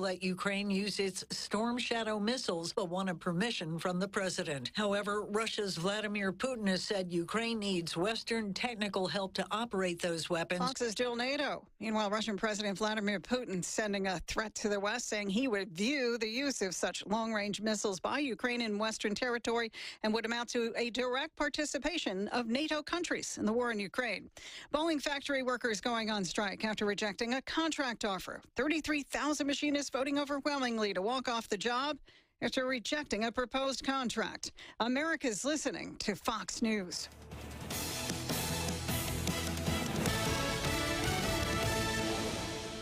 let Ukraine use its Storm Shadow missiles, but wanted permission from the president. However, Russia's Vladimir Putin has said Ukraine needs Western technical help to operate those weapons. Fox's Jill NATO. Meanwhile, Russian President Vladimir Putin sending a threat to the West, saying he would view the use of such long-range missiles by Ukraine in Western territory and would amount to a direct participation of NATO countries in the war in Ukraine. Boeing factory workers going on strike after rejecting a contract offer. 33,000 machinists voting overwhelmingly to walk off the job after rejecting a proposed contract. America's listening to Fox News.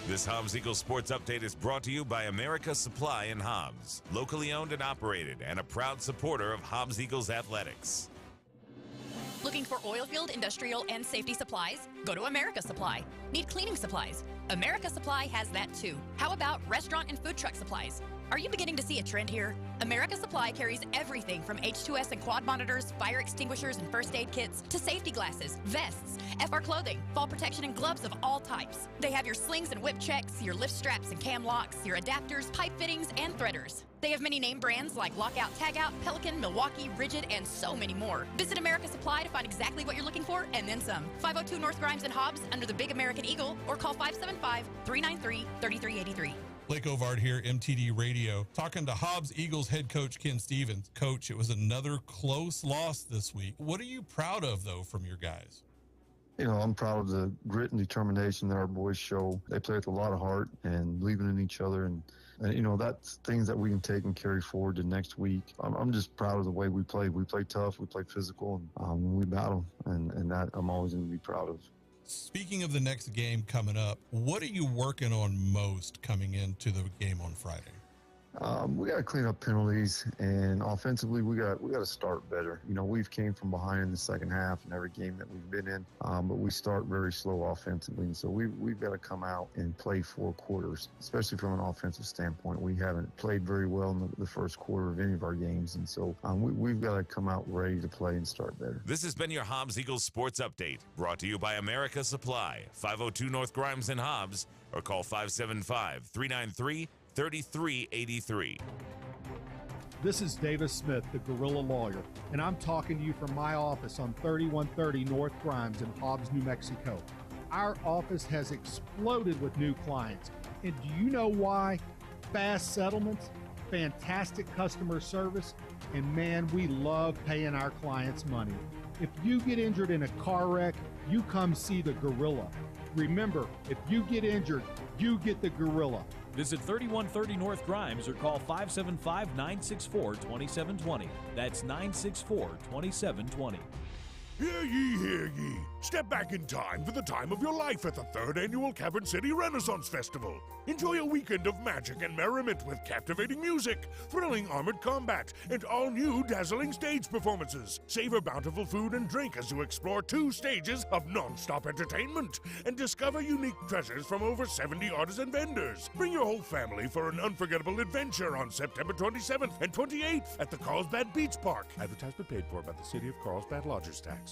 This Hobbs Eagles Sports Update is brought to you by America Supply in Hobbs, locally owned and operated, and a proud supporter of Hobbs Eagles athletics. Looking for oil field, industrial, and safety supplies? Go to America Supply. Need cleaning supplies? America Supply has that too. How about restaurant and food truck supplies? Are you beginning to see a trend here? America Supply carries everything from H2S and quad monitors, fire extinguishers and first aid kits, to safety glasses, vests, FR clothing, fall protection, and gloves of all types. They have your slings and whip checks, your lift straps and cam locks, your adapters, pipe fittings, and threaders. They have many name brands like Lockout, Tagout, Pelican, Milwaukee, Rigid, and so many more. Visit America Supply to find exactly what you're looking for and then some. 502 North Grimes and Hobbs under the Big American Eagle, or call 575-393-3383. Blake Ovard here, MTD Radio, talking to Hobbs Eagles head coach Ken Stevens. Coach, it was another close loss this week. What are you proud of, though, from your guys? You know, I'm proud of the grit and determination that our boys show. They play with a lot of heart and believing in each other. And you know, that's things that we can take and carry forward to next week. I'm just proud of the way we played. We played tough, we played physical, and we battled. And that I'm always going to be proud of. Speaking of the next game coming up, what are you working on most coming into the game on Friday? We got to clean up penalties, and offensively, we got to start better. You know, we've came from behind in the second half in every game that we've been in, but we start very slow offensively, and so we've got to come out and play 4 quarters, especially from an offensive standpoint. We haven't played very well in the first quarter of any of our games, and so we've got to come out ready to play and start better. This has been your Hobbs Eagles Sports Update, brought to you by America Supply, 502 North Grimes and Hobbs, or call 575-393-3383. This is Davis Smith, the Guerrilla Lawyer, and I'm talking to you from my office on 3130 North Grimes in Hobbs, New Mexico. Our office has exploded with new clients, and do you know why? Fast settlements, fantastic customer service, and man, we love paying our clients money. If you get injured in a car wreck, you come see the Guerrilla. Remember, if you get injured, you get the Guerrilla. Visit 3130 North Grimes or call 575-964-2720. That's 964-2720. Hear ye, hear ye. Step back in time for the time of your life at the 3rd Annual Cavern City Renaissance Festival. Enjoy a weekend of magic and merriment with captivating music, thrilling armored combat, and all-new dazzling stage performances. Savor bountiful food and drink as you explore 2 stages of non-stop entertainment and discover unique treasures from over 70 artisan vendors. Bring your whole family for an unforgettable adventure on September 27th and 28th at the Carlsbad Beach Park. Advertisement paid for by the City of Carlsbad Lodgers Tax.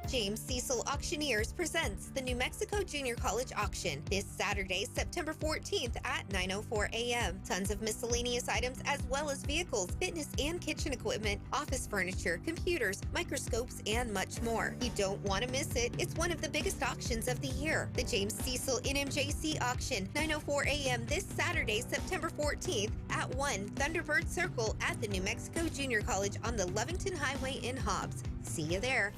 James Cecil Auctioneers presents the New Mexico Junior College Auction this Saturday, September 14th at 9:04 a.m. Tons of miscellaneous items as well as vehicles, fitness and kitchen equipment, office furniture, computers, microscopes, and much more. You don't want to miss it. It's one of the biggest auctions of the year. The James Cecil NMJC Auction, 9:04 a.m. this Saturday, September 14th at 1 Thunderbird Circle at the New Mexico Junior College on the Lovington Highway in Hobbs. See you there.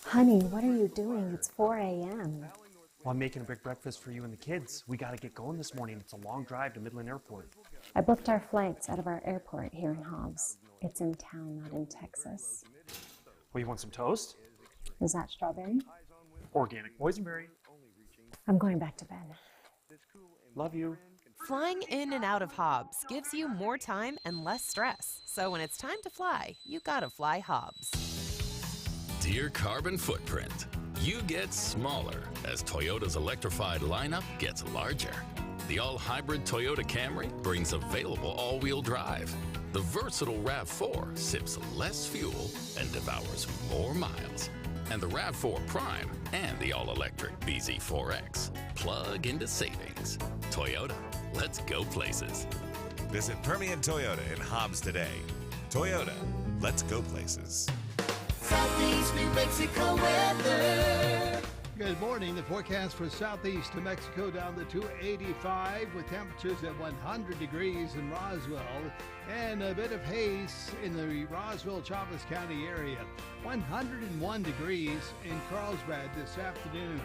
Honey, what are you doing? It's 4 a.m. Well, I'm making a big breakfast for you and the kids. We got to get going this morning. It's a long drive to Midland Airport. I booked our flights out of our airport here in Hobbs. It's in town, not in Texas. Well, you want some toast? Is that strawberry? Organic boysenberry. I'm going back to bed. Love you. Flying in and out of Hobbs gives you more time and less stress. So when it's time to fly, you gotta fly Hobbs. Dear carbon footprint, you get smaller as Toyota's electrified lineup gets larger. The all-hybrid Toyota Camry brings available all-wheel drive. The versatile RAV4 sips less fuel and devours more miles. And the RAV4 Prime and the all-electric BZ4X plug into savings. Toyota, Let's go places. Visit Permian Toyota in Hobbs today. Toyota, let's go places. Southeast New Mexico weather. Good morning. The forecast for southeast New Mexico down to 285 with temperatures at 100 degrees in Roswell and a bit of haze in the Roswell-Chavez County area. 101 degrees in Carlsbad this afternoon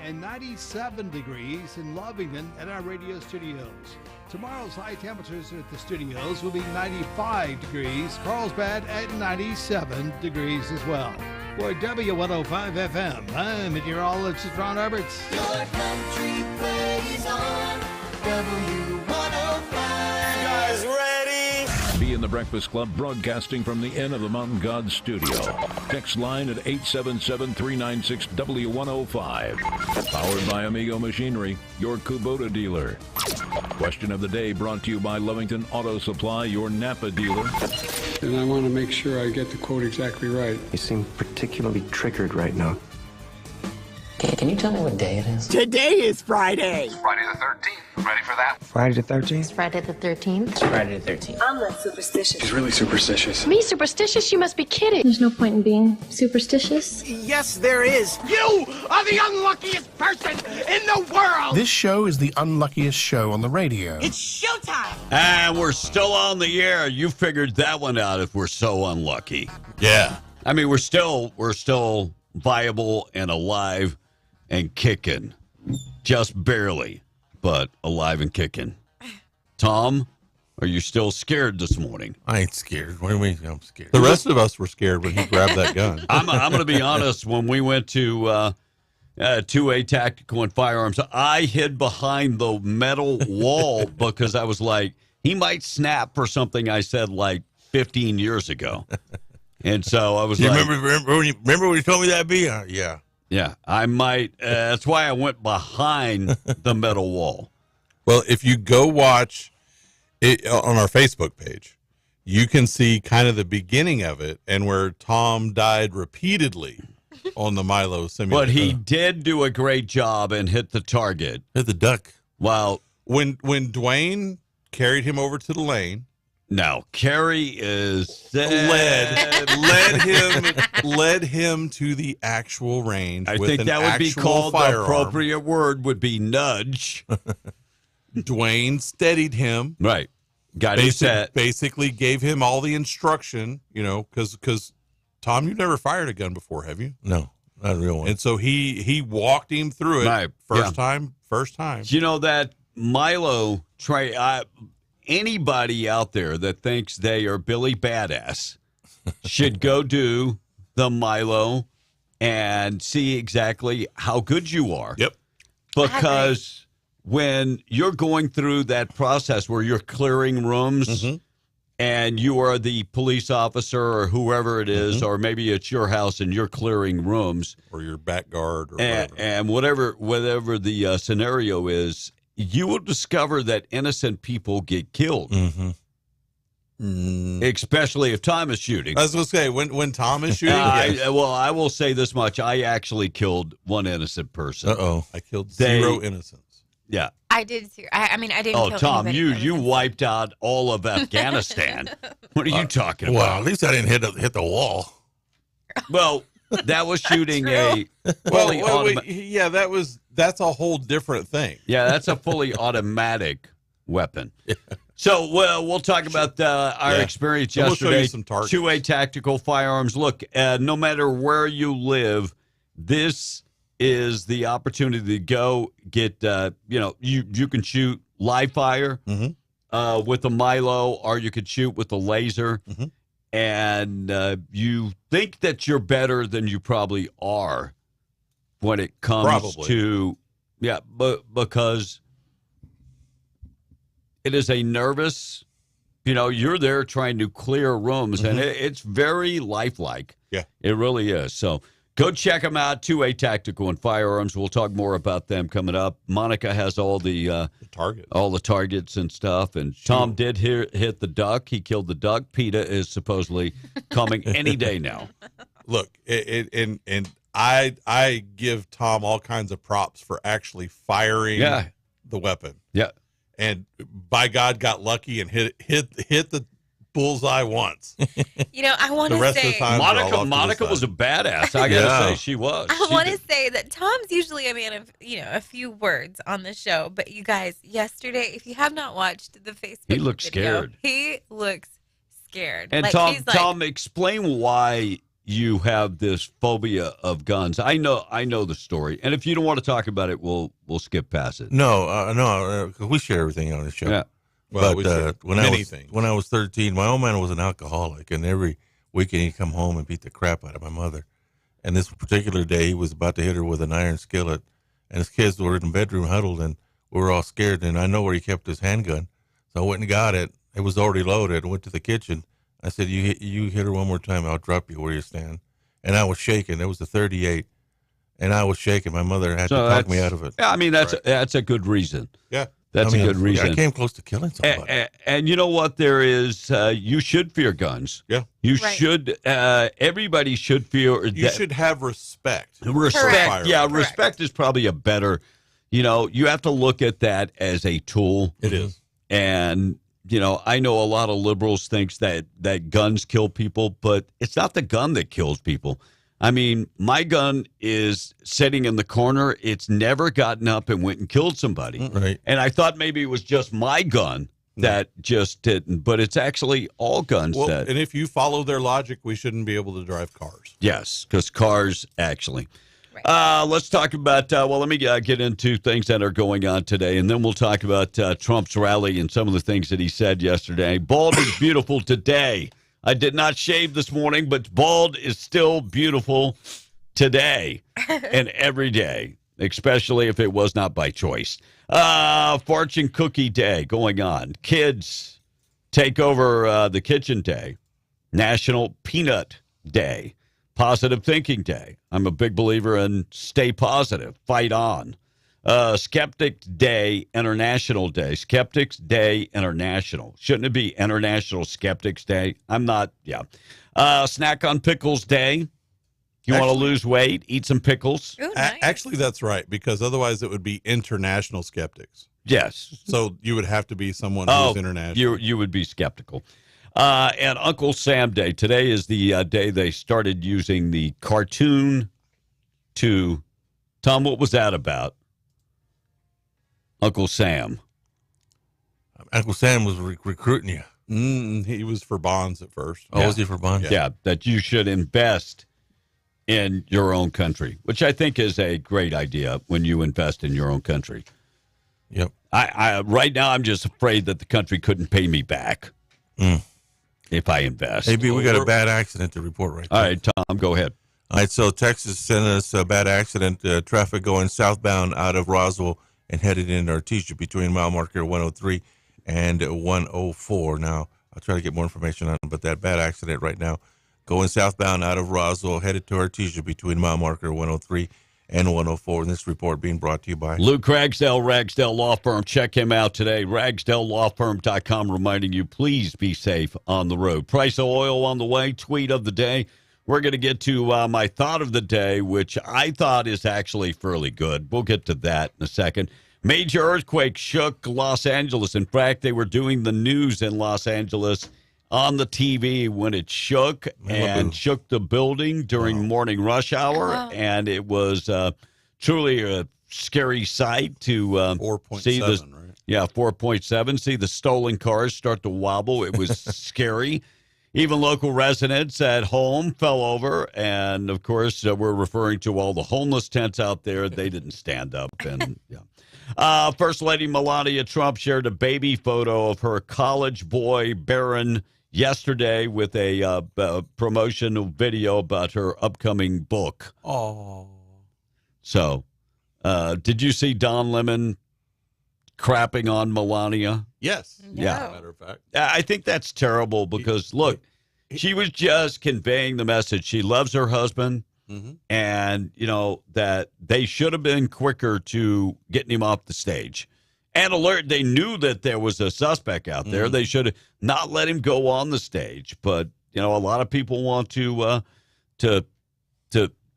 and 97 degrees in Lovington at our radio studios. Tomorrow's high temperatures at the studios will be 95 degrees, Carlsbad at 97 degrees as well. For W105 FM, I'm meteorologist Ron Roberts. Your country plays on W105. You guys ready? Be in the Breakfast Club broadcasting from the Inn of the Mountain God studio. Text line at 877-396-W105. Powered by Amigo Machinery, your Kubota dealer. Question of the day brought to you by Lovington Auto Supply, your Napa dealer. And I want to make sure I get the quote exactly right. You seem particularly triggered right now. Can you tell me what day it is? Today is Friday. Friday the 13th. Ready for that? Friday the 13th? It's Friday the 13th. It's Friday the 13th. I'm not superstitious. She's really superstitious. Me superstitious? You must be kidding. There's no point in being superstitious. Yes, there is. You are the unluckiest person in the world. This show is the unluckiest show on the radio. It's showtime. And we're still on the air. You figured that one out if we're so unlucky. Yeah. I mean, we're still viable and alive and kicking. Just barely, but alive and kicking. Tom, are you still scared this morning? I ain't scared. What do you mean I'm scared? The rest of us were scared when he grabbed that gun. I'm going to be honest. When we went to 2A Tactical and Firearms, I hid behind the metal wall because I was like, he might snap for something I said like 15 years ago. And so I was like... Remember when you told me that, B? Yeah. Yeah, I might. That's why I went behind the metal wall. Well, if you go watch it on our Facebook page, you can see kind of the beginning of it and where Tom died repeatedly on the Milo simulator. But he did do a great job and hit the target. Hit the duck. Well, when Dwayne carried him over to the lane. No, Kerry is led him to the actual range. I think that would be called firearm. The appropriate word would be nudge. Dwayne steadied him. Right. Got him set. Basically gave him all the instruction, because Tom, you've never fired a gun before, have you? No, not a real one. And so he walked him through it. Right. First time. You know that Milo anybody out there that thinks they are Billy Badass should go do the Milo and see exactly how good you are. Yep. Because when you're going through that process where you're clearing rooms and you are the police officer or whoever it is, or maybe it's your house and you're clearing rooms. Or your back guard. Or and whatever the scenario is, you will discover that innocent people get killed. Especially if Tom is shooting. I was going to say, when Tom is shooting, yes. I will say this much. I actually killed one innocent person. I killed zero innocents. Yeah. I did too. I mean, I didn't kill Tom, anybody. you wiped out all of Afghanistan. What are you talking about? Well, at least I didn't hit the wall. Well, that was shooting a fully yeah, that's a whole different thing. Yeah, that's a fully automatic weapon. So, we'll talk about our experience yesterday. We'll show you some targets. 2A Tactical Firearms. Look, no matter where you live, this is the opportunity to go get, you can shoot live fire with a Milo, or you could shoot with a laser. And you think that you're better than you probably are when it comes to, because it is a nervous, you're there trying to clear rooms, and it's very lifelike. Yeah. It really is. So go check them out, 2A Tactical and Firearms. We'll talk more about them coming up. Monica has all the targets and stuff, and Tom did hit the duck. He killed the duck. PETA is supposedly coming any day now. Look, and I give Tom all kinds of props for actually firing the weapon. Yeah. and by God got lucky and hit the bullseye once. I want The to rest of say the time, they're all off to the Monica side. was a badass. I gotta say, she was. I want to say that Tom's usually a man of, a few words on the show. But you guys, yesterday, if you have not watched the Facebook He looks video, scared. He looks scared. And like, Tom, he's like, Tom, explain why you have this phobia of guns. I know the story, and if you don't want to talk about it, we'll skip past it. No, we share everything on the show. Yeah. Well, But we share when many things. I was 13, my old man was an alcoholic, and every weekend he'd come home and beat the crap out of my mother. And this particular day, he was about to hit her with an iron skillet, and his kids were in the bedroom huddled, and we were all scared. And I know where he kept his handgun, so I went and got it. It was already loaded. I went to the kitchen. I said, "You hit her one more time, I'll drop you where you stand." And I was shaking. It was a 38, and I was shaking. My mother had to talk me out of it. Yeah, I mean that's a good reason. Yeah. That's a good reason. I came close to killing somebody. And you know what? There is, you should fear guns. Yeah. You should, everybody should fear. You should have respect. Respect. Yeah, respect is probably a better, you have to look at that as a tool. It is. And, I know a lot of liberals thinks that guns kill people, but it's not the gun that kills people. I mean, my gun is sitting in the corner. It's never gotten up and went and killed somebody. Right. And I thought maybe it was just my gun that just didn't, but it's actually all guns that. And if you follow their logic, we shouldn't be able to drive cars. Yes, because cars actually. Let's talk about, let me get into things that are going on today, and then we'll talk about Trump's rally and some of the things that he said yesterday. Bald is beautiful today. I did not shave this morning, but bald is still beautiful today and every day, especially if it was not by choice. Fortune Cookie Day going on. Kids take over the kitchen day. National Peanut Day. Positive Thinking Day. I'm a big believer in stay positive, fight on. Skeptics Day, International Day. Skeptics Day, International. Shouldn't it be International Skeptics Day? I'm not, Snack on Pickles Day. You want to lose weight, eat some pickles. Ooh, nice. Actually, that's right, because otherwise it would be international skeptics. Yes. So you would have to be someone who's international. You would be skeptical. And Uncle Sam Day. Today is the day they started using the cartoon to... Tom, what was that about? Uncle Sam. Uncle Sam was recruiting you. He was for bonds at first. Oh, was he for bonds? Yeah, that you should invest in your own country, which I think is a great idea when you invest in your own country. Yep. I right now, I'm just afraid that the country couldn't pay me back if I invest. Maybe we got a bad accident to report right now. All right, Tom, go ahead. All right, so Texas sent us a bad accident. Traffic going southbound out of Roswell and headed into Artesia between mile marker 103 and 104. Now, I'll try to get more information on it, but that bad accident right now going southbound out of Roswell, headed to Artesia between mile marker 103 and 104. And this report being brought to you by Luke Ragsdale Law Firm. Check him out today. RagsdaleLawFirm.com, reminding you, please be safe on the road. Price of oil on the way. Tweet of the day. We're going to get to my thought of the day, which I thought is actually fairly good. We'll get to that in a second. Major earthquake shook Los Angeles. In fact, they were doing the news in Los Angeles on the TV when it shook and shook the building during morning rush hour. And it was truly a scary sight to see the 4.7. See the stolen cars start to wobble. It was scary. Even local residents at home fell over. And, of course, we're referring to all the homeless tents out there. They didn't stand up. And First Lady Melania Trump shared a baby photo of her college boy, Barron, yesterday with a promotional video about her upcoming book. Oh. So, did you see Don Lemon crapping on Melania? Yes. No. Yeah. As a matter of fact. I think that's terrible because, look, she was just conveying the message. She loves her husband, and, that they should have been quicker to getting him off the stage. And alert, they knew that there was a suspect out there. They should have not let him go on the stage. But, a lot of people want to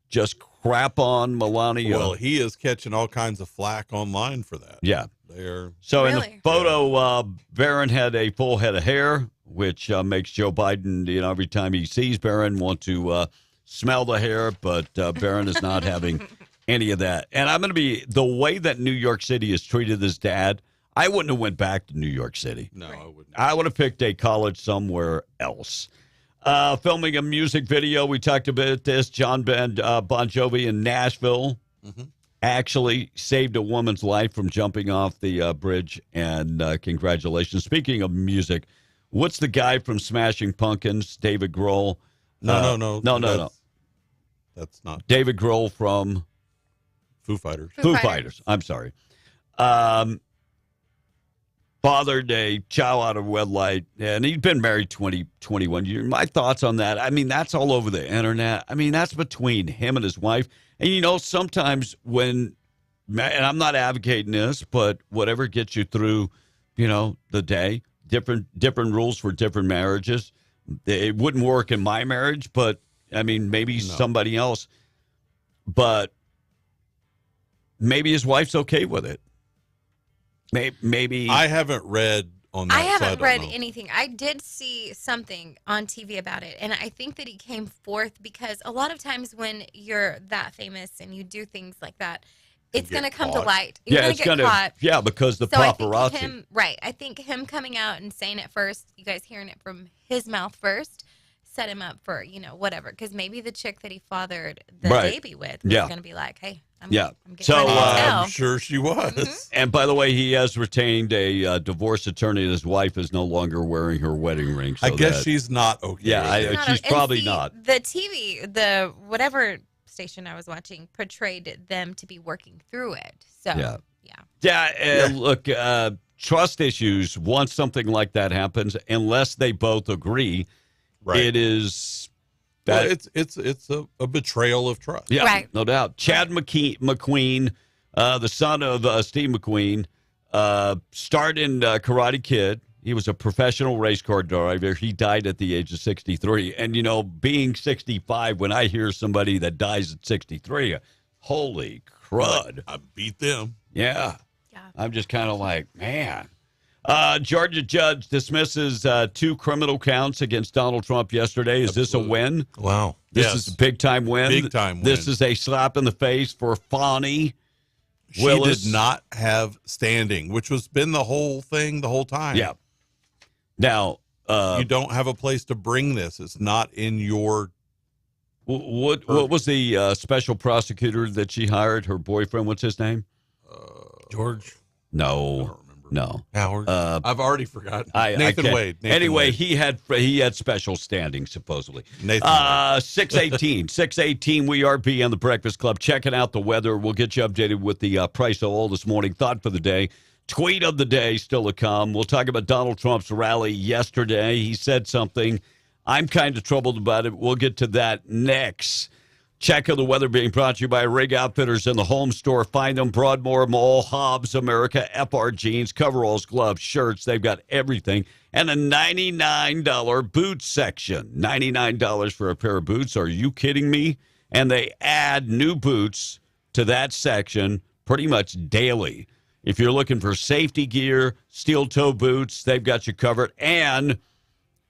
just crap on Melania. Well, he is catching all kinds of flack online for that. Yeah. They are. So in the photo, Barron had a full head of hair, which makes Joe Biden, every time he sees Barron, want to smell the hair. But Barron is not having any of that. And I'm going to be the way that New York City has treated his dad. I wouldn't have went back to New York City. No, I wouldn't. I would have picked a college somewhere else. Filming a music video. We talked about this. Bon Jovi in Nashville. Mm-hmm. Actually saved a woman's life from jumping off the bridge, and congratulations. Speaking of music, what's the guy from Smashing Pumpkins, David Grohl? No. That's not. David Grohl from Foo Fighters. Foo Fighters. I'm sorry. Fathered a child out of wedlock, and he's been married 21 years. My thoughts on that, that's all over the internet. That's between him and his wife. And, sometimes when, and I'm not advocating this, but whatever gets you through, the day, different rules for different marriages. It wouldn't work in my marriage, but, maybe somebody else. But maybe his wife's okay with it. Maybe. I haven't read on that. I haven't so read know. anything. I did see something on TV about it, and I think that he came forth because a lot of times when you're that famous and you do things like that, it's going to come to light. You're going to get caught. Yeah, because the paparazzi. I think him coming out and saying it first, you guys hearing it from his mouth first, set him up for, whatever. Because maybe the chick that he fathered the baby with was going to be like, hey, I'm I'm sure she was. Mm-hmm. And by the way, he has retained a divorce attorney, and his wife is no longer wearing her wedding ring. So I guess she's not okay. Yeah, she's probably not. The TV, the whatever station I was watching, portrayed them to be working through it. So, look, trust issues, once something like that happens, unless they both agree, it is... it's a betrayal of trust. Yeah, no doubt. Chad McQueen, the son of Steve McQueen, starred in Karate Kid. He was a professional race car driver. He died at the age of 63. And, being 65, when I hear somebody that dies at 63, holy crud. I beat them. Yeah. I'm just kind of like, man. Georgia judge dismisses 2 criminal counts against Donald Trump yesterday. Is this a win? Wow. This is a big-time win. Big-time win. This is a slap in the face for Fani Willis. She did not have standing, which has been the whole thing the whole time. Yeah. Now, you don't have a place to bring this. It's not in your... What was the special prosecutor that she hired? Her boyfriend, what's his name? George? No. Howard. I've already forgotten. Nathan Wade. Anyway, he had special standing, supposedly. Nathan Wade. 618, we are B on the Breakfast Club. Checking out the weather. We'll get you updated with the price of oil this morning. Thought for the day. Tweet of the day still to come. We'll talk about Donald Trump's rally yesterday. He said something. I'm kind of troubled about it. We'll get to that next. Check of the weather being brought to you by Rig Outfitters in the home store. Find them Broadmoor Mall, Hobbs, America, FR Jeans, coveralls, gloves, shirts. They've got everything. And a $99 boot section. $99 for a pair of boots. Are you kidding me? And they add new boots to that section pretty much daily. If you're looking for safety gear, steel toe boots, they've got you covered. And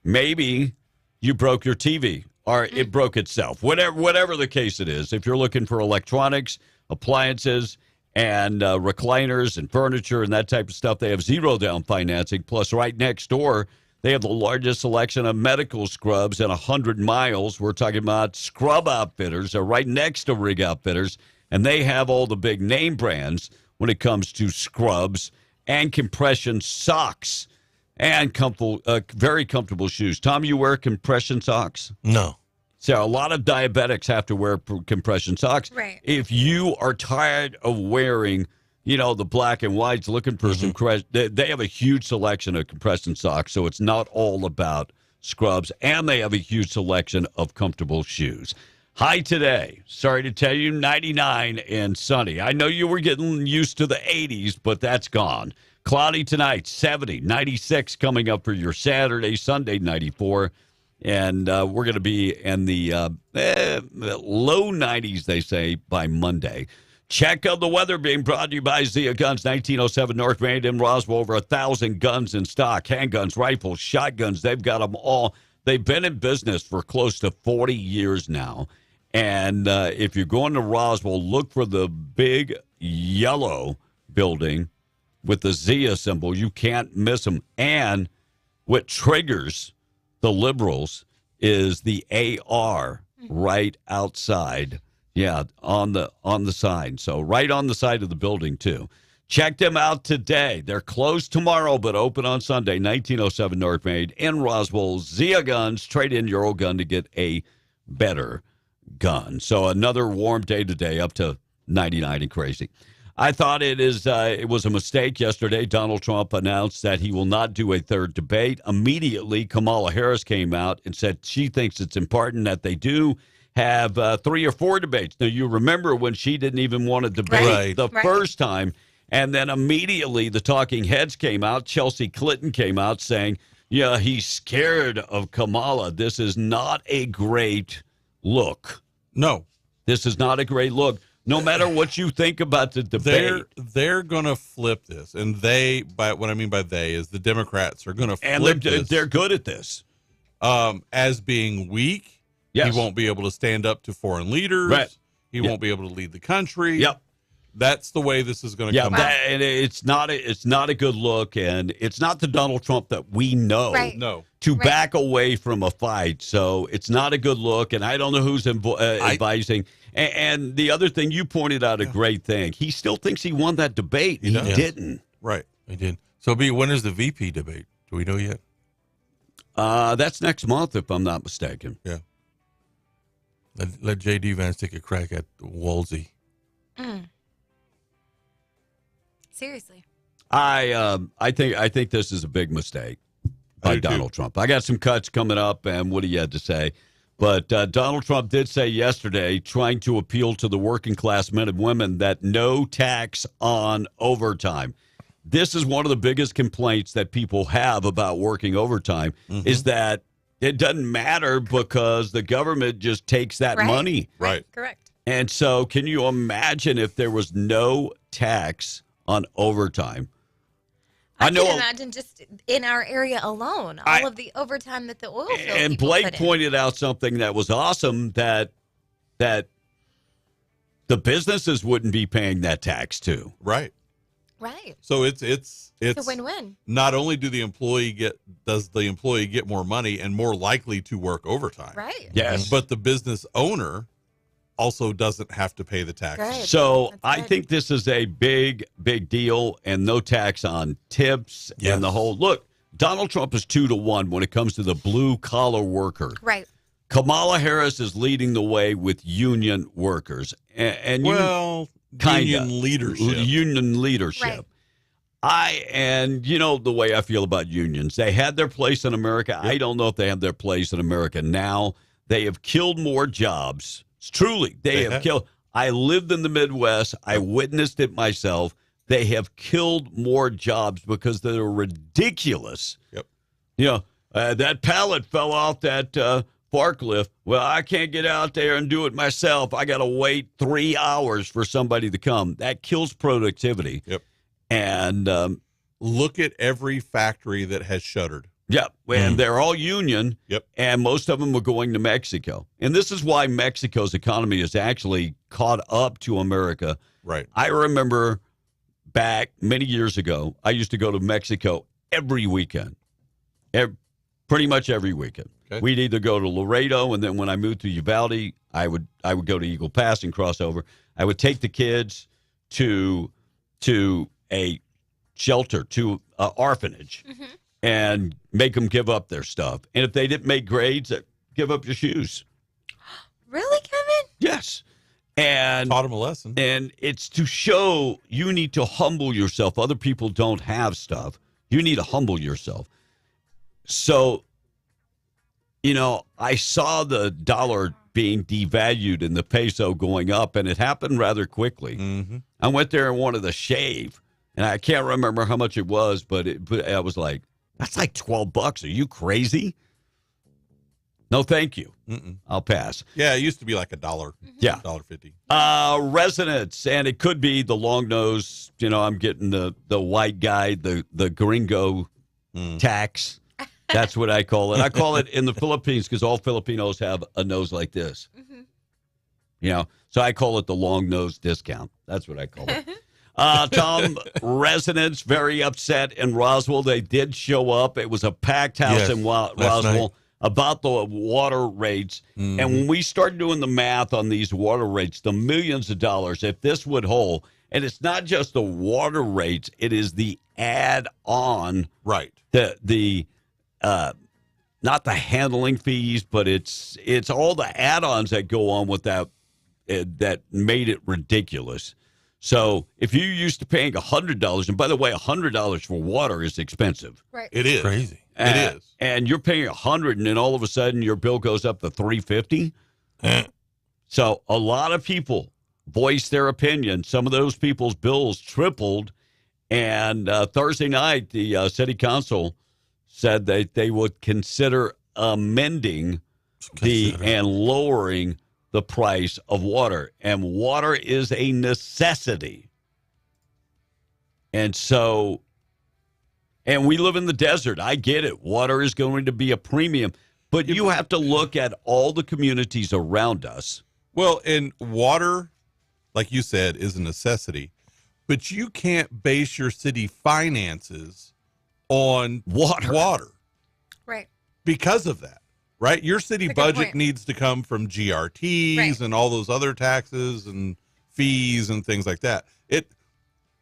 maybe you broke your TV. Or it broke itself. Whatever the case it is, if you're looking for electronics, appliances, and recliners and furniture and that type of stuff, they have zero down financing. Plus, right next door, they have the largest selection of medical scrubs in 100 miles. We're talking about Scrub Outfitters. They're right next to Rig Outfitters, and they have all the big name brands when it comes to scrubs and compression socks. And very comfortable shoes. Tom, you wear compression socks? No. So a lot of diabetics have to wear compression socks. Right. If you are tired of wearing, the black and whites, looking for some they have a huge selection of compression socks, so it's not all about scrubs. And they have a huge selection of comfortable shoes. High today, sorry to tell you, 99 and sunny. I know you were getting used to the 80s, but that's gone. Cloudy tonight, 70, 96 coming up for your Saturday, Sunday, 94. And we're going to be in the low 90s, they say, by Monday. Check out the weather being brought to you by Zia Guns, 1907 North Main in Roswell. Over 1,000 guns in stock, handguns, rifles, shotguns. They've got them all. They've been in business for close to 40 years now. And if you're going to Roswell, look for the big yellow building with the Zia symbol. You can't miss them. And what triggers the liberals is the AR right outside. Yeah, on the sign. So right on the side of the building, too. Check them out today. They're closed tomorrow, but open on Sunday, 1907 North Main in Roswell. Zia Guns. Trade in your old gun to get a better gun. So another warm day today, up to 99 and crazy. I thought it was a mistake yesterday. Donald Trump announced that he will not do a third debate. Immediately, Kamala Harris came out and said she thinks it's important that they do have 3 or 4 debates. Now, you remember when she didn't even want to debate the first time, and then immediately the talking heads came out. Chelsea Clinton came out saying, yeah, he's scared of Kamala. This is not a great look. No. This is not a great look. No matter what you think about the debate. They're going to flip this. And what I mean by they is the Democrats are going to flip this. They're good at this. As being weak. Yes. He won't be able to stand up to foreign leaders. Right. He won't be able to lead the country. Yep. That's the way this is going to come out. And it's not a good look, and it's not the Donald Trump that we know to back away from a fight. So it's not a good look, and I don't know who's advising. And the other thing, you pointed out a great thing. He still thinks he won that debate. He didn't. Right. He did. So, when is the VP debate? Do we know yet? That's next month, if I'm not mistaken. Yeah. Let J.D. Vance take a crack at Woolsey. Seriously. I think this is a big mistake by Donald Trump. I got some cuts coming up, and what he had to say. But Donald Trump did say yesterday, trying to appeal to the working class men and women, that no tax on overtime. This is one of the biggest complaints that people have about working overtime is that it doesn't matter because the government just takes that money. Right. Correct. And so can you imagine if there was no tax on overtime? I can imagine just in our area alone, all of the overtime that the oil field and people Blake put in. pointed out something that was awesome, that the businesses wouldn't be paying that tax too. Right. Right. So it's a win-win. Not only does the employee get more money and more likely to work overtime. Right. Yes. But the business owner also doesn't have to pay the tax. Good. So I think this is a big, big deal, and no tax on tips and the whole look. Donald Trump is 2-1 when it comes to the blue collar worker. Right. Kamala Harris is leading the way with union workers, and union leadership. Right. And you know the way I feel about unions. They had their place in America. I don't know if they have their place in America now. They have killed more jobs. Truly, they have killed. I lived in the Midwest. I witnessed it myself. They have killed more jobs because they're ridiculous. Yep. You know, that pallet fell off that forklift. Well, I can't get out there and do it myself. I got to wait 3 hours for somebody to come. That kills productivity. Yep. And look at every factory that has shuttered. Yep. And they're all union. Yep. And most of them are going to Mexico. And this is why Mexico's economy is actually caught up to America. Right. I remember back many years ago, I used to go to Mexico every weekend. Pretty much every weekend. Okay. We'd either go to Laredo, and then when I moved to Uvalde, I would go to Eagle Pass and cross over. I would take the kids to a shelter, to an orphanage, and make them give up their stuff. And if they didn't make grades, give up your shoes. Really, Kevin? Yes. And taught them a lesson. And it's to show you need to humble yourself. Other people don't have stuff. You need to humble yourself. So, you know, I saw the dollar being devalued and the peso going up, and it happened rather quickly. I went there and wanted a shave, and I can't remember how much it was, but I was like, that's like $12. Are you crazy? No, thank you. Mm-mm. I'll pass. Yeah, it used to be like $1. Yeah. $1.50. Residents, and it could be the long nose. I'm getting the white guy, the gringo tax. That's what I call it. I call it in the Philippines because all Filipinos have a nose like this. So I call it the long nose discount. That's what I call it. Tom, residents very upset in Roswell. They did show up. It was a packed house in Roswell about the water rates. And when we start doing the math on these water rates, the millions of dollars, if this would hold, and it's not just the water rates, it is the add-on. Right. The not the handling fees, but it's all the add-ons that go on with that that made it ridiculous. So if you used to paying $100, and by the way, $100 for water is expensive. Right. It is crazy. It is. And you're paying $100, and then all of a sudden your bill goes up to $350. So a lot of people voiced their opinion. Some of those people's bills tripled. And Thursday night, the city council said that they would consider amending and lowering the price of water. And water is a necessity. And so, and we live in the desert. I get it. Water is going to be a premium. But you have to look at all the communities around us. Well, and water, like you said, is a necessity. But you can't base your city finances on water. Right. Because of that. Right? Your city budget needs to come from GRTs and all those other taxes and fees and things like that.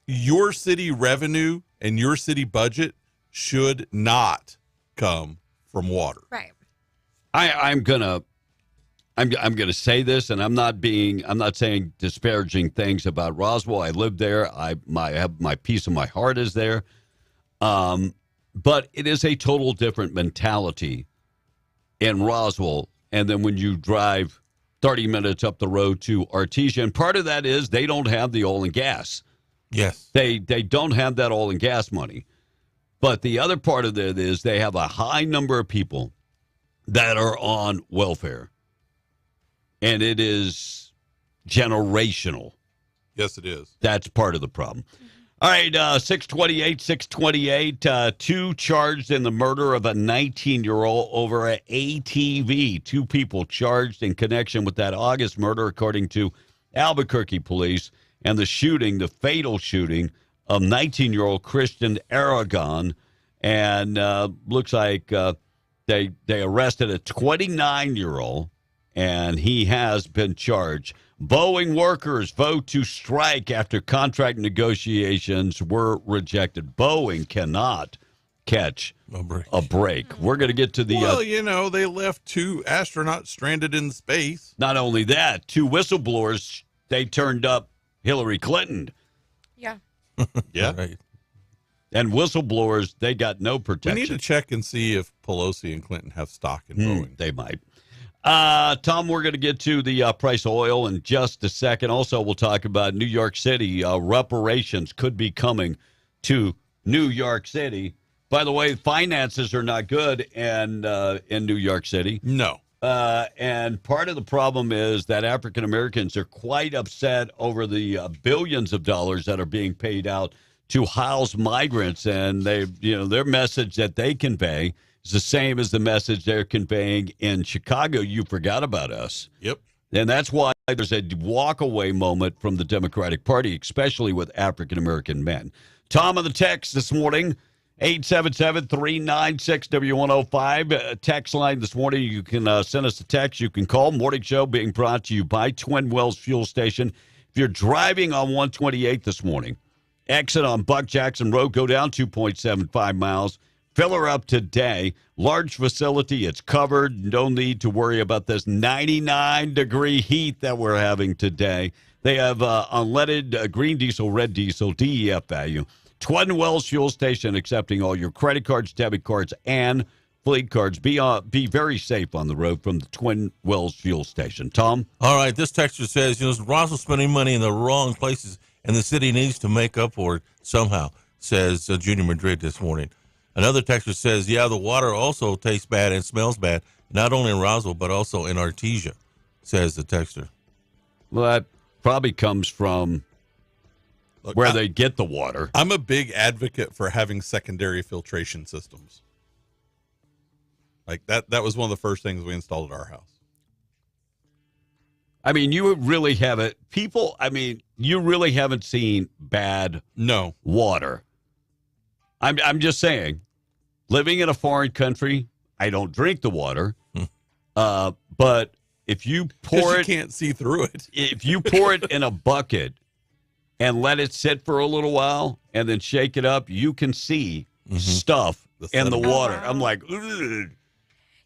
Your city revenue and your city budget should not come from water. Right. I'm gonna say this, and I'm not saying disparaging things about Roswell. I live there. I have my piece of my heart is there. But it is a total different mentality in Roswell, and then when you drive 30 minutes up the road to Artesia, and part of that is they don't have the oil and gas. Yes. They don't have that oil and gas money. But the other part of it is they have a high number of people that are on welfare, and it is generational. Yes, it is. That's part of the problem. All right, 628, two charged in the murder of a 19-year-old over an ATV. Two people charged in connection with that August murder, according to Albuquerque police, and the fatal shooting of 19-year-old Christian Aragon. And looks like they arrested a 29-year-old, and he has been charged. Boeing workers vote to strike after contract negotiations were rejected. Boeing cannot catch a break. We're going to get to the... Well, they left two astronauts stranded in space. Not only that, two whistleblowers, they turned up Hillary Clinton. Yeah. Yeah. Right. And whistleblowers, they got no protection. We need to check and see if Pelosi and Clinton have stock in Boeing. They might. Tom, we're going to get to the price of oil in just a second. Also, we'll talk about New York City. Reparations could be coming to New York City. By the way, finances are not good in New York City. No. And part of the problem is that African Americans are quite upset over the billions of dollars that are being paid out to house migrants, and their message that they convey is the same as the message they're conveying in Chicago. You forgot about us. Yep. And that's why there's a walk-away moment from the Democratic Party, especially with African-American men. Tom on the text this morning, 877-396-W105. Text line this morning. You can send us a text. You can call. Morning Show being brought to you by Twin Wells Fuel Station. If you're driving on 128 this morning, exit on Buck Jackson Road, go down 2.75 miles. Fill her up today. Large facility. It's covered. No need to worry about this 99-degree heat that we're having today. They have unleaded green diesel, red diesel, DEF value. Twin Wells Fuel Station accepting all your credit cards, debit cards, and fleet cards. Be very safe on the road from the Twin Wells Fuel Station. Tom? All right. This texter says, Roswell's spending money in the wrong places, and the city needs to make up for it somehow, says Junior Madrid this morning. Another texter says, the water also tastes bad and smells bad. not only in Roswell, but also in Artesia, says the texter. Well, that probably comes from where they get the water. I'm a big advocate for having secondary filtration systems. Like that was one of the first things we installed at our house. I mean, you really haven't you really haven't seen bad water. I'm just saying, living in a foreign country, I don't drink the water. But if you pour you can't see through it. If you pour it in a bucket and let it sit for a little while and then shake it up, you can see stuff in the water. Oh, wow. I'm like, ugh.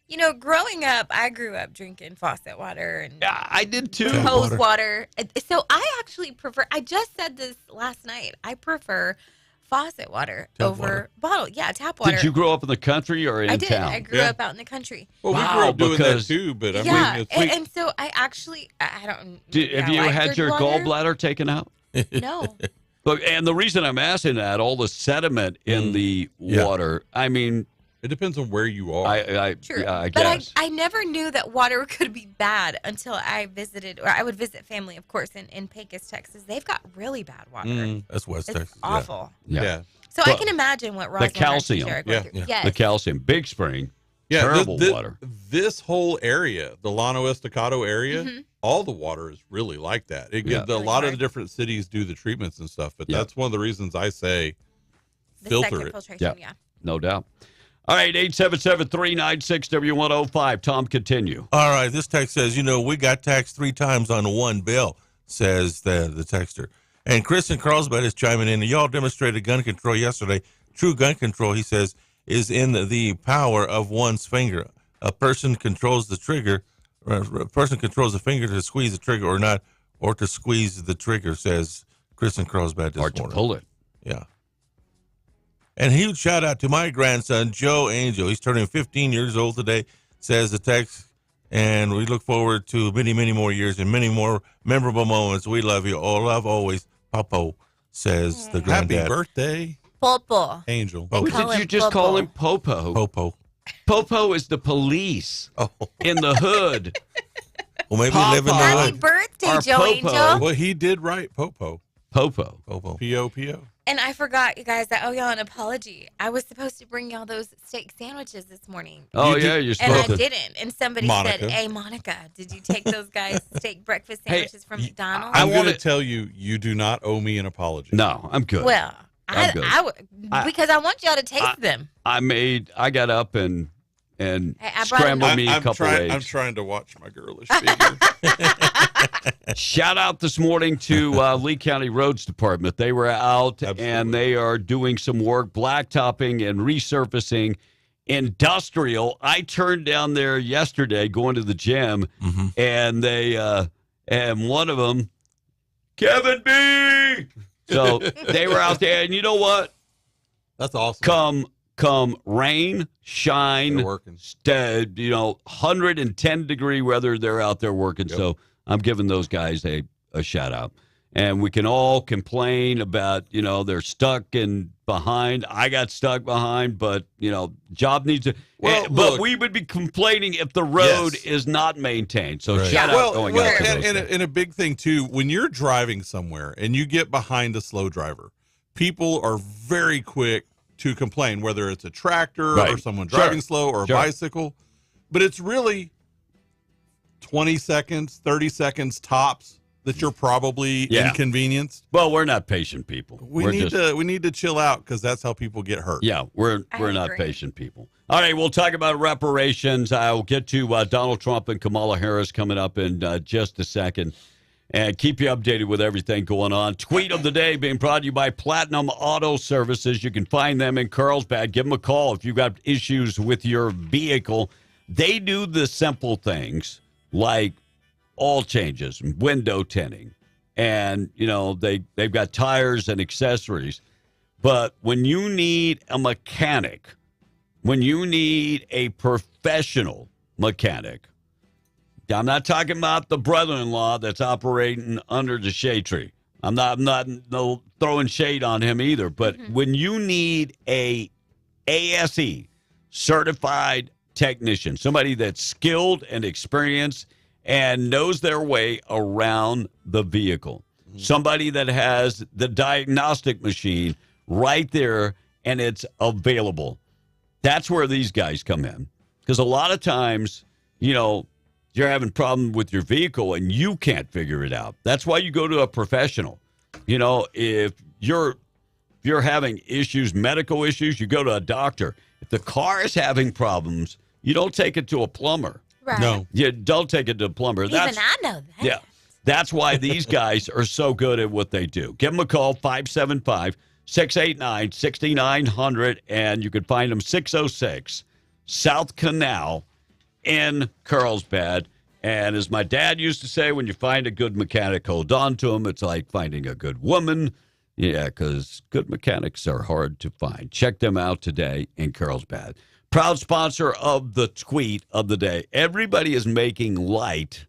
You know, growing up, I grew up drinking faucet water and I did too. Hose water. So I actually prefer. I just said this last night. I prefer faucet water over bottle. Yeah, tap water. Did you grow up in the country or in I did. town? I grew up out in the country. Well, we grew up doing that too, but I mean, and so I actually I don't. Have you had your gallbladder taken out? No. Look, and the reason I'm asking that, all the sediment in the water. I mean, it depends on where you are. I but guess. I never knew that water could be bad until I visited, or I would visit family, of course, in Pecos, Texas. They've got really bad water. That's West It's Texas. awful. Yeah. So I can imagine what Roswell the calcium. and Artesia are going through. Yes. The calcium. Big Spring. Terrible water. This whole area, the Llano Estacado area, all the water is really like that. A lot of the different cities do the treatments and stuff, but that's one of the reasons I say filter it. Filtration, yeah. No doubt. All right, 877-396-W105. Tom, continue. All right, this text says, we got taxed 3 times on one bill, says the texter. And Chris in Carlsbad is chiming in. Y'all demonstrated gun control yesterday. True gun control, he says, is in the power of one's finger. A person controls the trigger. A person controls the finger to squeeze the trigger or not, or to squeeze the trigger, says Chris in Carlsbad this morning. Or to pull it. Yeah. And huge shout out to my grandson, Joe Angel. He's turning 15 years old today, says the text. And we look forward to many, many more years and many more memorable moments. We love you. All love always. Popo, says the granddad. Happy birthday, Popo. Angel. What did you just call him? Popo. Popo. Popo is the police in the hood. Well, maybe live in the hood. Happy birthday, Joe Popo. Angel. Well, he did right, Popo. Popo. P-O-P-O. And I forgot, you guys, I owe y'all an apology. I was supposed to bring y'all those steak sandwiches this morning. Oh, you're supposed And to. I didn't. And somebody Monica. said, hey, Monica, did you take those guys' steak breakfast sandwiches from McDonald's? I'm going to tell you, you do not owe me an apology. No, I'm good. Well, I'm good. because I want y'all to taste them. I got up and I brought scrambled me a couple eggs. I'm trying to watch my girlish figure. Shout out this morning to Lee County Roads Department. They were out and they are doing some work, blacktopping and resurfacing industrial. I turned down there yesterday going to the gym, and they and one of them, Kevin B. So they were out there, and you know what? That's awesome. Come rain, shine, they're working. 110-degree weather, they're out there working. Yep. So I'm giving those guys a shout out. And we can all complain about, they're stuck and behind. I got stuck behind, but, job needs to. Well, but we would be complaining if the road is not maintained. So shout out going out to those guys. And a big thing, too, when you're driving somewhere and you get behind a slow driver, people are very quick to complain, whether it's a tractor or someone driving slow or a bicycle. But it's really 20 seconds, 30 seconds tops that you're probably inconvenienced. Well, we're not patient people. We need to chill out because that's how people get hurt. Yeah, we're not patient people. All right, we'll talk about reparations. I'll get to Donald Trump and Kamala Harris coming up in just a second. And keep you updated with everything going on. Tweet of the day being brought to you by Platinum Auto Services. You can find them in Carlsbad. Give them a call if you've got issues with your vehicle. They do the simple things like oil changes, window tinting, and, they've got tires and accessories. But when you need a mechanic, when you need a professional mechanic, I'm not talking about the brother-in-law that's operating under the shade tree. I'm not throwing shade on him either. But when you need a ASE certified technician, somebody that's skilled and experienced and knows their way around the vehicle. Somebody that has the diagnostic machine right there and it's available. That's where these guys come in. Because a lot of times, you're having a problem with your vehicle and you can't figure it out. That's why you go to a professional. If you're having issues, medical issues, you go to a doctor. If the car is having problems, you don't take it to a plumber. Right. No. Even You don't take it to a plumber. I know that. Yeah. That's why these guys are so good at what they do. Give them a call, 575-689-6900, and you can find them 606 South Canal in Carlsbad. And as my dad used to say, when you find a good mechanic, hold on to him. It's like finding a good woman. Yeah, because good mechanics are hard to find. Check them out today in Carlsbad. Proud sponsor of the tweet of the day. Everybody is making light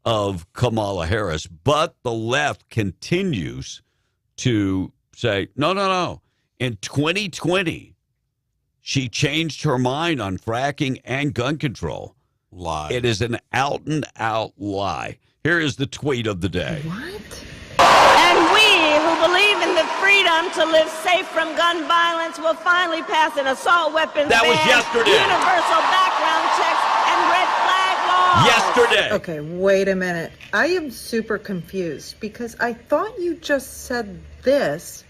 of Kamala Harris, but the left continues to say, no. In 2020, she changed her mind on fracking and gun control. Lie. It is an out-and-out lie. Here is the tweet of the day. What? And we who believe in the freedom to live safe from gun violence will finally pass an assault weapons That ban, was yesterday. universal background checks, and red flag laws. Yesterday. Okay, wait a minute. I am super confused because I thought you just said this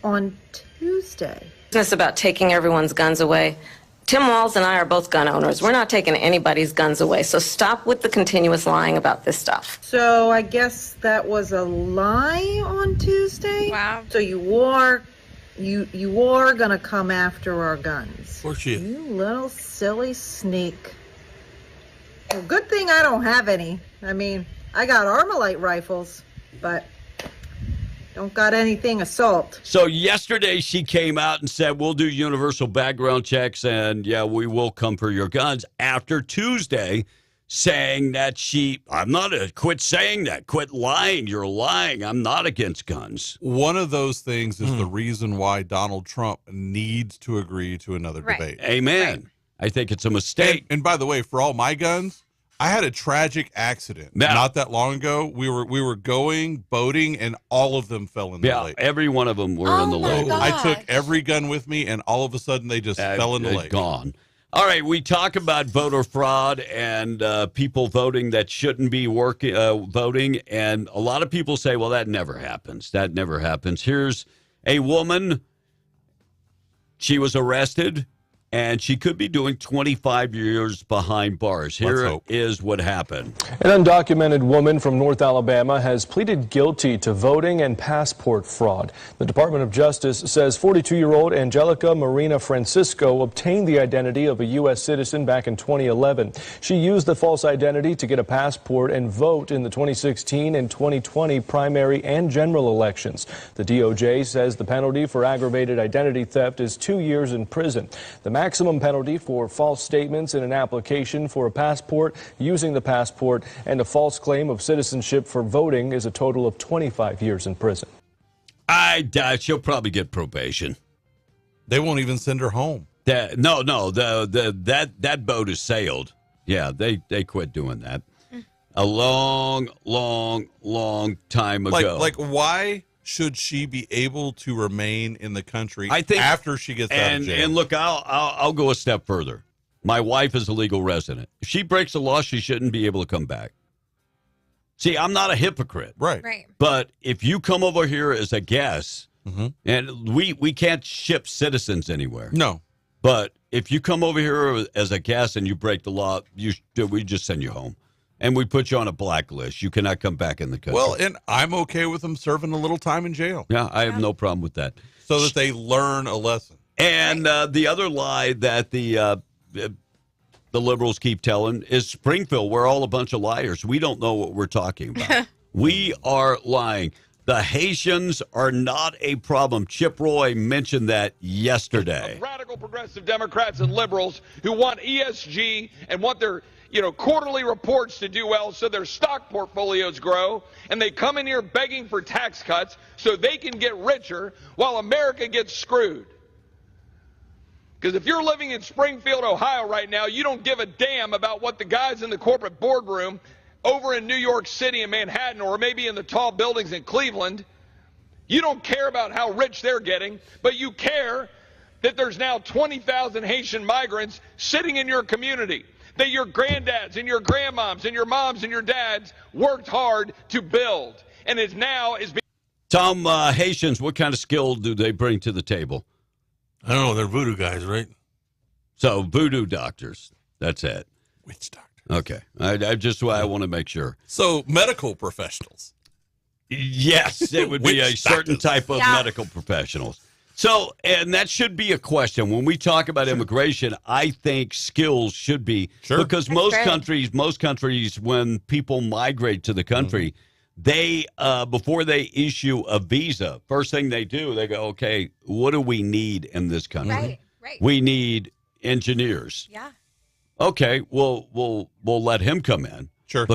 on Tuesday. Business about taking everyone's guns away. Tim Walz and I are both gun owners. We're not taking anybody's guns away, so stop with the continuous lying about this stuff. So I guess that was a lie on Tuesday? Wow. So you are gonna come after our guns. Of course you. You little silly sneak. Well, good thing I don't have any. I mean, I got Armalite rifles, but don't got anything assault. So yesterday she came out and said, we'll do universal background checks and, yeah, we will come for your guns. After Tuesday saying that quit saying that. Quit lying. You're lying. I'm not against guns. One of those things is the reason why Donald Trump needs to agree to another debate. Amen. Right. I think it's a mistake. And by the way, for all my guns, I had a tragic accident not that long ago. We were going boating, and all of them fell in the lake. Every one of them were in the lake. I took every gun with me, and all of a sudden they just fell in the lake. Gone. All right, we talk about voter fraud and people voting that shouldn't be voting, and a lot of people say, well, that never happens. That never happens. Here's a woman. She was arrested. And she could be doing 25 years behind bars. Here is what happened. An undocumented woman from North Alabama has pleaded guilty to voting and passport fraud. The Department of Justice says 42-year-old Angelica Marina Francisco obtained the identity of a U.S. citizen back in 2011. She used the false identity to get a passport and vote in the 2016 and 2020 primary and general elections. The DOJ says the penalty for aggravated identity theft is 2 years in prison. The maximum penalty for false statements in an application for a passport, using the passport, and a false claim of citizenship for voting is a total of 25 years in prison. I doubt she'll probably get probation. They won't even send her home. That boat has sailed. Yeah, they quit doing that a long time ago. Like why should she be able to remain in the country after she gets out of jail? And look, I'll go a step further. My wife is a legal resident. If she breaks the law, she shouldn't be able to come back. See, I'm not a hypocrite. Right. But if you come over here as a guest, and we can't ship citizens anywhere. No. But if you come over here as a guest and you break the law, we just send you home. And we put you on a blacklist. You cannot come back in the country. Well, and I'm okay with them serving a little time in jail. Yeah, I have no problem with that. So that they learn a lesson. And the other lie that the liberals keep telling is Springfield. We're all a bunch of liars. We don't know what we're talking about. We are lying. The Haitians are not a problem. Chip Roy mentioned that yesterday. Radical progressive Democrats and liberals who want ESG and want their quarterly reports to do well so their stock portfolios grow, and they come in here begging for tax cuts so they can get richer while America gets screwed. Because if you're living in Springfield, Ohio right now, you don't give a damn about what the guys in the corporate boardroom over in New York City and Manhattan, or maybe in the tall buildings in Cleveland, you don't care about how rich they're getting, but you care that there's now 20,000 Haitian migrants sitting in your community that your granddads and your grandmoms and your moms and your dads worked hard to build. And is being... Tom, Haitians, what kind of skill do they bring to the table? I don't know. They're voodoo guys, right? So voodoo doctors. That's it. Witch doctors. Okay. I want to make sure. So medical professionals. Yes, it would be a certain type of medical professionals. So, and that should be a question. When we talk about immigration, I think skills should be, because most countries, when people migrate to the country, they, before they issue a visa, first thing they do, they go, okay, what do we need in this country? Right. We need engineers. Yeah. Okay, we'll let him come in. Sure.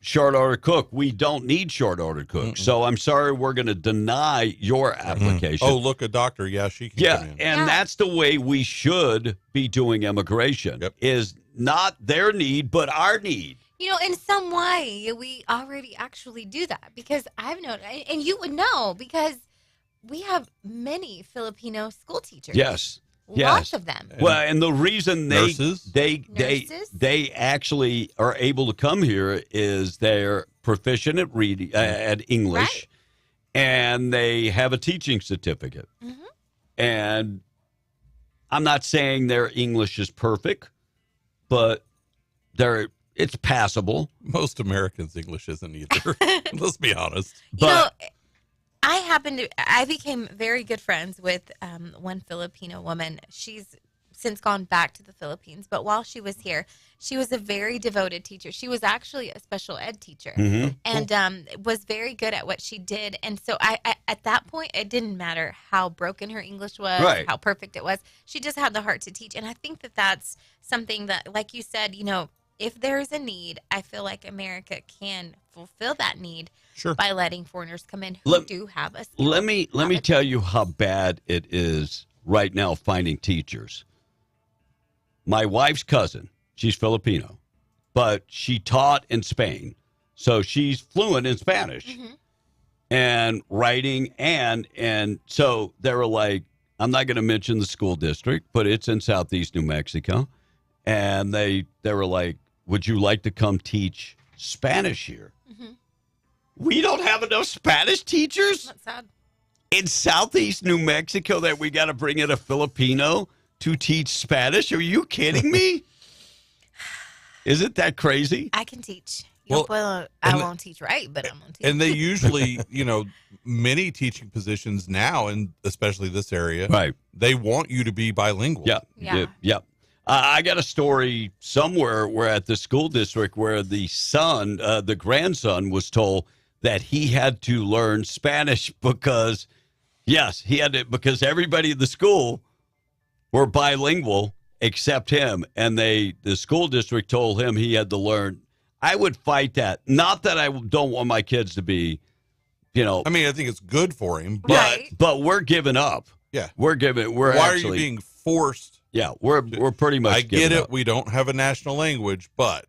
Short order cook. We don't need short order cook. So I'm sorry, we're going to deny your application. Oh, look, a doctor. Yeah, she can come in. And that's the way we should be doing immigration. Is not their need, but our need. You know, in some way, we already actually do that, because I've known, and you would know, because we have many Filipino school teachers. Yes. Lots of them. Well, and the reason Nurses? they actually are able to come here is they're proficient at reading, at English, and they have a teaching certificate. And I'm not saying their English is perfect, but it's passable. Most Americans' English isn't either. Let's be honest. But I became very good friends with one Filipino woman. She's since gone back to the Philippines, but while she was here, she was a very devoted teacher. She was actually a special ed teacher, and was very good at what she did. And so I at that point, it didn't matter how broken her English was, how perfect it was. She just had the heart to teach. And I think that that's something that, like you said, you know, if there's a need, I feel like America can fulfill that need by letting foreigners come in who do have a skill. Let me tell you how bad it is right now finding teachers. My wife's cousin, she's Filipino, but she taught in Spain, so she's fluent in Spanish and writing, and so they were like, I'm not going to mention the school district, but it's in southeast New Mexico, and they were like, would you like to come teach Spanish here? We don't have enough Spanish teachers. That's sad. In southeast New Mexico that we got to bring in a Filipino to teach Spanish? Are you kidding me? Isn't that crazy? I can teach. I won't teach right, but I'm going to teach. And they usually, you know, many teaching positions now, and especially this area, they want you to be bilingual. Yeah. I got a story somewhere where at the school district where the grandson was told that he had to learn Spanish because everybody in the school were bilingual except him. And the school district told him he had to learn. I would fight that. Not that I don't want my kids to be, you know. I mean, I think it's good for him. But we're giving up. Yeah. Why are you being forced? Yeah, we're pretty much. I get it. Up. We don't have a national language, but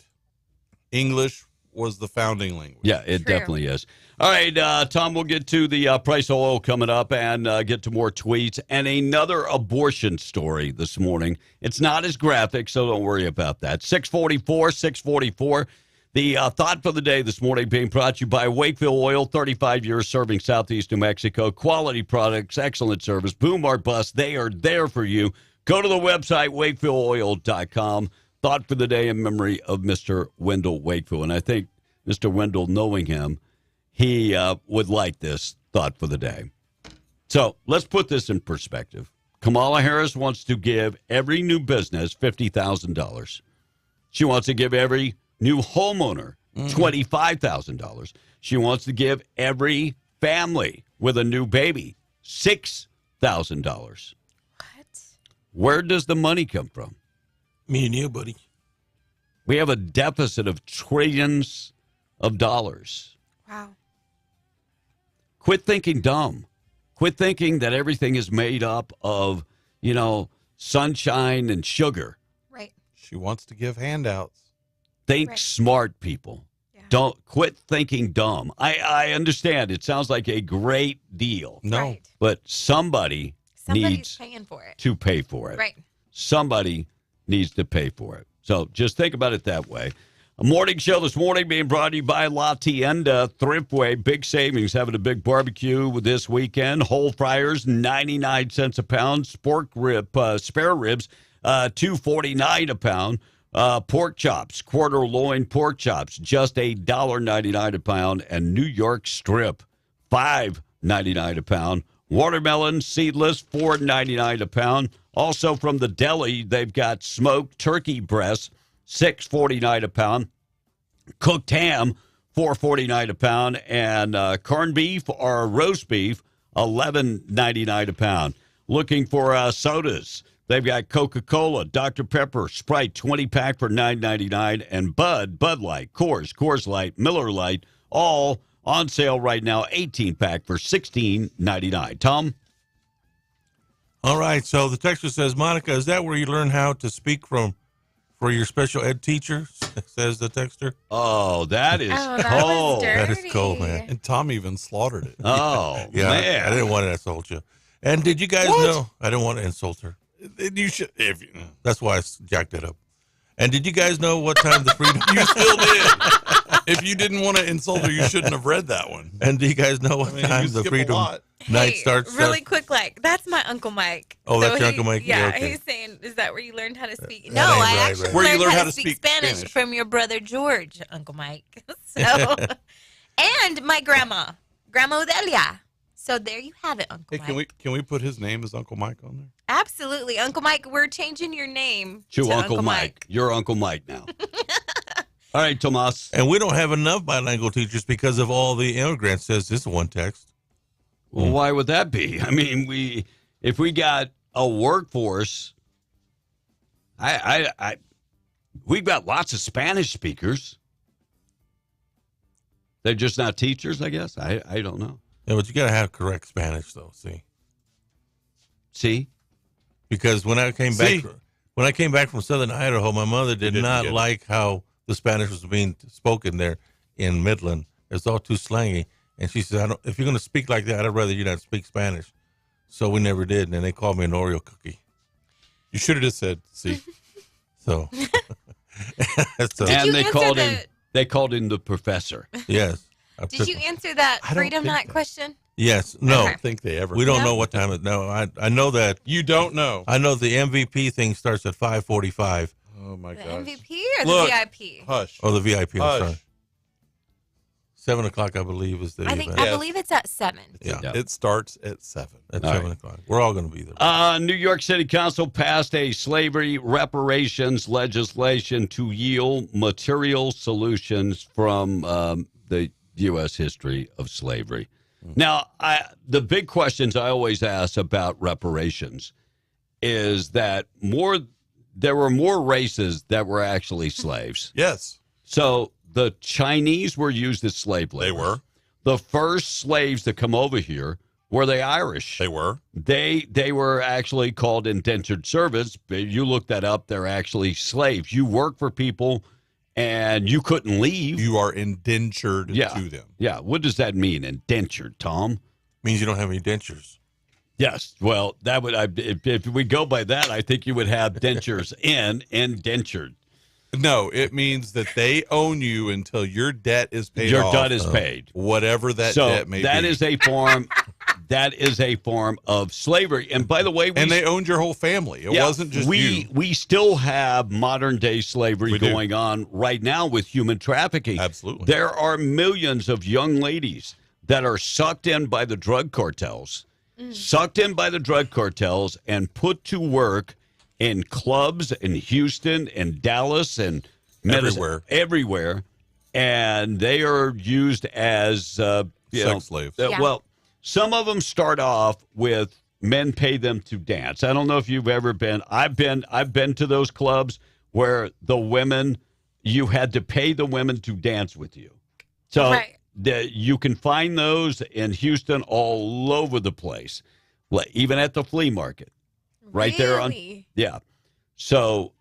English was the founding language. Yeah, it definitely is. All right, Tom, we'll get to the price of oil coming up and get to more tweets and another abortion story this morning. It's not as graphic, so don't worry about that. 644. The thought for the day this morning being brought to you by Wakefield Oil, 35 years serving southeast New Mexico. Quality products, excellent service. Boom or bust, they are there for you. Go to the website, wakefieldoil.com. Thought for the day in memory of Mr. Wendell Wakefield. And I think Mr. Wendell, knowing him, he would like this thought for the day. So let's put this in perspective. Kamala Harris wants to give every new business $50,000. She wants to give every new homeowner $25,000. She wants to give every family with a new baby $6,000. Where does the money come from? Me and you, buddy. We have a deficit of trillions of dollars. Wow. Quit thinking dumb. Quit thinking that everything is made up of, sunshine and sugar. Right. She wants to give handouts. Think smart, people. Yeah. Don't quit thinking dumb. I understand. It sounds like a great deal. No. Right. But somebody's needs paying for it. to pay for it. Right. Somebody needs to pay for it. So just think about it that way. A morning show this morning being brought to you by La Tienda Thriftway. Big savings having a big barbecue this weekend. Whole fryers, 99 cents a pound. Spare ribs, $2.49 a pound. Pork chops, quarter loin pork chops, just $1.99 a pound. And New York strip, $5.99 a pound. Watermelon seedless, $4.99 a pound. Also from the deli, they've got smoked turkey breasts, $6.49 a pound. Cooked ham, $4.49 a pound. And corned beef or roast beef, $11.99 a pound. Looking for sodas. They've got Coca-Cola, Dr. Pepper, Sprite, 20-pack for $9.99. And Bud Light, Coors Light, Miller Light, all on sale right now, 18-pack for $16.99. Tom? All right, so the texter says, Monica, is that where you learn how to speak for your special ed teacher? Says the texter. Oh, that is cold. That is cold, man. And Tom even slaughtered it. Oh, yeah, man. I didn't want to insult you. And did you guys know? I didn't want to insult her. You should. That's why I jacked it up. And did you guys know what time the freedom? You still did. If you didn't want to insult her, you shouldn't have read that one. And do you guys know what time the freedom night starts? Really quick, that's my Uncle Mike. Oh, that's your Uncle Mike? Yeah, okay. he's saying, is that where you learned how to speak? That No, ain't I right, actually right. learned, Where you learned how to speak Spanish from your brother George, Uncle Mike. So, and my grandma Odelia. So there you have it, Uncle Mike. Can we put his name as Uncle Mike on there? Absolutely. Uncle Mike, we're changing your name to Uncle Mike. You're Uncle Mike now. All right, Tomas. And we don't have enough bilingual teachers because of all the immigrants, says this one text. Well, why would that be? I mean, if we got a workforce, we've got lots of Spanish speakers. They're just not teachers, I guess. I don't know. Yeah, but you got to have correct Spanish, though. See? Because when I came back from Southern Idaho, my mother did not like how the Spanish was being spoken there in Midland. It's all too slangy. And she said, if you're going to speak like that, I'd rather you not speak Spanish. So we never did. And then they called me an Oreo cookie. You should have just said, see. So. And they called him the professor. Yes. Did you answer that Freedom Night question? Yes. No. I don't think they ever. We don't know what time it. No, I know that. You don't know. I know the MVP thing starts at 5:45. Oh my god. The MVP or the VIP? Hush. Oh, the VIP. Hush. I'm sorry. 7 o'clock, I believe, is the event. I believe it's at 7. Yeah. It starts at 7. At 7 o'clock. We're all going to be there. New York City Council passed a slavery reparations legislation to yield material solutions from the U.S. history of slavery. Now, the big questions I always ask about reparations is that there were more races that were actually slaves. Yes. So the Chinese were used as slave labor. They were. The first slaves to come over here were the Irish. They were. They were actually called indentured servants. You look that up. They're actually slaves. You work for people and you couldn't leave. You are indentured to them. Yeah. What does that mean, indentured, Tom? Means you don't have any dentures. Yes. Well, that would if we go by that, I think you would have dentures indentured. No, it means that they own you until your debt is paid Your off. debt is paid. Whatever that debt may be. That is a form that is a form of slavery. And by the way, they owned your whole family. It wasn't just you. We still have modern day slavery going on right now with human trafficking. Absolutely. There are millions of young ladies that are sucked in by the drug cartels, and put to work in clubs in Houston and Dallas and everywhere, and they are used as sex slaves. Well, some of them start off with men pay them to dance. I don't know if you've ever been. I've been to those clubs where the women, you had to pay the women to dance with you. So you can find those in Houston all over the place, even at the flea market. Right there on. Yeah. So.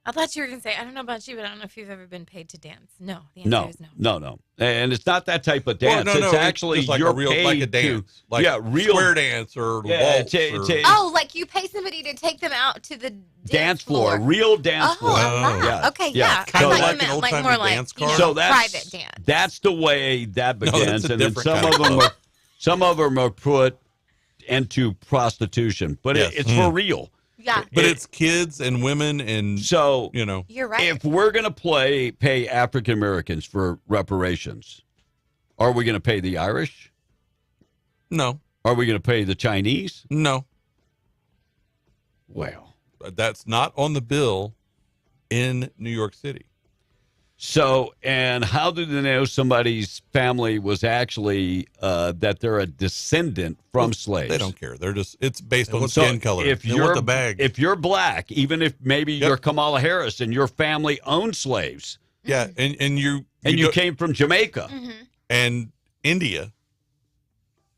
I thought you were going to say, I don't know about you, but I don't know if you've ever been paid to dance. No, the answer is no. No. And it's not that type of dance. Well, it's actually like you're a real, paid like a dance, real square dance or waltz. Oh, like you pay somebody to take them out to the dance floor. Real dance floor. Yeah. Okay, yeah. Kind of I thought like you meant an like old-timey more like dance car. So that's private dance. That's the way that begins, and then different some of them are put into prostitution, but it's for real. Yeah. But it's kids and women and so You're right. If we're gonna pay African Americans for reparations, are we gonna pay the Irish? No. Are we gonna pay the Chinese? No. Well, that's not on the bill in New York City. So, and how do they know somebody's family was actually that they're a descendant from slaves? They don't care. They're just it's based on skin color. If they you're want the bag, if you're black, even if maybe you're Kamala Harris and your family owned slaves, and you came from Jamaica and India,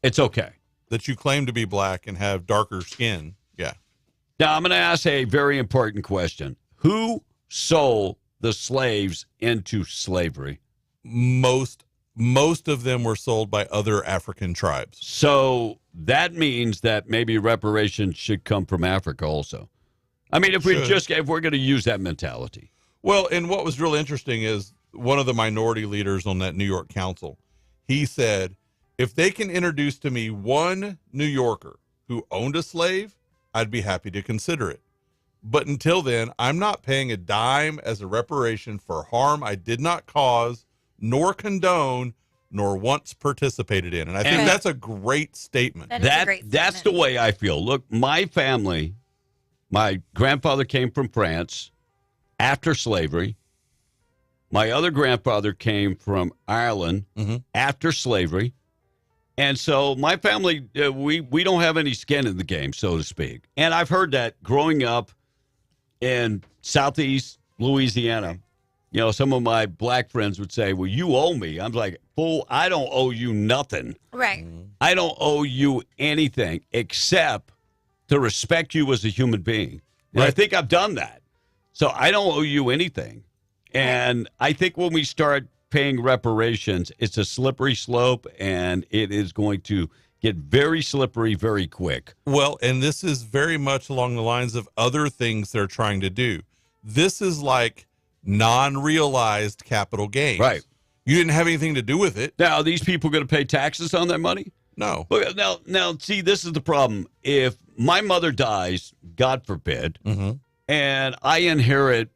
it's okay that you claim to be black and have darker skin. Yeah. Now I'm going to ask a very important question: who sold the slaves into slavery? Most of them were sold by other African tribes. So that means that maybe reparations should come from Africa also. I mean, if we're going to use that mentality. Well, and what was really interesting is one of the minority leaders on that New York council, he said, if they can introduce to me one New Yorker who owned a slave, I'd be happy to consider it. But until then, I'm not paying a dime as a reparation for harm I did not cause, nor condone, nor once participated in. And I think that's a great statement. That's the way I feel. Look, my family, my grandfather came from France after slavery. My other grandfather came from Ireland after slavery. And so my family, we don't have any skin in the game, so to speak. And I've heard that growing up in Southeast Louisiana, some of my black friends would say, well, you owe me. I'm like, fool, I don't owe you nothing. Right. I don't owe you anything except to respect you as a human being. And I think I've done that. So I don't owe you anything. And I think when we start paying reparations, it's a slippery slope, and it is going to get very slippery very quick. Well, and this is very much along the lines of other things they're trying to do. This is like non-realized capital gains. Right. You didn't have anything to do with it. Now, are these people going to pay taxes on that money? No. Now, see, this is the problem. If my mother dies, God forbid, and I inherit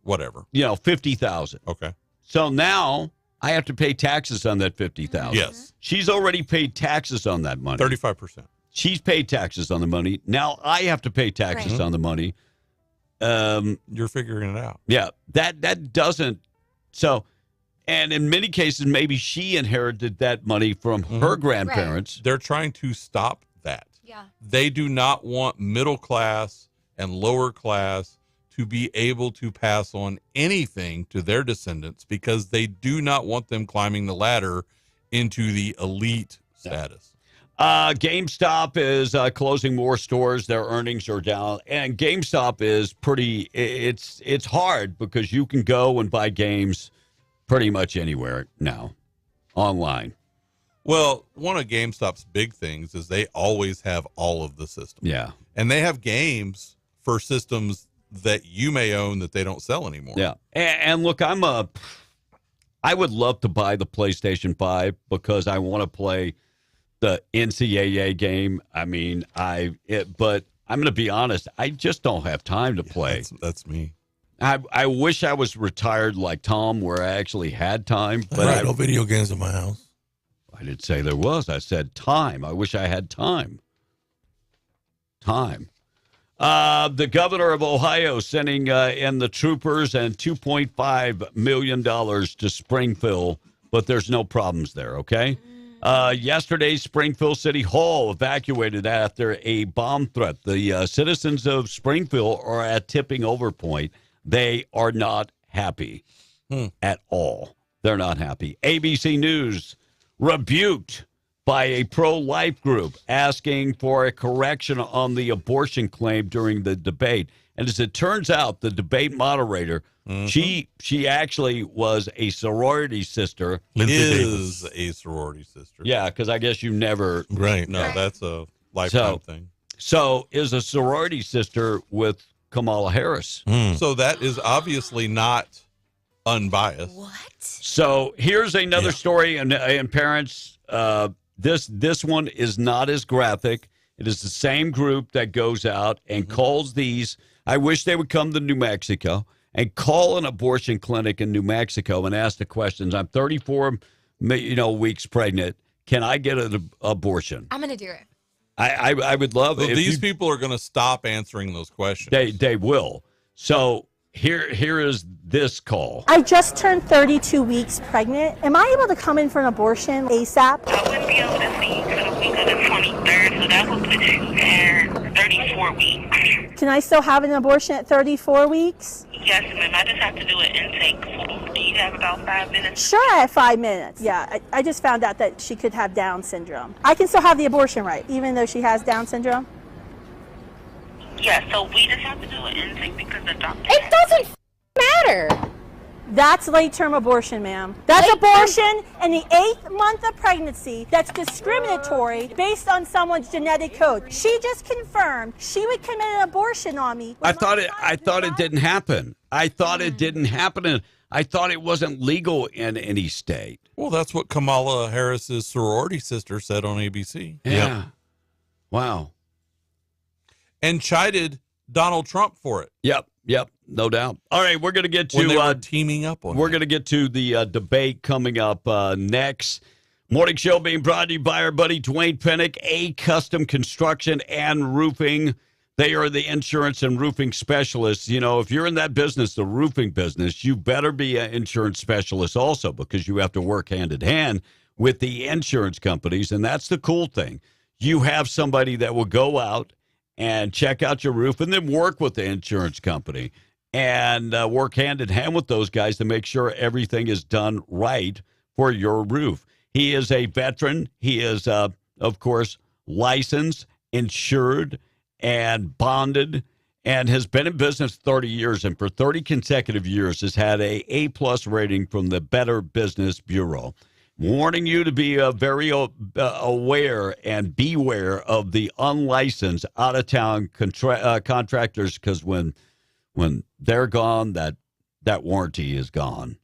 whatever, $50,000. Okay. So now I have to pay taxes on that $50,000. Yes. She's already paid taxes on that money. 35%. She's paid taxes on the money. Now I have to pay taxes on the money. You're figuring it out. Yeah. That doesn't. So, and in many cases, maybe she inherited that money from her grandparents. They're trying to stop that. Yeah. They do not want middle class and lower class to be able to pass on anything to their descendants because they do not want them climbing the ladder into the elite status. GameStop is closing more stores. Their earnings are down. And GameStop is it's hard because you can go and buy games pretty much anywhere now online. Well, one of GameStop's big things is they always have all of the systems. Yeah. And they have games for systems that you may own that they don't sell anymore. Yeah. And look, I would love to buy the PlayStation 5 because I want to play the NCAA game. I mean, but I'm going to be honest, I just don't have time to play. That's me. I wish I was retired like Tom where I actually had time. But I no video games in my house. I didn't say there was. I said time. I wish I had time. The governor of Ohio sending in the troopers and $2.5 million to Springfield, but there's no problems there, okay? Yesterday, Springfield City Hall evacuated after a bomb threat. The citizens of Springfield are at tipping over point. They are not happy at all. They're not happy. ABC News rebuked by a pro-life group asking for a correction on the abortion claim during the debate. And as it turns out, the debate moderator, she actually was a sorority sister. Is a sorority sister. Yeah, because I guess you never. Right. No, that's a lifetime thing. So is a sorority sister with Kamala Harris. So that is obviously not unbiased. What? So here's another story, and parents, this one is not as graphic. It is the same group that goes out and calls these. I wish they would come to New Mexico and call an abortion clinic in New Mexico and ask the questions. I'm 34, weeks pregnant. Can I get an abortion? I'm going to do it. I would love it. These people are going to stop answering those questions. They will. So here is this call. I just turned 32 weeks pregnant. Am I able to come in for an abortion ASAP? I wouldn't be able to see you for the week of the 23rd, so that would put you at 34 weeks. Can I still have an abortion at 34 weeks? Yes, ma'am. I just have to do an intake form. Do you have about 5 minutes? Sure, I have 5 minutes. Yeah, I just found out that she could have Down syndrome. I can still have the abortion, right, even though she has Down syndrome? Yeah, so we just have to do an intake because the doctor... It doesn't matter. That's late-term abortion, ma'am. That's abortion in the 8th month of pregnancy. That's discriminatory based on someone's genetic code. She just confirmed she would commit an abortion on me. I thought it didn't happen. I thought it didn't happen, and I thought it wasn't legal in any state. Well, that's what Kamala Harris's sorority sister said on ABC. Yeah. Yep. Wow. And chided Donald Trump for it. Yep, no doubt. All right, we're going to get to when they were teaming up on. We're going to get to the debate coming up next. Morning show being brought to you by our buddy Dwayne Pennick, A Custom Construction and Roofing. They are the insurance and roofing specialists. You know, if you're in that business, the roofing business, you better be an insurance specialist also, because you have to work hand in hand with the insurance companies, and that's the cool thing. You have somebody that will go out and check out your roof and then work with the insurance company and work hand in hand with those guys to make sure everything is done right for your roof. He is a veteran. He is, of course, licensed, insured, and bonded, and has been in business 30 years, and for 30 consecutive years has had a A+ rating from the Better Business Bureau. Warning you to be very aware and beware of the unlicensed out-of-town contractors, because when they're gone, that warranty is gone.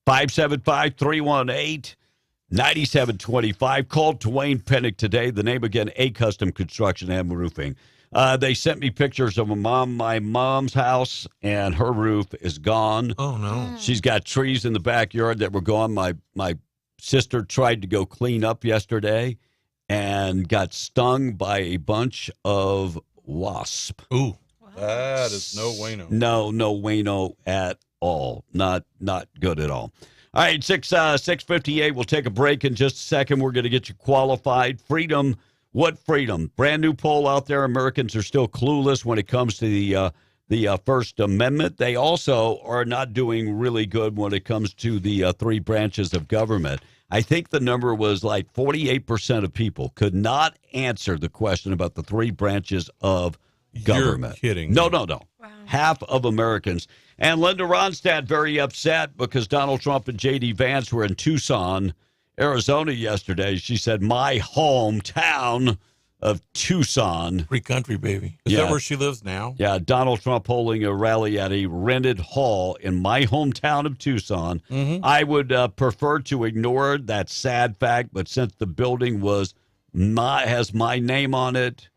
575-318-9725. Call Dwayne Pennick today. The name again, A Custom Construction and Roofing. They sent me pictures of my mom's house, and her roof is gone. Oh, no. She's got trees in the backyard that were gone. My sister tried to go clean up yesterday and got stung by a bunch of wasps. Ooh, that is no bueno. No bueno at all. Not good at all. All right, 6:58. We'll take a break in just a second. We're going to get you qualified. Freedom. What freedom? Brand new poll out there. Americans are still clueless when it comes to the First Amendment. They also are not doing really good when it comes to the three branches of government. I think the number was like 48% of people could not answer the question about the three branches of government. You're kidding. No. Wow. Half of Americans. And Linda Ronstadt very upset because Donald Trump and J.D. Vance were in Tucson, Arizona yesterday. She said, my hometown of Tucson. Free country, baby. Is that where she lives now? Yeah, Donald Trump holding a rally at a rented hall in my hometown of Tucson. Mm-hmm. I would prefer to ignore that sad fact, but since the building has my name on it,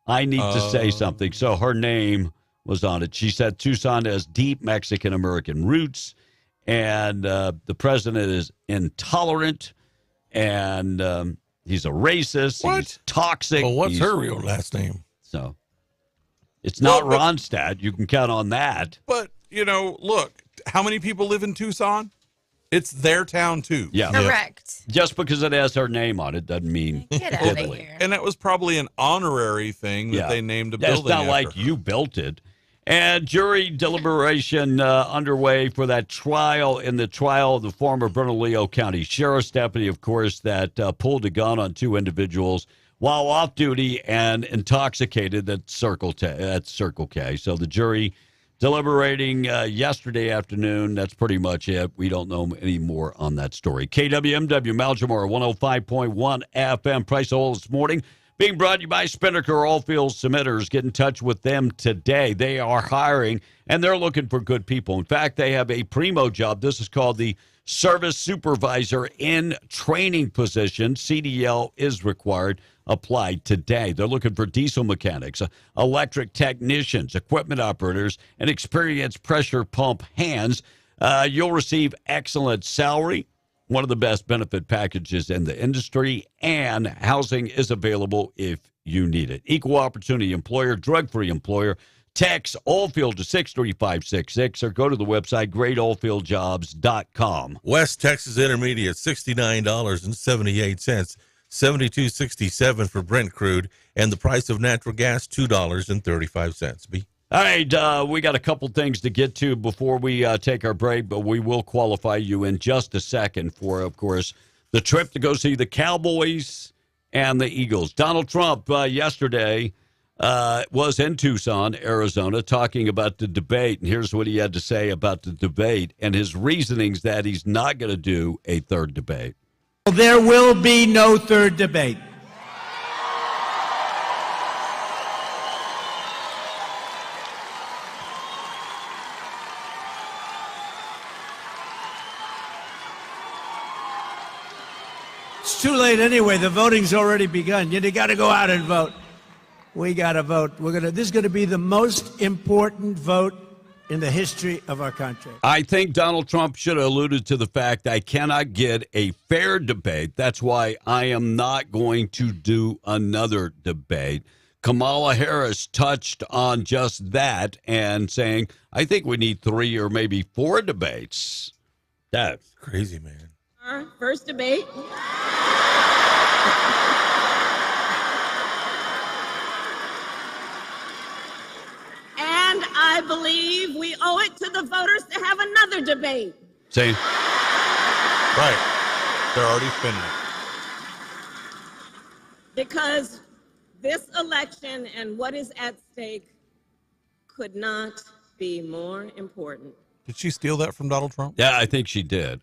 I need to say something. So her name was on it. She said Tucson has deep Mexican-American roots, and the president is intolerant, and he's a racist. What? He's toxic. Well, what's her real last name? So it's not Ronstadt. You can count on that. But, look, how many people live in Tucson? It's their town, too. Yeah. Correct. Just because it has her name on it doesn't mean Get out of here. And that was probably an honorary thing that they named a building It's not after like her. you built it. And jury deliberation underway for that trial in the trial of the former Bernalillo County Sheriff's deputy, of course, that pulled a gun on 2 individuals while off duty and intoxicated at Circle K. So the jury deliberating yesterday afternoon. That's pretty much it. We don't know any more on that story. KWMW Malchamore, 105.1 FM. Price of oil this morning being brought to you by Spinnaker Oilfield Submitters. Get in touch with them today. They are hiring, and they're looking for good people. In fact, they have a primo job. This is called the Service Supervisor in Training position. CDL is required. Apply today. They're looking for diesel mechanics, electric technicians, equipment operators, and experienced pressure pump hands. You'll receive excellent salary, one of the best benefit packages in the industry, and housing is available if you need it. Equal opportunity employer, drug-free employer. Text Oilfield to 63566 or go to the website greatoilfieldjobs.com. West Texas Intermediate, $69.78. $72.67 for Brent crude, and the price of natural gas, $2.35. B. All right, we got a couple things to get to before we take our break, but we will qualify you in just a second for, of course, the trip to go see the Cowboys and the Eagles. Donald Trump yesterday was in Tucson, Arizona, talking about the debate, and here's what he had to say about the debate and his reasonings that he's not going to do a third debate. There will be no third debate. It's too late anyway. The voting's already begun. You got to go out and vote. We got to vote. This is going to be the most important vote in the history of our country. I think Donald Trump should have alluded to the fact I cannot get a fair debate. That's why I am not going to do another debate. Kamala Harris touched on just that and saying, I think we need 3 or maybe 4 debates. That's crazy, man. Our first debate. And I believe we owe it to the voters to have another debate. See? Right. They're already spending it. Because this election and what is at stake could not be more important. Did she steal that from Donald Trump? Yeah, I think she did.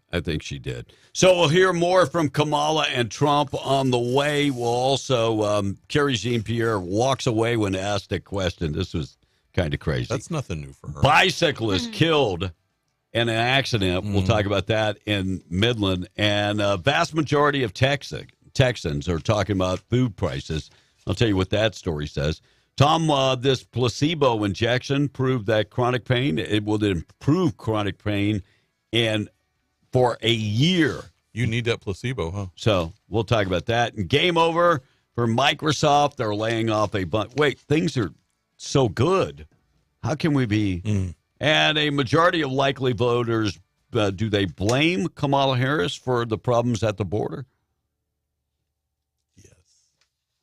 So we'll hear more from Kamala and Trump on the way. We'll also, Carrie Jean-Pierre walks away when asked a question. This was kind of crazy. That's nothing new for her. Bicyclist killed in an accident. We'll talk about that in Midland. And a vast majority of Texans are talking about food prices. I'll tell you what that story says. Tom, this placebo injection proved that chronic pain, it will improve chronic pain for a year. You need that placebo, huh? So we'll talk about that. And game over for Microsoft. They're laying off a bunch. Wait, things are so good. How can we be? And a majority of likely voters, do they blame Kamala Harris for the problems at the border? Yes.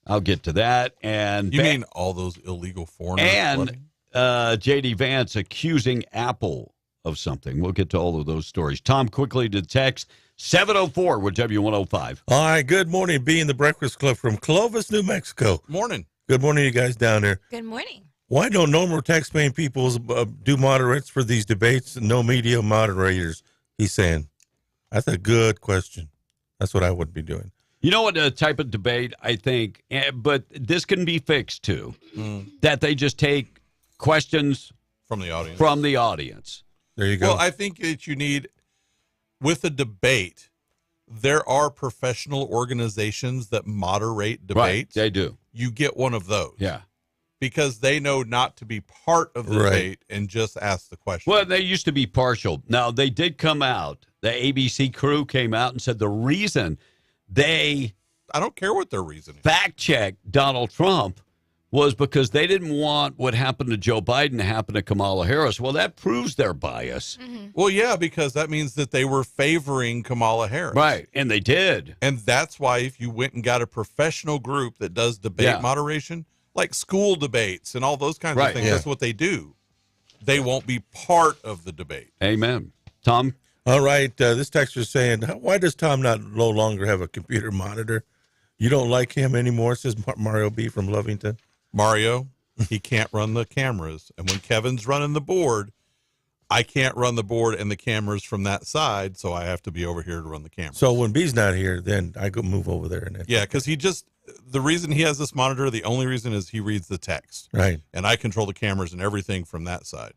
I'll get to that. And you mean all those illegal foreigners? And J.D. Vance accusing Apple of something. We'll get to all of those stories. Tom, quickly to text 704 with W105. All right, good morning. Being the Breakfast Club from Clovis, New Mexico. Morning. Good morning, you guys down there. Good morning. Why don't normal tax-paying people do moderates for these debates and no media moderators, he's saying. That's a good question. That's what I would be doing. You know what type of debate I think, but this can be fixed too, that they just take questions from the audience. There you go. Well, I think that you need, with a debate, there are professional organizations that moderate debates. Right, they do. You get one of those. Yeah. Because they know not to be part of the debate and just ask the question. Well, they used to be partial. Now, they did come out. The ABC crew came out and said the reason I don't care what their reason is. Fact-checked Donald Trump was because they didn't want what happened to Joe Biden to happen to Kamala Harris. Well, that proves their bias. Mm-hmm. Well, yeah, because that means that they were favoring Kamala Harris. Right, and they did. And that's why if you went and got a professional group that does debate moderation, like school debates and all those kinds of things, that's what they do. they won't be part of the debate. Amen. Tom? All right. This texter is saying, why does Tom no longer have a computer monitor? You don't like him anymore, says Mario B. from Lovington. Mario, he can't run the cameras. And when Kevin's running the board, I can't run the board and the cameras from that side, so I have to be over here to run the cameras. So when B's not here, then I go move over there. Yeah, because the reason he has this monitor, the only reason is he reads the text. Right. And I control the cameras and everything from that side.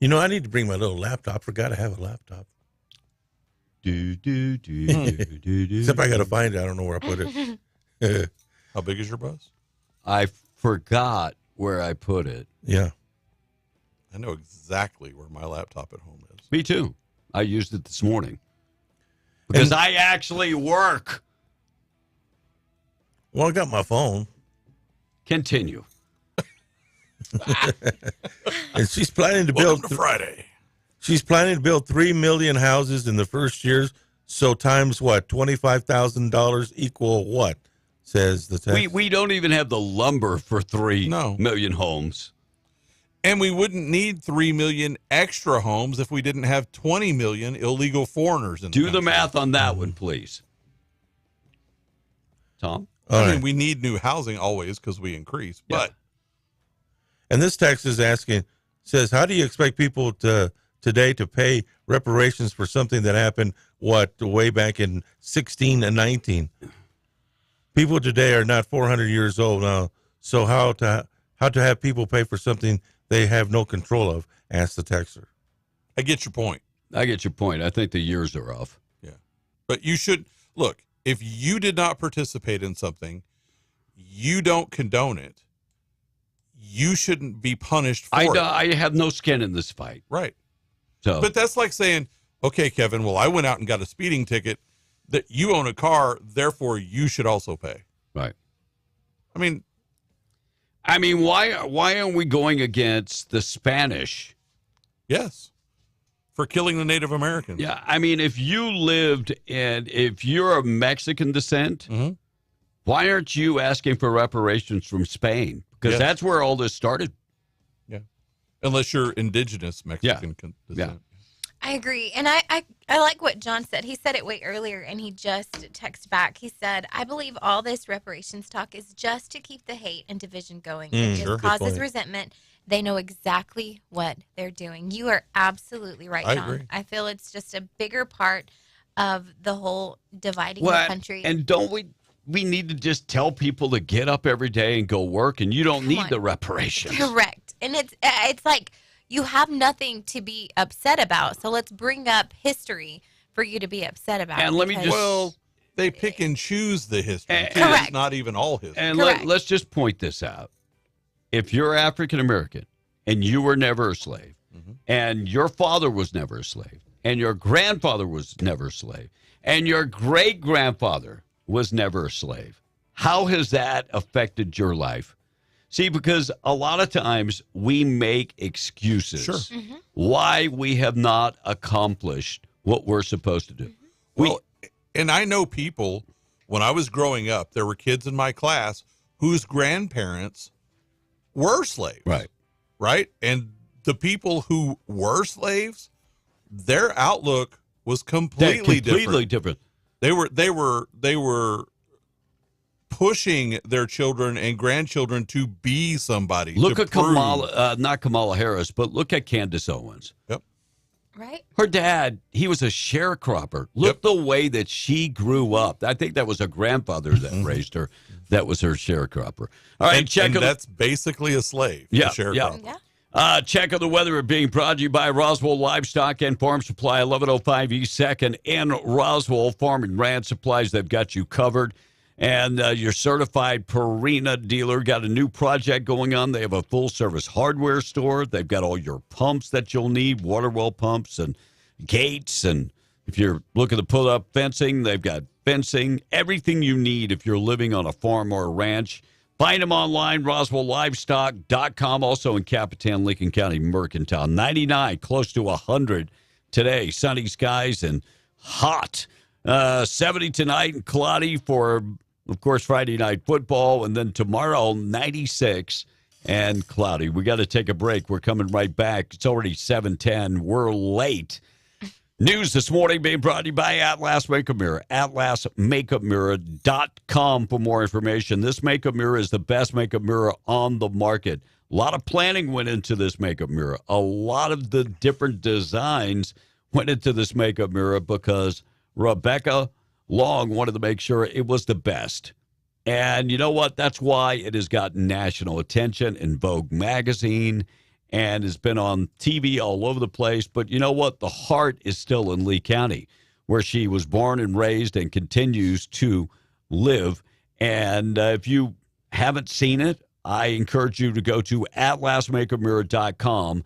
You know, I need to bring my little laptop. Forgot I have a laptop. Except I got to find it. I don't know where I put it. How big is your bus? I forgot where I put it. Yeah. I know exactly where my laptop at home is. Me too. I used it this morning because I actually work. Well, I got my phone. Continue. And she's planning to Welcome to Friday. She's planning to build 3 million houses in the first year. So times what? $25,000 equal what? Says the text. We don't even have the lumber for 3 million homes. And we wouldn't need 3 million extra homes if we didn't have 20 million illegal foreigners in the country. Do the math on that one, please. Tom? I mean, we need new housing always because we increase. But And this text is asking, says, how do you expect people today to pay reparations for something that happened, way back in 16 and 19? People today are not 400 years old now. So how to have people pay for something they have no control of, asked the texter. I get your point. I think the years are off. Yeah. But you should, look, if you did not participate in something, you don't condone it, you shouldn't be punished for it. I have no skin in this fight. Right. So, but that's like saying, okay, Kevin, well, I went out and got a speeding ticket. That you own a car, therefore you should also pay. Right. I mean, why aren't we going against the Spanish? Yes. For killing the Native Americans. Yeah. I mean, if you're of Mexican descent, why aren't you asking for reparations from Spain? Because that's where all this started. Yeah. Unless you're indigenous Mexican descent. Yeah. I agree. And I like what John said. He said it way earlier, and he just texted back. He said, I believe all this reparations talk is just to keep the hate and division going. It just causes resentment. They know exactly what they're doing. You are absolutely right, John. I agree. I feel it's just a bigger part of the whole dividing the country. And don't we need to just tell people to get up every day and go work, and you don't need the reparations. Correct. And it's like, you have nothing to be upset about, so let's bring up history for you to be upset about. And let me just... Well, they pick and choose the history. Correct. It's not even all history. And let's just point this out. If you're African-American and you were never a slave, and your father was never a slave, and your grandfather was never a slave, and your great-grandfather was never a slave, how has that affected your life? See, because a lot of times we make excuses why we have not accomplished what we're supposed to do. Well, and I know people, when I was growing up, there were kids in my class whose grandparents were slaves. Right? And the people who were slaves, their outlook was completely different. They were pushing their children and grandchildren to be somebody. Look at Kamala, not Kamala Harris, but look at Candace Owens. Yep. Right? Her dad, he was a sharecropper. Look the way that she grew up. I think that was her grandfather that raised her. That was her sharecropper. All right, and that's basically a slave. Yeah, a sharecropper. Check of the weather being brought to you by Roswell Livestock and Farm Supply, 1105 East 2nd in Roswell. Farm and Ranch Supplies, they've got you covered. And your certified Purina dealer got a new project going on. They have a full-service hardware store. They've got all your pumps that you'll need, water well pumps and gates. And if you're looking to put up fencing, they've got fencing, everything you need if you're living on a farm or a ranch. Find them online, RoswellLivestock.com, also in Capitan, Lincoln County, Mercantile. 99, close to 100 today. Sunny skies and hot. 70 tonight and cloudy for, of course, Friday night football. And then tomorrow, 96 and cloudy. We got to take a break. We're coming right back. It's already 7:10. We're late. News this morning being brought to you by Atlas Makeup Mirror. AtlasMakeupMirror.com for more information. This makeup mirror is the best makeup mirror on the market. A lot of planning went into this makeup mirror. A lot of the different designs went into this makeup mirror because Rebecca Long wanted to make sure it was the best. And you know what? That's why it has gotten national attention in Vogue magazine and has been on TV all over the place. But you know what? The heart is still in Lee County, where she was born and raised and continues to live. And if you haven't seen it, I encourage you to go to atlasmakeupmirror.com.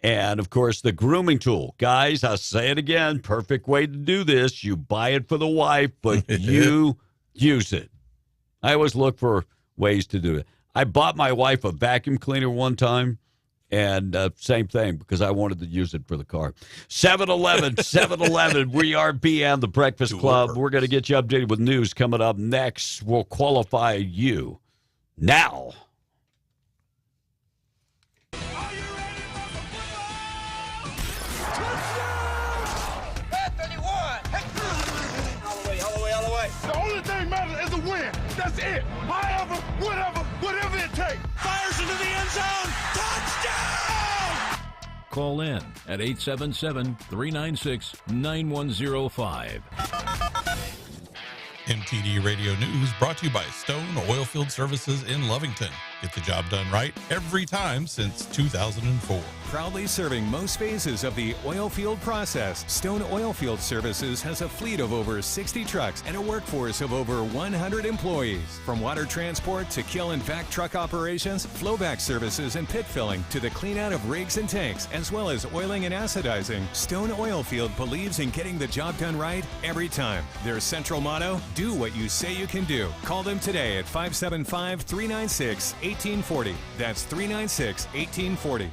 And, of course, the grooming tool. Guys, I'll say it again, perfect way to do this. You buy it for the wife, but you use it. I always look for ways to do it. I bought my wife a vacuum cleaner one time, and same thing, because I wanted to use it for the car. 7-Eleven, we are BM, the Breakfast Club. We're going to get you updated with news coming up next. We'll qualify you now. The only thing matters is a win. That's it. However, whatever it takes. Fires into the end zone. Touchdown! Call in at 877-396-9105. MTD Radio News brought to you by Stone Oilfield Services in Lovington. Get the job done right every time since 2004. Proudly serving most phases of the oil field process, Stone Oilfield Services has a fleet of over 60 trucks and a workforce of over 100 employees. From water transport to kill and vac truck operations, flowback services and pit filling to the clean out of rigs and tanks, as well as oiling and acidizing, Stone Oilfield believes in getting the job done right every time. Their central motto, do what you say you can do. Call them today at 575-396-1840. That's 396-1840.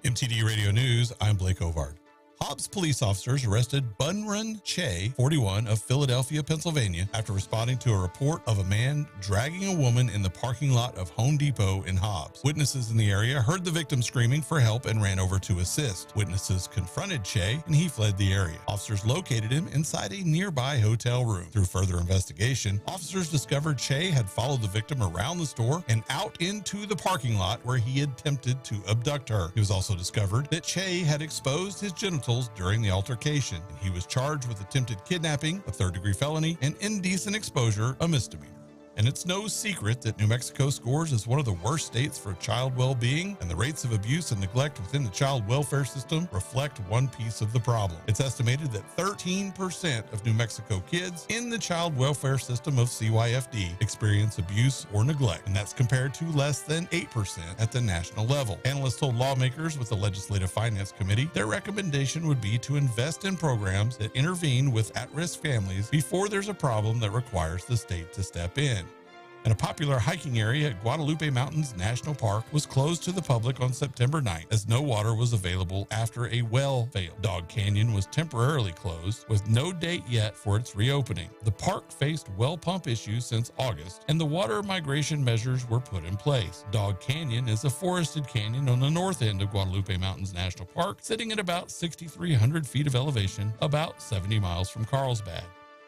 MTD Radio News, I'm Blake Ovard. Hobbs police officers arrested Bunrun Che, 41, of Philadelphia, Pennsylvania, after responding to a report of a man dragging a woman in the parking lot of Home Depot in Hobbs. Witnesses in the area heard the victim screaming for help and ran over to assist. Witnesses confronted Che, and he fled the area. Officers located him inside a nearby hotel room. Through further investigation, officers discovered Che had followed the victim around the store and out into the parking lot where he attempted to abduct her. It was also discovered that Che had exposed his genitals during the altercation, and he was charged with attempted kidnapping, a third-degree felony, and indecent exposure, a misdemeanor. And it's no secret that New Mexico scores as one of the worst states for child well-being, and the rates of abuse and neglect within the child welfare system reflect one piece of the problem. It's estimated that 13% of New Mexico kids in the child welfare system of CYFD experience abuse or neglect, and that's compared to less than 8% at the national level. Analysts told lawmakers with the Legislative Finance Committee their recommendation would be to invest in programs that intervene with at-risk families before there's a problem that requires the state to step in. And a popular hiking area at Guadalupe Mountains National Park was closed to the public on September 9th as no water was available after a well failed. Dog Canyon was temporarily closed with no date yet for its reopening. The park faced well pump issues since August, and the water migration measures were put in place. Dog Canyon is a forested canyon on the north end of Guadalupe Mountains National Park, sitting at about 6,300 feet of elevation, about 70 miles from Carlsbad.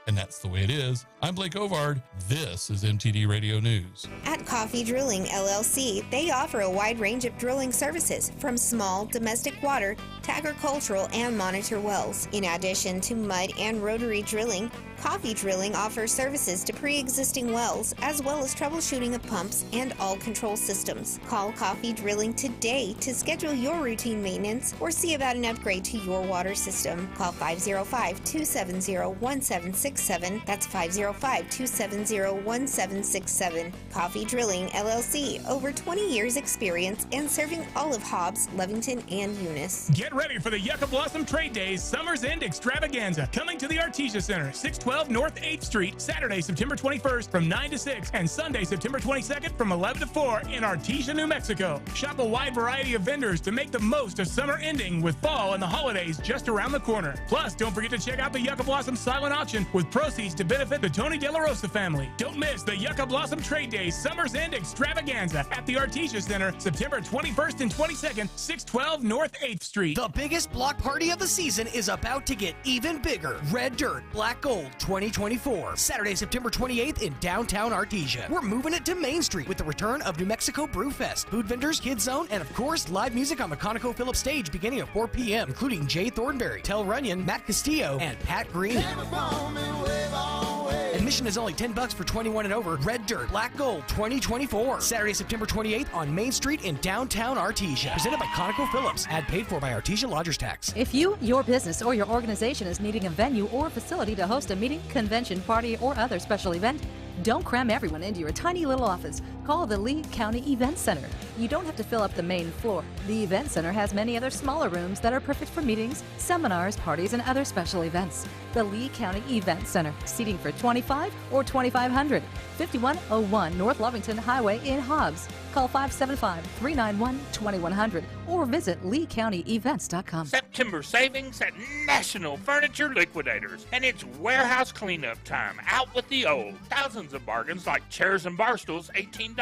And that's the way it is. I'm Blake Ovard. This is MTD Radio News. At Coffee Drilling LLC, they offer a wide range of drilling services from small domestic water to agricultural and monitor wells. In addition to mud and rotary drilling, Coffee Drilling offers services to pre-existing wells as well as troubleshooting of pumps and all control systems. Call Coffee Drilling today to schedule your routine maintenance or see about an upgrade to your water system. Call 505-270-1767. That's 505-270-1767. Coffee Drilling LLC, over 20 years experience and serving all of Hobbs, Lovington, and Eunice. Get ready for the Yucca Blossom Trade Days Summer's End Extravaganza, coming to the Artesia Center, 620 612 North 8th Street, Saturday, September 21st from 9 to 6, and Sunday, September 22nd from 11 to 4 in Artesia, New Mexico. Shop a wide variety of vendors to make the most of summer ending with fall and the holidays just around the corner. Plus, don't forget to check out the Yucca Blossom silent auction with proceeds to benefit the Tony De La Rosa family. Don't miss the Yucca Blossom Trade Day Summer's End Extravaganza at the Artesia Center, September 21st and 22nd, 612 North 8th Street. The biggest block party of the season is about to get even bigger. Red Dirt Black Gold 2024. Saturday, September 28th in downtown Artesia. We're moving it to Main Street with the return of New Mexico Brew Fest, food vendors, kids zone, and of course, live music on the ConocoPhillips stage beginning at 4 p.m., including Jay Thornberry, Tel Runyon, Matt Castillo, and Pat Green. Admission is only $10 for 21 and over. Red Dirt Black Gold 2024. Saturday, September 28th on Main Street in downtown Artesia. Presented by ConocoPhillips. Ad paid for by Artesia Lodgers Tax. If you, your business, or your organization is needing a venue or facility to host a meeting, convention, party, or other special event, don't cram everyone into your tiny little office. Call the Lee County Event Center. You don't have to fill up the main floor. The Event Center has many other smaller rooms that are perfect for meetings, seminars, parties, and other special events. The Lee County Event Center, seating for 25 or 2,500. 5101 North Lovington Highway in Hobbs. Call 575-391-2100 or visit LeeCountyEvents.com. September savings at National Furniture Liquidators, and it's warehouse cleanup time. Out with the old. Thousands of bargains like chairs and bar stools, $18.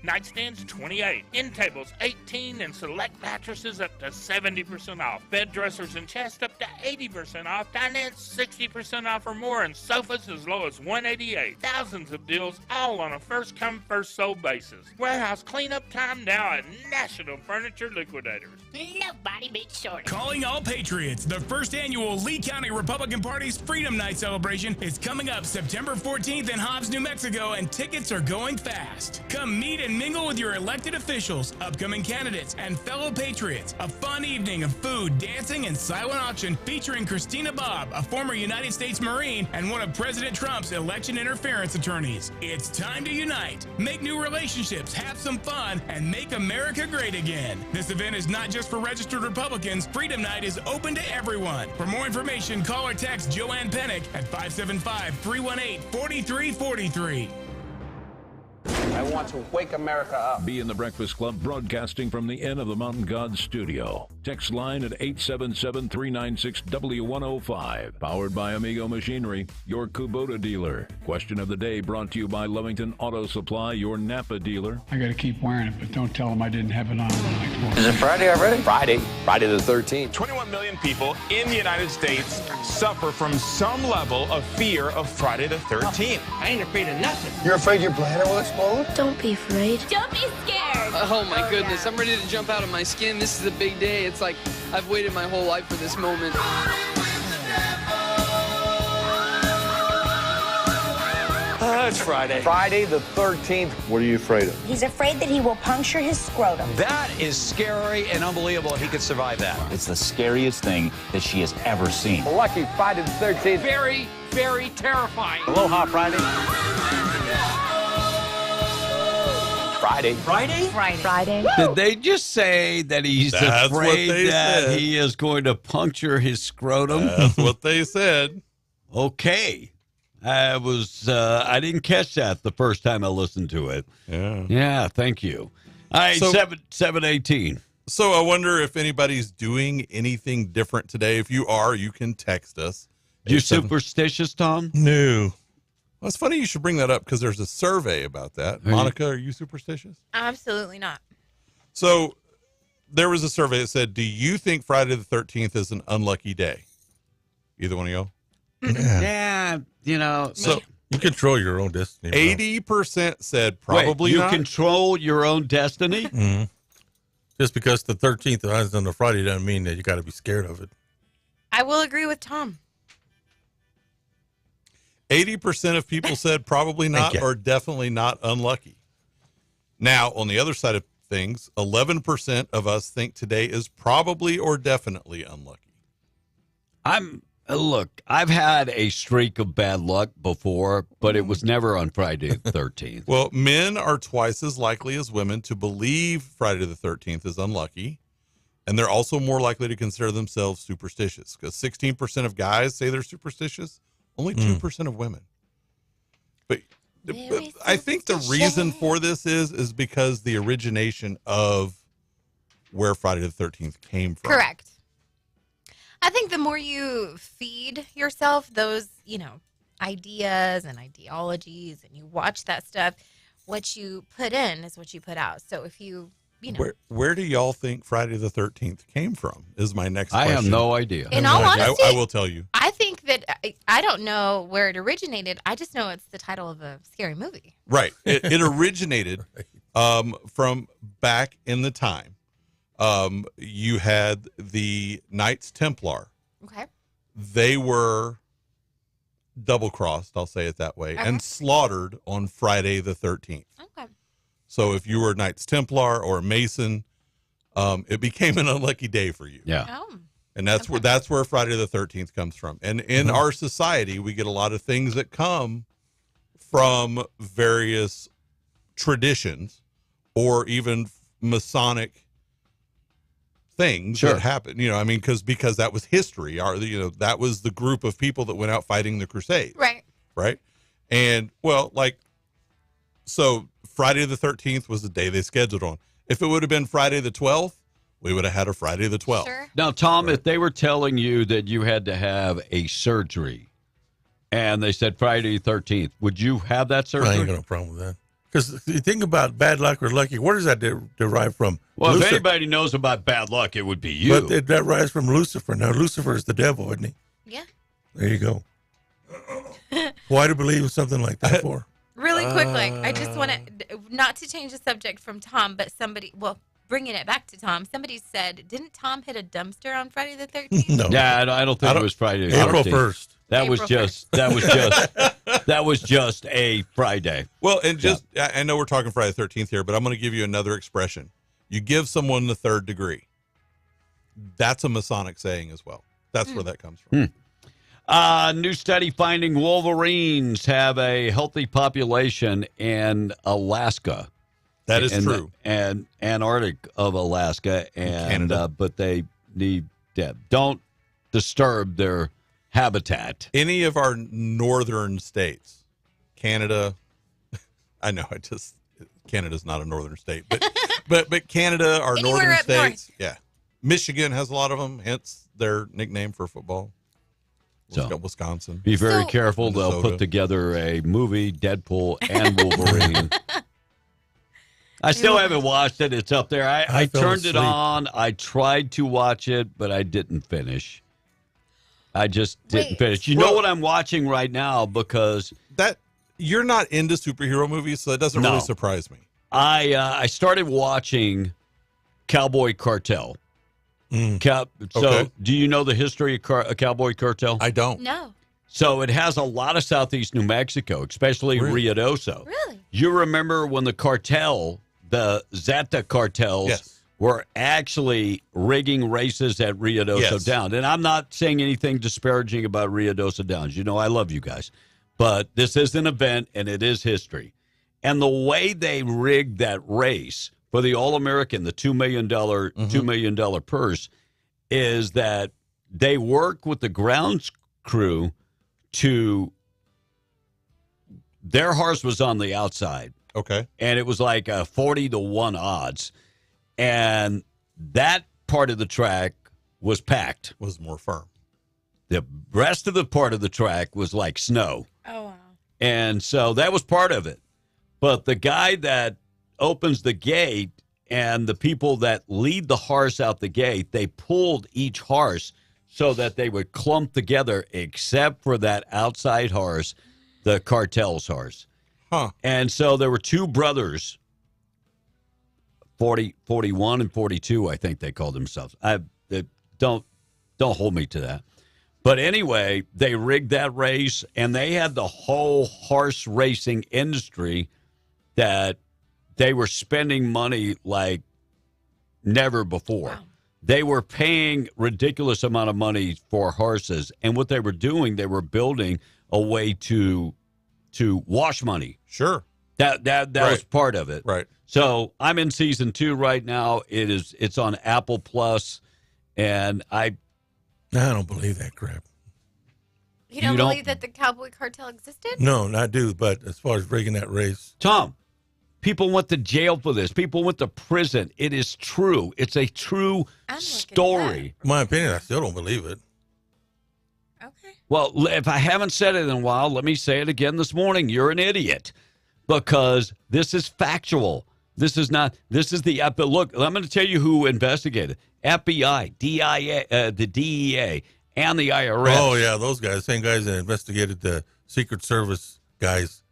Nightstands, $28. End tables, $18, and select mattresses up to 70% off. Bed dressers and chests up to 80% off. Dinettes, 60% off or more, and sofas as low as $188. Thousands of deals, all on a first-come, first-sold basis. Warehouse cleanup time now at National Furniture Liquidators. Nobody beats shorty. Calling all patriots, the first annual Lee County Republican Party's Freedom Night celebration is coming up September 14th in Hobbs, New Mexico, and tickets are going fast. Come meet and mingle with your elected officials, upcoming candidates, and fellow patriots. A fun evening of food, dancing, and silent auction featuring Christina Bobb, a former United States Marine and one of President Trump's election interference attorneys. It's time to unite, make new relationships, have some fun, and make America great again. This event is not just for registered Republicans. Freedom Night is open to everyone. For more information, call or text Joanne Pennick at 575-318-4343. I want to wake America up. Be in the Breakfast Club, broadcasting from the Inn of the Mountain God studio. Text line at 877-396-W105. Powered by Amigo Machinery, your Kubota dealer. Question of the day brought to you by Lovington Auto Supply, your Napa dealer. I got to keep wearing it, but don't tell them I didn't have it on when I wore it. Is it Friday already? Friday the 13th. 21 million people in the United States suffer from some level of fear of Friday the 13th. I ain't afraid of nothing. You're afraid your bladder will explode? Don't be afraid. Don't be scared. Oh my goodness, I'm ready to jump out of my skin. This is a big day. It's like I've waited my whole life for this moment. It's Friday. Friday the 13th. What are you afraid of? He's afraid that he will puncture his scrotum. That is scary and unbelievable if he could survive that. It's the scariest thing that she has ever seen. Lucky Friday the 13th. Very, very terrifying. Aloha Friday. Friday. Friday? Friday. Did they just say that he's That's what afraid they that said. he is going to puncture his scrotum? That's what they said. Okay. I didn't catch that the first time I listened to it. Yeah, thank you. All right, So- 718. So I wonder if anybody's doing anything different today. If you are, you can text us. You superstitious, Tom? No. Well, it's funny you should bring that up because there's a survey about that. Monica, are you superstitious? Absolutely not. So there was a survey that said, do you think Friday the 13th is an unlucky day? Either one of y'all? Yeah, So you control your own destiny. 80% said probably you not. control your own destiny? Mm-hmm. Just because the 13th is on a Friday doesn't mean that you got to be scared of it. I will agree with Tom. 80% of people said probably not or definitely not unlucky. Now, on the other side of things, 11% of us think today is probably or definitely unlucky. Look, I've had a streak of bad luck before, but it was never on Friday the 13th. Well, men are twice as likely as women to believe Friday the 13th is unlucky, and they're also more likely to consider themselves superstitious because 16% of guys say they're superstitious, Only 2% of women. But I think the reason for this is because the origination of where Friday the 13th came from. Correct. I think the more you feed yourself those, ideas and ideologies, and you watch that stuff, what you put in is what you put out. So if you Where do y'all think Friday the 13th came from? Is my next question. I have no idea. In all honesty, I will tell you. I think that I don't know where it originated. I just know it's the title of a scary movie. Right. It originated from back in the time. You had the Knights Templar. Okay. They were double-crossed, I'll say it that way, and slaughtered on Friday the 13th. Okay. So if you were a Knights Templar or a Mason, it became an unlucky day for you. Yeah. Oh. And that's where Friday the 13th comes from. And in our society, we get a lot of things that come from various traditions or even Masonic things that happen. Because that was history. That was the group of people that went out fighting the Crusades. Right. And so Friday the 13th was the day they scheduled on. If it would have been Friday the 12th, we would have had a Friday the 12th. Sure. Now, Tom, if they were telling you that you had to have a surgery and they said Friday the 13th, would you have that surgery? I ain't got no problem with that. Because you think about bad luck or lucky, where does that derive from? Well, if anybody knows about bad luck, it would be you. But that derives from Lucifer. Now, Lucifer is the devil, isn't he? Yeah. There you go. Why to believe in something like that for? Really quickly, I just want to, not to change the subject from Tom, but bringing it back to Tom, somebody said, didn't Tom hit a dumpster on Friday the 13th? No. Yeah, I don't think it was Friday the 13th. April 1st. That was just a Friday. Well, and I know we're talking Friday the 13th here, but I'm going to give you another expression. You give someone the third degree. That's a Masonic saying as well. That's where that comes from. New study finding Wolverines have a healthy population in Alaska. That is true. And Antarctic of Alaska and Canada. But they need don't disturb their habitat. Any of our northern states, Canada, I know Canada's not a northern state, but Canada, our northern states, yeah. Michigan has a lot of them, hence their nickname for football. So, Wisconsin. Be very careful. They'll put together a movie, Deadpool and Wolverine. I still haven't watched it. It's up there. I turned it on. I tried to watch it, but I didn't finish. I just didn't finish. You know what I'm watching right now because that you're not into superhero movies, so that doesn't really surprise me. I started watching Cowboy Cartel. So, do you know the history of Cowboy Cartel? I don't. No. So it has a lot of southeast New Mexico, especially Ruidoso. Really? You remember when the cartel, the Zeta cartels, were actually rigging races at Ruidoso Downs. And I'm not saying anything disparaging about Ruidoso Downs. You know, I love you guys. But this is an event, and it is history. And the way they rigged that race for the All-American, the $2 million purse, is that they work with the grounds crew to their horse was on the outside. Okay. And it was like 40-1 odds. And that part of the track was packed. Was more firm. The rest of the part of the track was like snow. Oh, wow. And so that was part of it. But the guy that opens the gate and the people that lead the horse out the gate, they pulled each horse so that they would clump together except for that outside horse, the cartel's horse. Huh. And so there were two brothers, 41 and 42, I think they called themselves. Don't hold me to that. But anyway, they rigged that race, and they had the whole horse racing industry that they were spending money like never before. Wow. They were paying ridiculous amount of money for horses, and what they were doing, they were building a way to wash money. Sure. That was part of it. Right. So I'm in season 2 right now. It's on Apple Plus, and I don't believe that crap. You don't believe that the cowboy cartel existed? No, I do. But as far as breaking that race, Tom, people went to jail for this. People went to prison. It is true. It's a true story. In my opinion, I still don't believe it. Okay. Well, if I haven't said it in a while, let me say it again this morning. You're an idiot because this is factual. This is not. This is the look. I'm going to tell you who investigated: FBI, DIA, the DEA, and the IRS. Oh yeah, those guys, same guys that investigated the Secret Service guys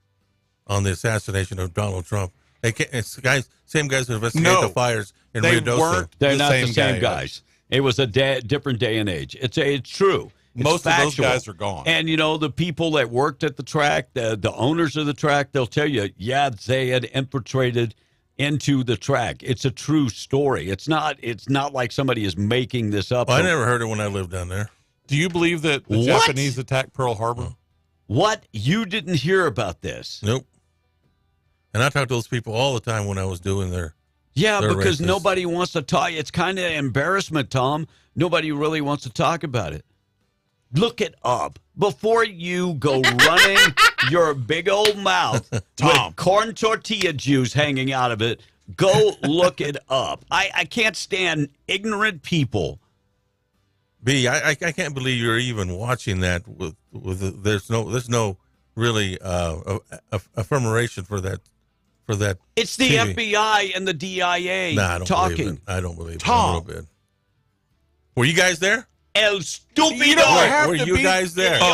on the assassination of Donald Trump. It's same guys who investigated the fires in Rio Doce. They're not the same guys. It was a different day and age. It's true. It's Most factual. of those guys are gone. And, the people that worked at the track, the owners of the track, they'll tell you, yeah, they had infiltrated into the track. It's a true story. It's not like somebody is making this up. Well, I never heard it when I lived down there. Do you believe that the Japanese attacked Pearl Harbor? What? You didn't hear about this? Nope. And I talked to those people all the time when I was doing their because races. nobody wants to talk. It's kind of embarrassment, Tom. Nobody really wants to talk about it. Look it up before you go running your big old mouth Tom. with corn tortilla juice hanging out of it. Go look it up. I can't stand ignorant people. B, I can't believe you're even watching that. With there's no really affirmation for that. It's the TV. FBI and the DIA Nah, I don't talking. believe it. I don't believe Tom. it a little bit. Were you guys there? El Stupido. You don't have Were to you be guys there? Do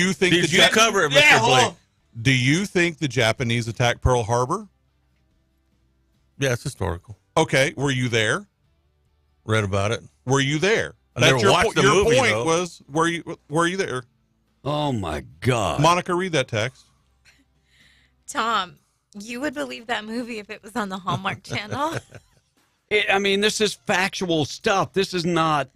you think Did you cover it, Mr. Blake? Do you think the Japanese attacked Pearl Harbor? Yeah, it's historical. Okay, were you there? Read about it. Were you there? I never watched the movie, point though. was, were you there? Oh my God. Monica, read that text. Tom, you would believe that movie if it was on the Hallmark Channel. This is factual stuff. This is not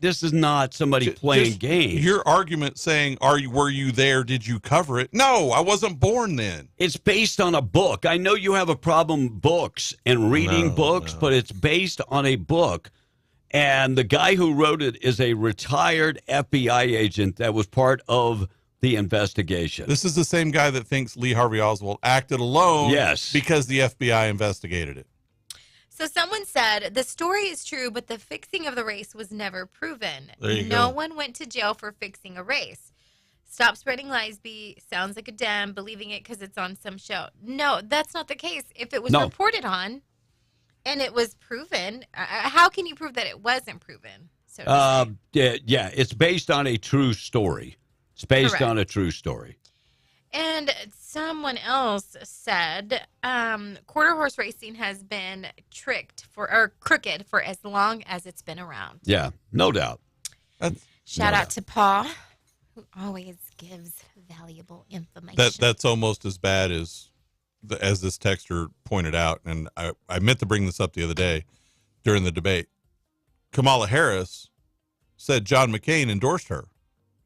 somebody playing games. Your argument saying, were you there? Did you cover it? No, I wasn't born then. It's based on a book. I know you have a problem books and reading books, but it's based on a book. And the guy who wrote it is a retired FBI agent that was part of the investigation. This is the same guy that thinks Lee Harvey Oswald acted alone because the FBI investigated it. So someone said, the story is true, but the fixing of the race was never proven. There you No go. one went to jail for fixing a race. Stop spreading lies, B. Sounds like a damn believing it because it's on some show. No, that's not the case. If it was reported on and it was proven, how can you prove that it wasn't proven? So yeah, it's based on a true story. It's based on a true story. And someone else said quarter horse racing has been crooked for as long as it's been around. Yeah, no doubt. Shout out to Paul, who always gives valuable information. That's almost as bad as this texter pointed out, and I meant to bring this up the other day during the debate. Kamala Harris said John McCain endorsed her.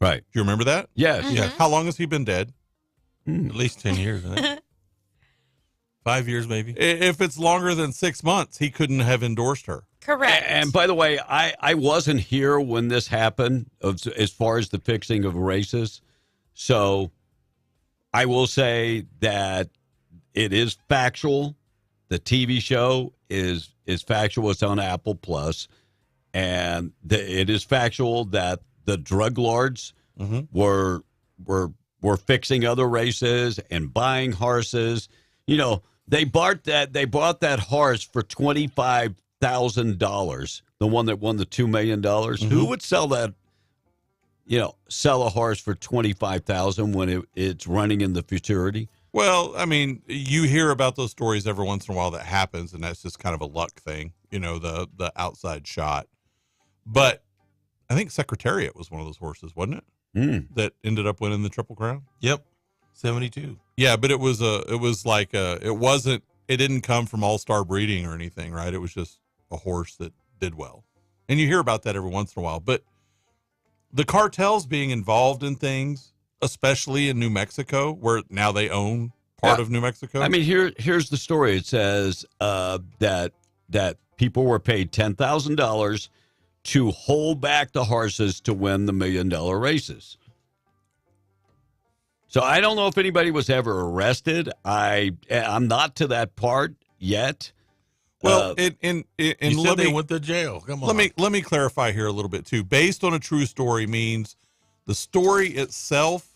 Right. Do you remember that? Yes. Mm-hmm. Yeah. How long has he been dead? At least 10 years, I think. 5 years, maybe. If it's longer than 6 months, he couldn't have endorsed her. Correct. And by the way, I wasn't here when this happened as far as the fixing of races. So I will say that it is factual. The TV show is factual. It's on Apple Plus. And it is factual that the drug lords were fixing other races and buying horses. You know, they bought that horse for $25,000. The one that won the $2 million. Who would sell that? Sell a horse for $25,000 when it's running in the futurity? Well, I mean, you hear about those stories every once in a while that happens, and that's just kind of a luck thing, the outside shot. But I think Secretariat was one of those horses, wasn't it? That ended up winning the Triple Crown. Yep, 72. Yeah, but it didn't come from all-star breeding or anything, right? It was just a horse that did well. And you hear about that every once in a while. But the cartels being involved in things, especially in New Mexico, where now they own part of New Mexico. I mean, here's the story. It says that people were paid $10,000 to hold back the horses to win the $1 million races. So I don't know if anybody was ever arrested. I'm not to that part yet. Well, you said they went to jail. Come on. Let me clarify here a little bit too. Based on a true story means the story itself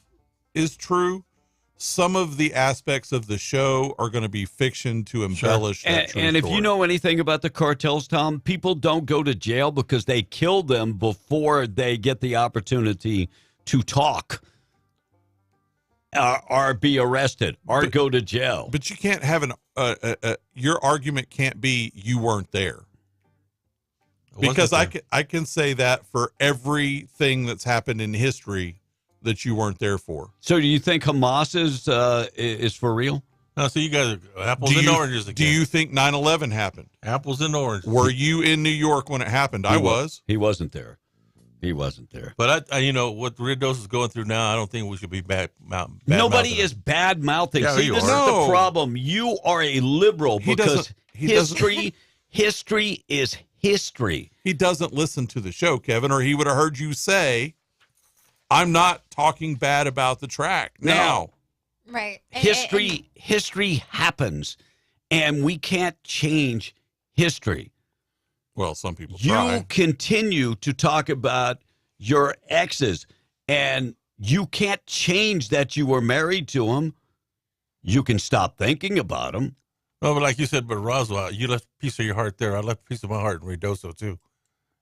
is true. Some of the aspects of the show are going to be fiction to embellish that true and if story. you know anything about the cartels, Tom, people don't go to jail because they kill them before they get the opportunity to talk or be arrested or go to jail. But you can't have your argument can't be you weren't there. Because I can say that for everything that's happened in history that you weren't there for. So do you think Hamas is for real? No, so you guys are apples and oranges again. Do you think 9/11 happened? Apples and oranges. Were you in New York when it happened? I was. He wasn't there. He wasn't there. But I what Ridos is going through now, I don't think we should be bad Nobody is bad mouthing. Yeah, See, this is the problem. You are a liberal because history is history. He doesn't listen to the show, Kevin, or he would have heard you say, I'm not talking bad about the track now. Right. History happens, and we can't change history. Well, some people try. You continue to talk about your exes, and you can't change that you were married to them. You can stop thinking about them. No, but like you said, but Roswell, you left a piece of your heart there. I left a piece of my heart in Redoso, too.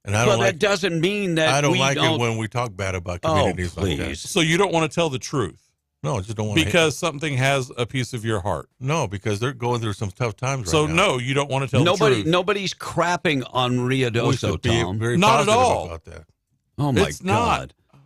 And I don't that doesn't mean that I don't like it when we talk bad about communities like that. So you don't want to tell the truth? No, I just don't want to. Because something has a piece of your heart. No, because they're going through some tough times so right now. No, you don't want to tell the truth. Nobody's crapping on Ruidoso, Tom. Not at all. About that. Oh, my it's God. Not.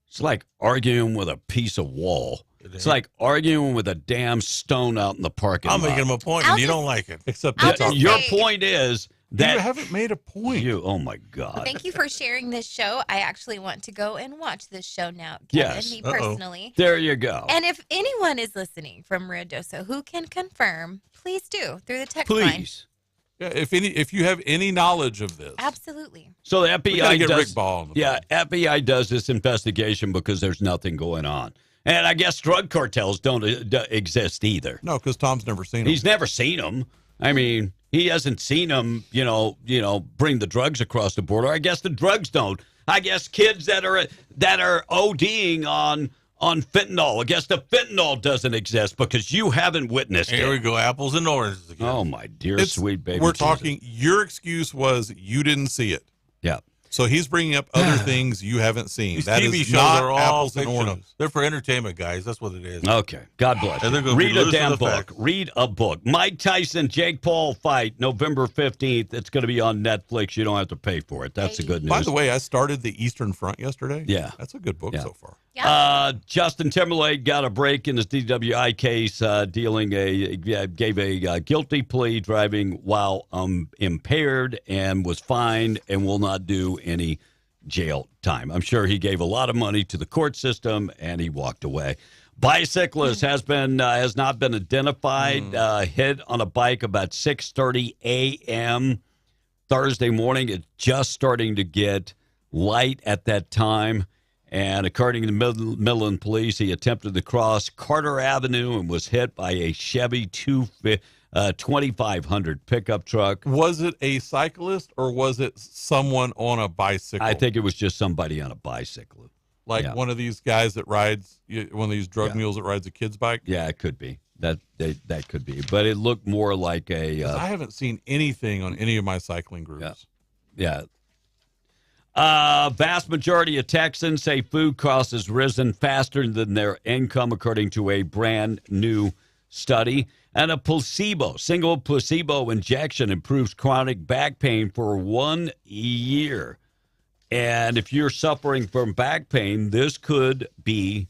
It's like arguing with a piece of wall. It's like arguing with a damn stone out in the parking lot. I'm making him a point, and you don't like it. Except your point is that you haven't made a point. Oh, my God. Thank you for sharing this show. I actually want to go and watch this show now, Kevin, yes. me personally. There you go. And if anyone is listening from Ruidoso who can confirm, please do through the text line. Please. Yeah, if you have any knowledge of this. Absolutely. So the FBI does. Rick Ball on the phone. FBI does this investigation because there's nothing going on. And I guess drug cartels don't exist either. No, because Tom's never seen them. He's never seen them. I mean, he hasn't seen them, bring the drugs across the border. I guess the drugs don't. I guess kids that are ODing on fentanyl. I guess the fentanyl doesn't exist because you haven't witnessed it. Here we go, apples and oranges again. Oh, my dear sweet baby. We're talking, your excuse was you didn't see it. Yeah. So he's bringing up other things you haven't seen. These That TV is shows not are all apples and fictional. oranges. They're for entertainment, guys. That's what it is. Okay. God bless And they're you. gonna be Read a loose to damn the book. facts. Read a book. Mike Tyson, Jake Paul fight November 15th. It's going to be on Netflix. You don't have to pay for it. That's the good news. By the way, I started the Eastern Front yesterday. Yeah. That's a good book so far. Justin Timberlake got a break in his DWI case, gave a guilty plea driving while impaired and was fined and will not do any jail time. I'm sure he gave a lot of money to the court system and he walked away. Bicyclist has not been identified. Hit on a bike about 6:30 a.m. Thursday morning. It's just starting to get light at that time. And according to Midland Police, he attempted to cross Carter Avenue and was hit by a Chevy 2500 pickup truck. Was it a cyclist or was it someone on a bicycle? I think it was just somebody on a bicycle. Like one of these guys that rides, one of these drug mules that rides a kid's bike? Yeah, it could be. That could be. But it looked more like a... I haven't seen anything on any of my cycling groups. Yeah. Vast majority of Texans say food costs has risen faster than their income, according to a brand new study. And a single placebo injection improves chronic back pain for 1 year. And if you're suffering from back pain, this could be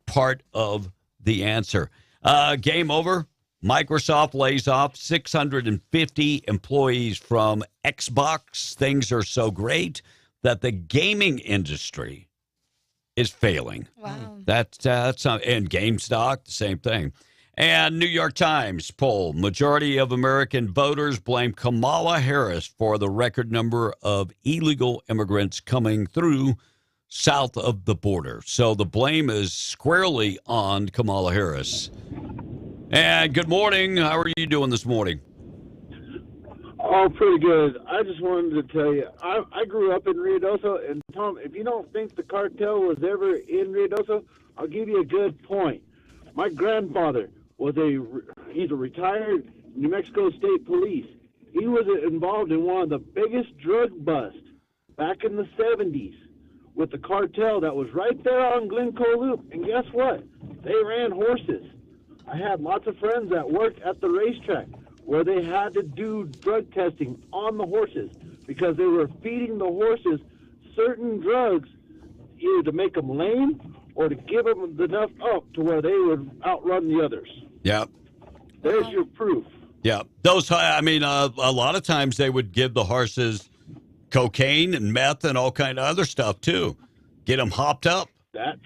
part of the answer. Game over. Microsoft lays off 650 employees from Xbox. Things are so great that the gaming industry is failing. Wow. That's and GameStop, the same thing. And New York Times poll, majority of American voters blame Kamala Harris for the record number of illegal immigrants coming through south of the border. So the blame is squarely on Kamala Harris. And good morning. How are you doing this morning? Oh, pretty good. I just wanted to tell you, I grew up in Ruidoso, and Tom, if you don't think the cartel was ever in Ruidoso, I'll give you a good point. My grandfather he's a retired New Mexico State Police. He was involved in one of the biggest drug busts back in the 70s with the cartel that was right there on Glencoe Loop. And guess what? They ran horses. I had lots of friends that worked at the racetrack where they had to do drug testing on the horses because they were feeding the horses certain drugs either to make them lame or to give them enough up to where they would outrun the others. Yep. There's your proof. Yeah. A lot of times they would give the horses cocaine and meth and all kind of other stuff, too. Get them hopped up. That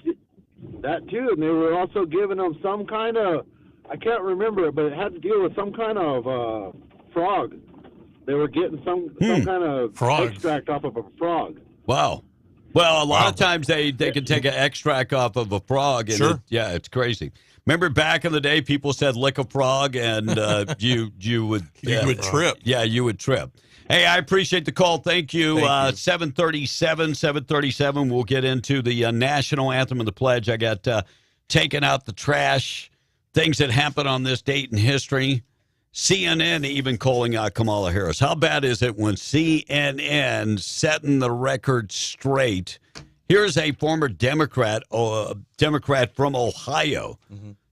too. And they were also giving them some kind of, I can't remember it, but it had to deal with some kind of frog. They were getting some kind of extract off of a frog. Wow. Well, a lot of times they can take an extract off of a frog. And it's crazy. Remember back in the day, people said lick a frog, and you would trip. Yeah, you would trip. Hey, I appreciate the call. Thank you. 737. We'll get into the national anthem and the pledge. I got taking out the trash, things that happened on this date in history. CNN even calling out Kamala Harris. How bad is it when CNN setting the record straight? Here's a former Democrat from Ohio,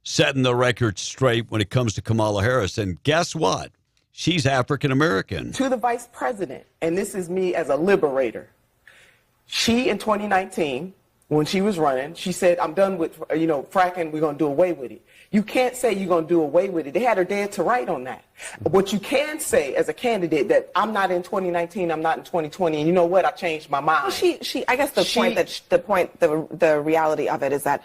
setting the record straight when it comes to Kamala Harris. And guess what? She's African American. To the vice president, and this is me as a liberator. She, in 2019, when she was running, she said, I'm done with, fracking, we're going to do away with it. You can't say you're going to do away with it. They had her dead to right on that. What you can say as a candidate that I'm not in 2019, I'm not in 2020, and you know what? I changed my mind. Well, I guess the reality of it is that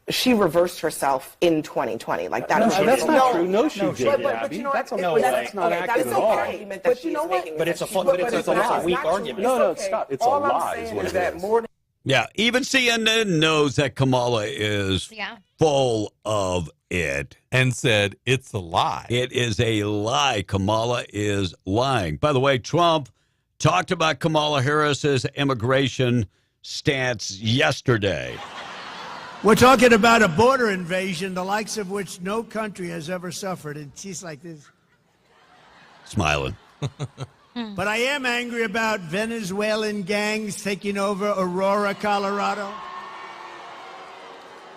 she reversed herself in 2020. Like that. That's not true. No, she didn't. But you know, that's not accurate at all. But you know what? But it's a weak argument. No, stop. It's a lie. Is what it is. Yeah, even CNN knows that Kamala is full of it. And said it's a lie. It is a lie. Kamala is lying. By the way, Trump talked about Kamala Harris's immigration stance yesterday. We're talking about a border invasion, the likes of which no country has ever suffered. And she's like this. Smiling. But I am angry about Venezuelan gangs taking over Aurora, Colorado.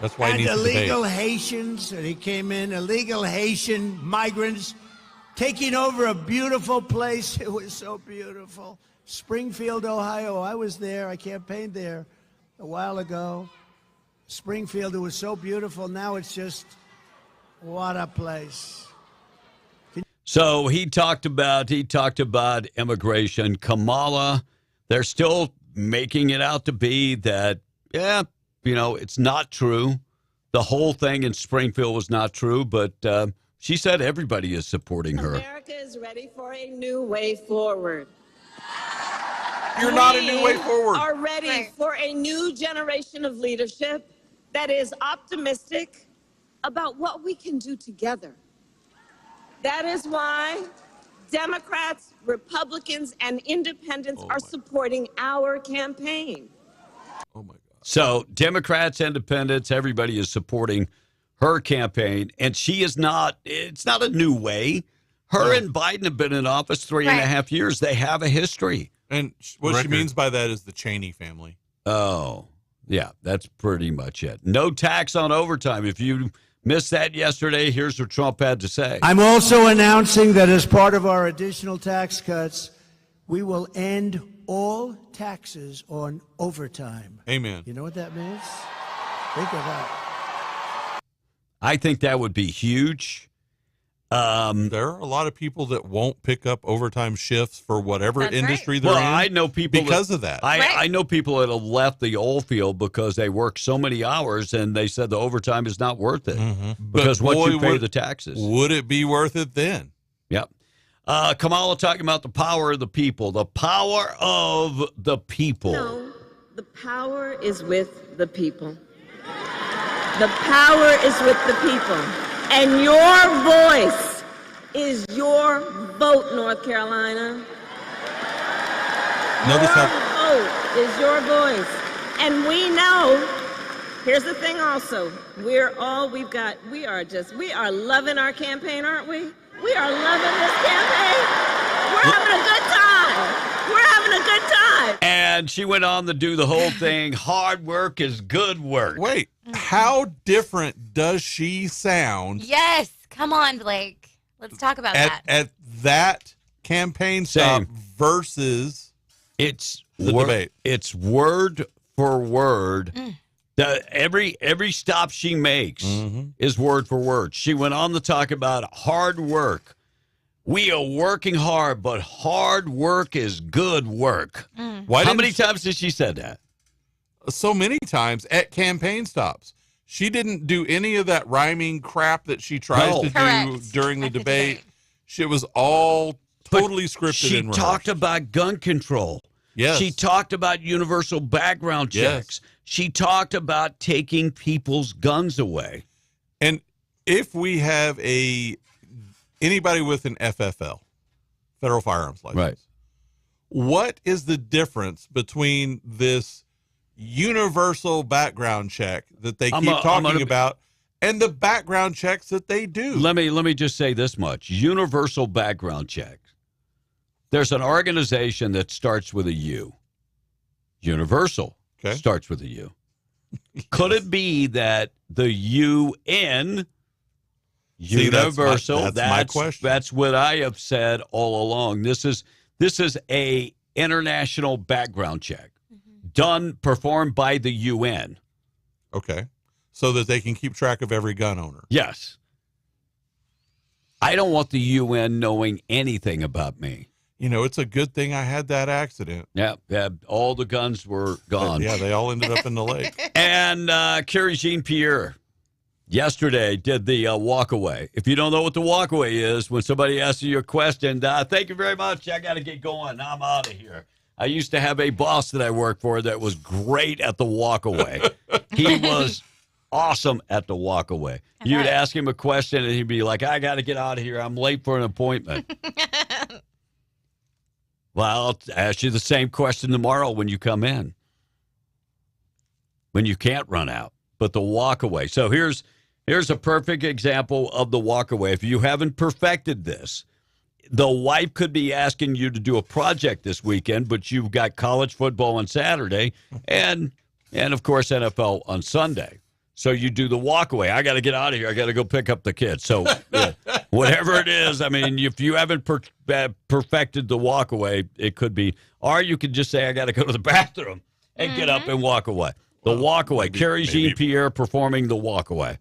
That's why he needs to debate. And illegal Haitians, they came in, illegal Haitian migrants taking over a beautiful place. It was so beautiful. Springfield, Ohio. I was there. I campaigned there a while ago. Springfield, it was so beautiful. Now it's just, what a place. So he talked about immigration. Kamala, they're still making it out to be that, it's not true. The whole thing in Springfield was not true, but she said everybody is supporting her. America is ready for a new way forward. You're not a new way forward. We are ready for a new generation of leadership that is optimistic about what we can do together. That is why Democrats, Republicans, and independents are supporting our campaign. Oh, my God. So Democrats, independents, everybody is supporting her campaign. And she is not, it's not a new way. Her and Biden have been in office 3.5 years. They have a history. And what she means by that is the Cheney family. Oh, yeah, that's pretty much it. No tax on overtime. If you missed that yesterday, here's what Trump had to say. I'm also announcing that as part of our additional tax cuts, we will end all taxes on overtime. Amen. You know what that means? Think of that. I think that would be huge. There are a lot of people that won't pick up overtime shifts for whatever industry they're in. I know people because of that. I know people that have left the oil field because they work so many hours and they said the overtime is not worth it because once you pay the taxes. Would it be worth it then? Yep. Kamala talking about the power of the people. The power of the people. The power is with the people. The power is with the people. And your voice is your vote, North Carolina. Notice your how vote is your voice. And we know, here's the thing also, we are loving our campaign, aren't we? We are loving this campaign. We're having a good time. We're having a good time. And she went on to do the whole thing. Hard work is good work. Wait, how different does she sound? Yes. Come on, Blake. Let's talk about that. At that campaign stop versus the debate. It's word for word. Every stop she makes is word for word. She went on to talk about hard work. We are working hard, but hard work is good work. How many times did she say that? So many times at campaign stops. She didn't do any of that rhyming crap that she tries to do during the debate. It was all totally scripted. She talked about gun control. Yes. She talked about universal background checks. Yes. She talked about taking people's guns away. And if we have anybody with an FFL, federal firearms license, what is the difference between this universal background check that they keep talking about and the background checks that they do? Let me just say this much. Universal background check. There's an organization that starts with a U. Universal starts with a U. Could it be that the UN, Universal, that's my question. That's what I have said all along. This is a international background check performed by the UN. Okay. So that they can keep track of every gun owner. Yes. I don't want the UN knowing anything about me. You know, it's a good thing I had that accident. Yeah, all the guns were gone. Yeah, they all ended up in the lake. And Carrie Jean-Pierre yesterday did the walkaway. If you don't know what the walkaway is, when somebody asks you a question, thank you very much. I got to get going. I'm out of here. I used to have a boss that I worked for that was great at the walkaway. He was awesome at the walkaway. You'd ask him a question, and he'd be like, I got to get out of here. I'm late for an appointment. Well, I'll ask you the same question tomorrow when you come in. When you can't run out, but the walkaway. So here's a perfect example of the walkaway. If you haven't perfected this, the wife could be asking you to do a project this weekend, but you've got college football on Saturday and of course NFL on Sunday. So you do the walkaway. I got to get out of here. I got to go pick up the kids. So whatever it is, I mean, if you haven't perfected the walkaway, it could be, or you could just say, I got to go to the bathroom and get up and walk away. The walkaway. Carrie Jean-Pierre performing the walkaway.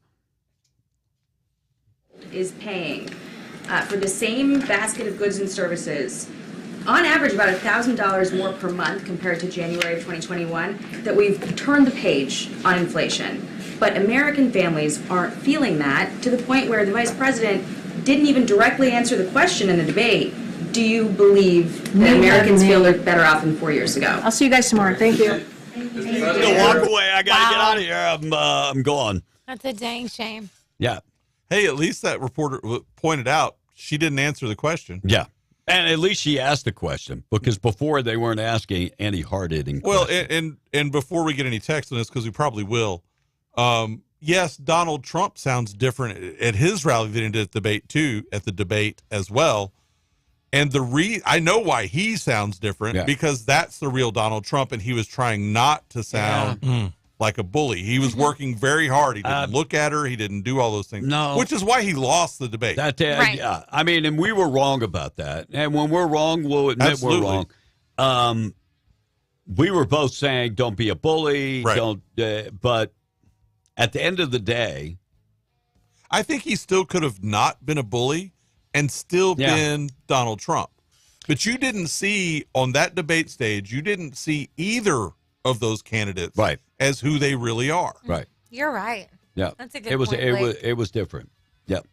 Is paying for the same basket of goods and services, on average about $1,000 more per month compared to January of 2021, that we've turned the page on inflation. But American families aren't feeling that, to the point where the vice president didn't even directly answer the question in the debate. Do you believe that Americans feel they're better off than 4 years ago? I'll see you guys tomorrow. Thank you. The walk away. I got to get out of here. I'm gone. That's a dang shame. Yeah. Hey, at least that reporter pointed out she didn't answer the question. Yeah. And at least she asked the question, because before they weren't asking any hard-hitting questions. Well, and before we get any text on this, because we probably will, yes, Donald Trump sounds different at his rally than he did at the debate as well. And I know why he sounds different, because that's the real Donald Trump, and he was trying not to sound like a bully. He was working very hard. He didn't look at her. He didn't do all those things. No. Which is why he lost the debate. Right. Yeah. I mean, and we were wrong about that. And when we're wrong, we'll admit we're wrong. We were both saying, don't be a bully. Right. Don't. But at the end of the day, I think he still could have not been a bully and still been Donald Trump. But you didn't see on that debate stage, you didn't see either of those candidates as who they really are. Right. You're right. Yeah. That's a good point. It was different. Yep.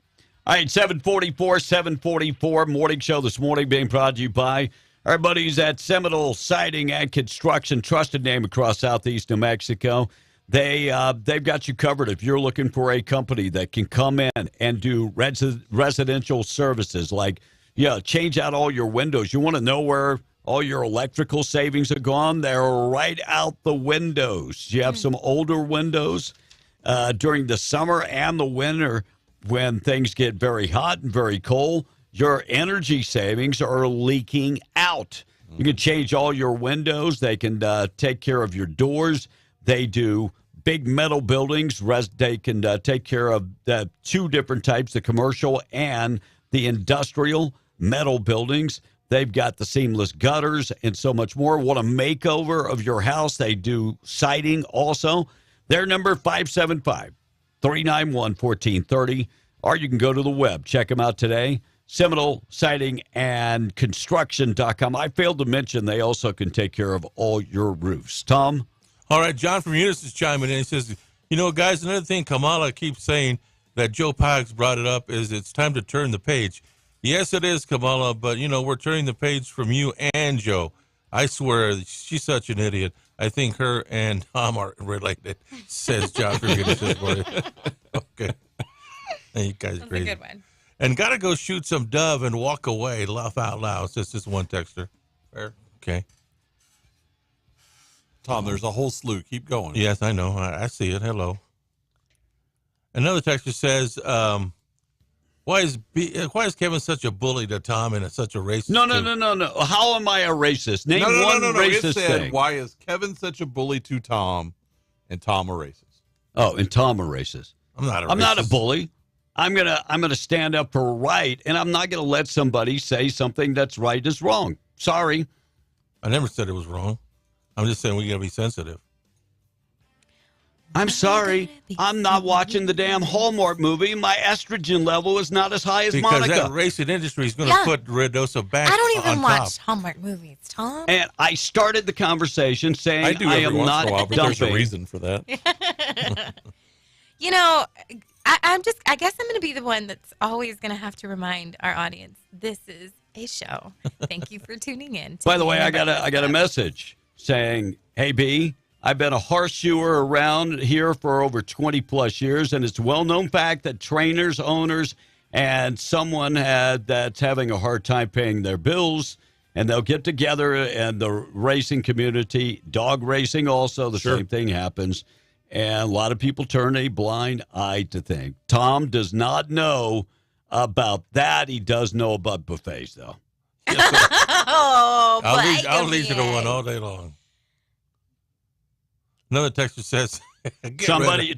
All right, 744 morning show this morning being brought to you by Our buddies at Seminole Siding and Construction, trusted name across southeast New Mexico. They've got you covered if you're looking for a company that can come in and do residential services like, change out all your windows. You want to know where all your electrical savings are gone? They're right out the windows. You have some older windows during the summer and the winter when things get very hot and very cold. Your energy savings are leaking out. You can change all your windows. They can take care of your doors. They do big metal buildings. They can take care of the two different types, the commercial and the industrial metal buildings. They've got the seamless gutters and so much more. Want a makeover of your house? They do siding also. Their number 575-391-1430. Or you can go to the web. Check them out today. Seminole Siding and Construction.com. I failed to mention they also can take care of all your roofs. Tom? All right, John from Eunice is chiming in. He says, guys, another thing Kamala keeps saying that Joe Pags brought it up is it's time to turn the page. Yes, it is, Kamala, but, we're turning the page from you and Joe. I swear, she's such an idiot. I think her and Tom are related, says John from Eunice this morning. Okay. You guys are crazy. That's a good one. And got to go shoot some dove and walk away, laugh out loud. It's just this one texter. Fair? Okay. Tom, there's a whole slew. Keep going. Yes, I know. I see it. Hello. Another texter says, why is Kevin such a bully to Tom and such a racist? No. How am I a racist? Name one racist thing. Why is Kevin such a bully to Tom and Tom a racist? Oh, and Tom a racist. I'm not a bully. I'm gonna stand up for right, and I'm not gonna let somebody say something that's right is wrong. Sorry. I never said it was wrong. I'm just saying we gotta be sensitive. I'm sorry. I'm not watching the damn Hallmark movie. My estrogen level is not as high as because Monica. That racing industry is going to put Redosa back. I don't even watch top. Hallmark movies, Tom. And I started the conversation saying I am not dumping. There's a reason for that. I guess I'm going to be the one that's always going to have to remind our audience this is a show. Thank you for tuning in. By the way, I got a message saying, "Hey B, I've been a horseshoer around here for over 20 plus years, and it's a well-known fact that trainers, owners, and someone that's having a hard time paying their bills, and they'll get together, and the racing community, dog racing also, the same thing happens." And a lot of people turn a blind eye to things. Tom does not know about that. He does know about buffets, though. I'll leave you to one all day long. Another texter says,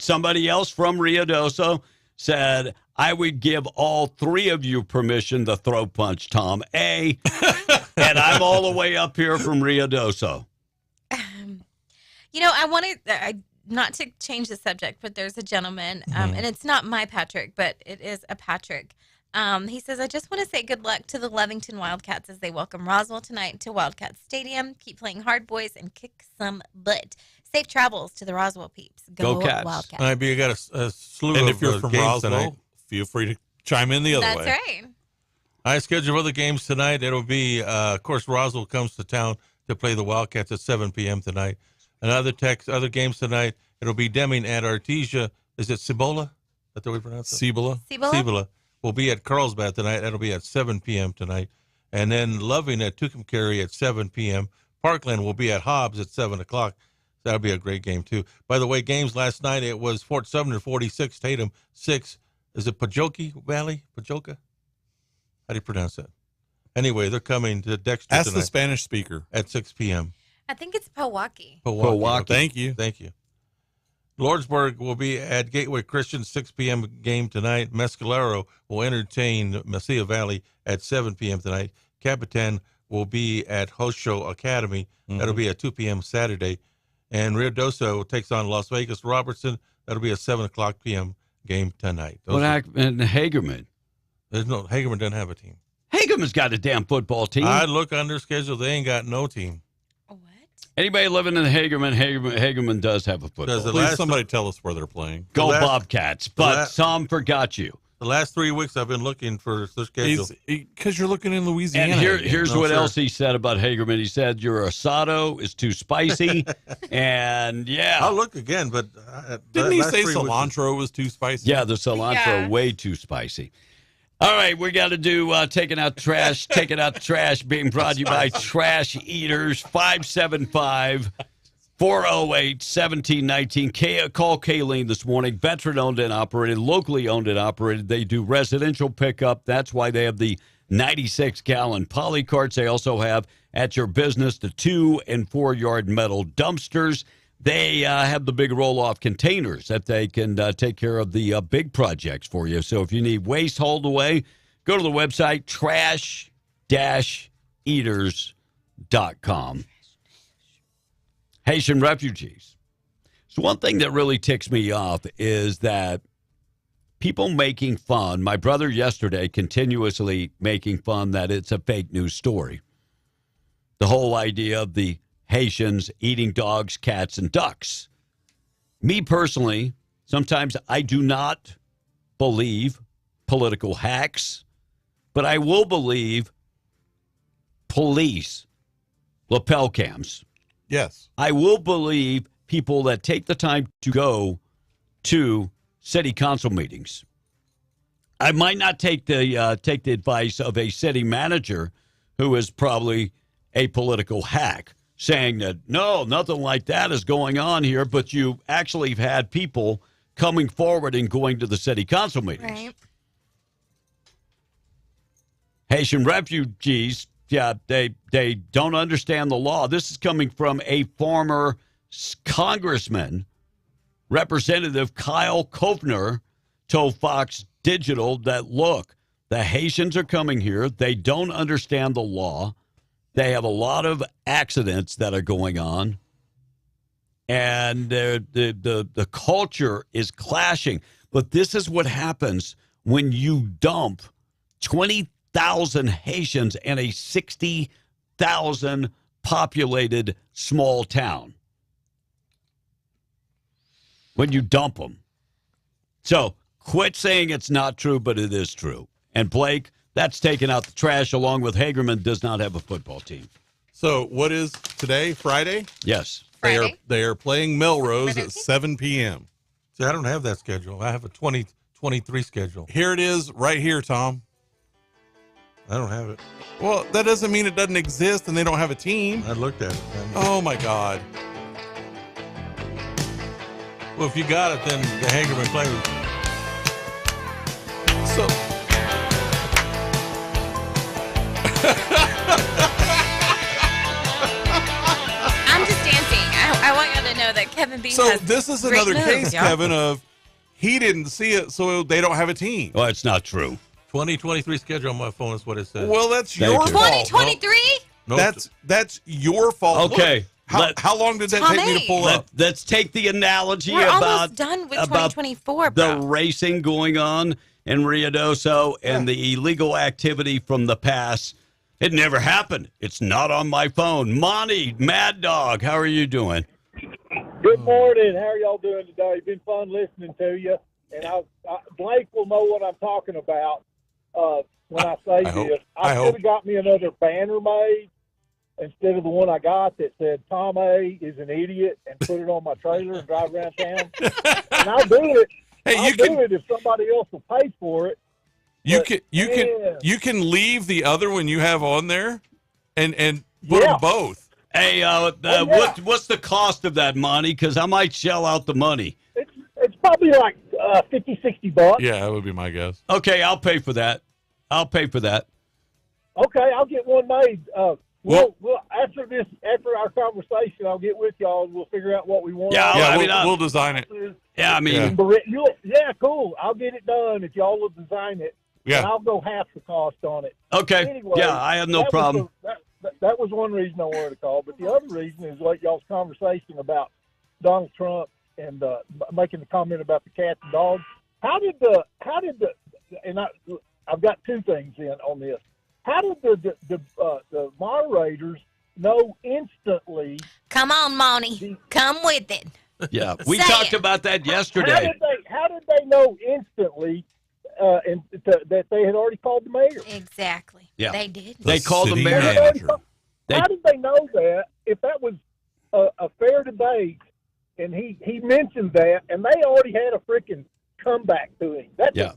somebody else from Ruidoso said, I would give all three of you permission to throw punch Tom A. And I'm all the way up here from Ruidoso. I wanted... not to change the subject, but there's a gentleman, and it's not my Patrick, but it is a Patrick. He says, I just want to say good luck to the Lovington Wildcats as they welcome Roswell tonight to Wildcat Stadium. Keep playing hard, boys, and kick some butt. Safe travels to the Roswell peeps. Go Cats. All Wildcats. right, but you got a slew and of if you're from games Roswell, tonight. Feel free to chime in the other way. That's right. I schedule other games tonight. It'll be, of course, Roswell comes to town to play the Wildcats at 7 p.m. tonight. Other games tonight, it'll be Deming at Artesia. Is it Cibola? That's the way we pronounce it? Cibola will be at Carlsbad tonight. That'll be at 7 p.m. tonight. And then Loving at Tucumcari at 7 p.m. Parkland will be at Hobbs at 7 o'clock. That'll be a great game, too. By the way, games last night, it was Fort Sumner 46, Tatum 6. Is it Pajoki Valley? Pajoka? How do you pronounce that? Anyway, they're coming to Dexter Ask tonight. the Spanish speaker. At 6 p.m. I think it's Pewaukee. Pewaukee. Thank you. Lordsburg will be at Gateway Christian, 6 p.m. game tonight. Mescalero will entertain Mesilla Valley at 7 p.m. tonight. Capitan will be at Hosho Academy. That'll be at 2 p.m. Saturday. And Ruidoso takes on Las Vegas Robertson. That'll be a 7 o'clock p.m. game tonight. And Hagerman? Hagerman doesn't have a team. Hagerman's got a damn football team. I look on their schedule. They ain't got no team. Anybody living in Hagerman does have a football. Please somebody tell us where they're playing. Go Bobcats. But Tom forgot you. The last 3 weeks I've been looking for the schedule. Because you're looking in Louisiana. And here's what else he said about Hagerman. He said your asado is too spicy. And, yeah. I'll look again, but... Didn't he say cilantro was too spicy? Yeah, the cilantro way too spicy. All right, we got to do Taking Out the Trash. Taking Out the Trash being brought to you by Trash Eaters, 575-408-1719. Call Kayleen this morning. Veteran-owned and operated, locally owned and operated. They do residential pickup. That's why they have the 96-gallon poly carts. They also have, at your business, the 2- and 4-yard metal dumpsters. They have the big roll-off containers that they can take care of the big projects for you. So if you need waste hauled away, go to the website, trash-eaters.com. Haitian refugees. So one thing that really ticks me off is that people making fun, my brother yesterday continuously making fun that it's a fake news story. The whole idea of the Haitians eating dogs, cats, and ducks. Me personally, sometimes I do not believe political hacks, but I will believe police lapel cams. Yes. I will believe people that take the time to go to city council meetings. I might not take the advice of a city manager who is probably a political hack, saying that, no, nothing like that is going on here, but you actually have had people coming forward and going to the city council meetings. Right. Haitian refugees, yeah, they don't understand the law. This is coming from a former congressman, Representative Kyle Kovner, told Fox Digital that, look, the Haitians are coming here. They don't understand the law. They have a lot of accidents that are going on, and the culture is clashing. But this is what happens when you dump 20,000 Haitians in a 60,000 populated small town. When you dump them. So quit saying it's not true, but it is true. And Blake, that's taking out the trash, along with Hagerman does not have a football team. So what is today, Friday? Yes. Friday. They are playing Melrose at 7 p.m. See, I don't have that schedule. I have a 2023 schedule. Here it is right here, Tom. I don't have it. Well, that doesn't mean it doesn't exist and they don't have a team. I looked at it. Oh, my God. Well, if you got it, then the Hagerman plays. So... I'm just dancing. I want you to know that Kevin B. So has this is great another moves, case, y'all. Kevin, of he didn't see it, so they don't have a team. Well, it's not true. 2023 schedule on my phone is what it says. Well, that's Thank your you. fault. 2023? Nope. That's your fault. Okay. Look, how long did that take me to pull up? Let's take the analogy We're about almost done with about 2024, the bro. racing going on in Ruidoso and the illegal activity from the past. It never happened. It's not on my phone. Monty, Mad Dog, how are you doing? Good morning. How are y'all doing today? It's been fun listening to you. And Blake will know what I'm talking about when I say this. I should have got me another banner made instead of the one I got that said Tom A is an idiot, and put it on my trailer and drive around town. And I'll do it. I'll do it if somebody else will pay for it. You can leave the other one you have on there and put them both. Hey, what's the cost of that, Monty? Because I might shell out the money. It's probably like $50-$60. Yeah, that would be my guess. Okay, I'll pay for that. Okay, I'll get one made. We'll after our conversation, I'll get with y'all and we'll figure out what we want. Yeah, we'll design it. Yeah, I mean, cool. I'll get it done if y'all will design it. Yeah, and I'll go half the cost on it. Okay. Anyway, yeah, I have no problem. That was one reason I wanted to call, but the other reason is like y'all's conversation about Donald Trump and making the comment about the cats and dogs. I've got two things on this. How did the moderators know instantly? Come on, Monty. Come with it. Yeah, we talked about that yesterday. How did they know instantly that they had already called the mayor. Exactly. Yeah. They did. They called the city mayor. manager. How did they know that? If that was a fair debate, and he mentioned that, and they already had a freaking comeback to him. That is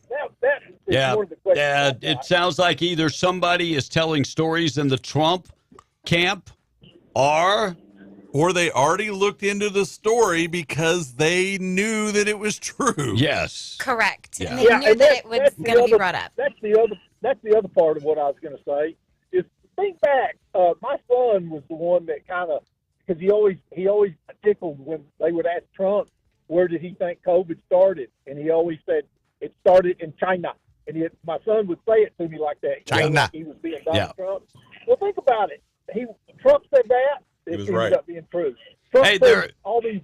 one of the questions. Yeah, it sounds like either somebody is telling stories in the Trump camp, or they already looked into the story because they knew that it was true. Yes. Correct. Yeah. And they knew that it was going to be brought up. That's the other part of what I was going to say. Is think back. My son was the one that kind of, because he always tickled when they would ask Trump, where did he think COVID started, and he always said it started in China. And my son would say it to me like that. China. Like he was being Donald Trump. Well, think about it. Trump said that. It was ended right. up being true. Trump said all these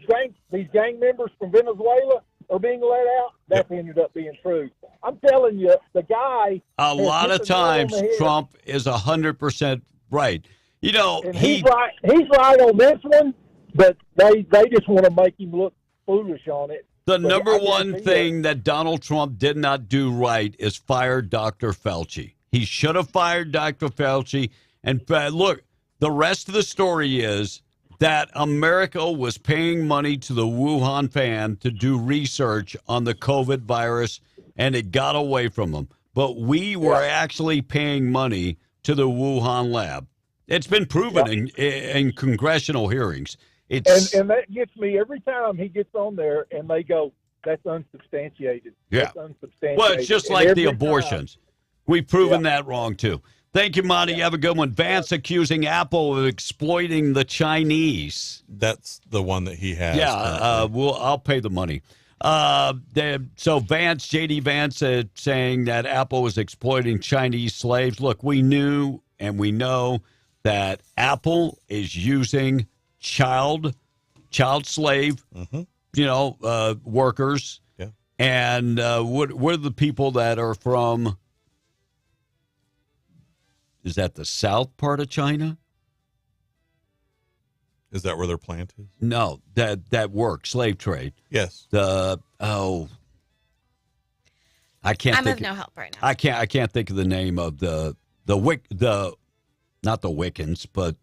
gang members from Venezuela are being let out. That ended up being true. I'm telling you, the guy. A lot of times, Trump is 100% right. You know, and he's right. He's right on this one, but they just want to make him look foolish on it. The number one thing that Donald Trump did not do right is fire Dr. Fauci. He should have fired Dr. Fauci. And look, the rest of the story is that America was paying money to the Wuhan fan to do research on the COVID virus, and it got away from them. But we were actually paying money to the Wuhan lab. It's been proven in congressional hearings. And that gets me every time he gets on there, and they go, "That's unsubstantiated." Yeah. That's unsubstantiated. Well, it's just like the abortions. We've proven that wrong, too. Thank you, Monty. Have a good one. Vance accusing Apple of exploiting the Chinese. That's the one that he has. Yeah, I'll pay the money. So Vance, J.D. Vance, saying that Apple was exploiting Chinese slaves. Look, we knew and we know that Apple is using child slave, workers. Yeah. And what are the people that are from? Is that the south part of China? Is that where their plant is? No, that work, slave trade. Yes. I can't. I'm of no help right now. I can't think of the name of not the Wiccans, but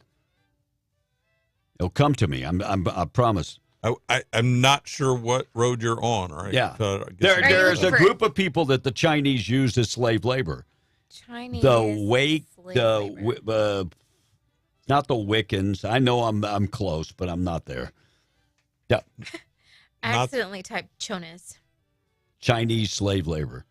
it'll come to me. I promise. I'm not sure what road you're on. Right? Yeah. There's a group of people that the Chinese use as slave labor. Chinese. Not the Wiccans. I know I'm close, but I'm not there. Yeah. I accidentally typed Chonas. Chinese slave labor.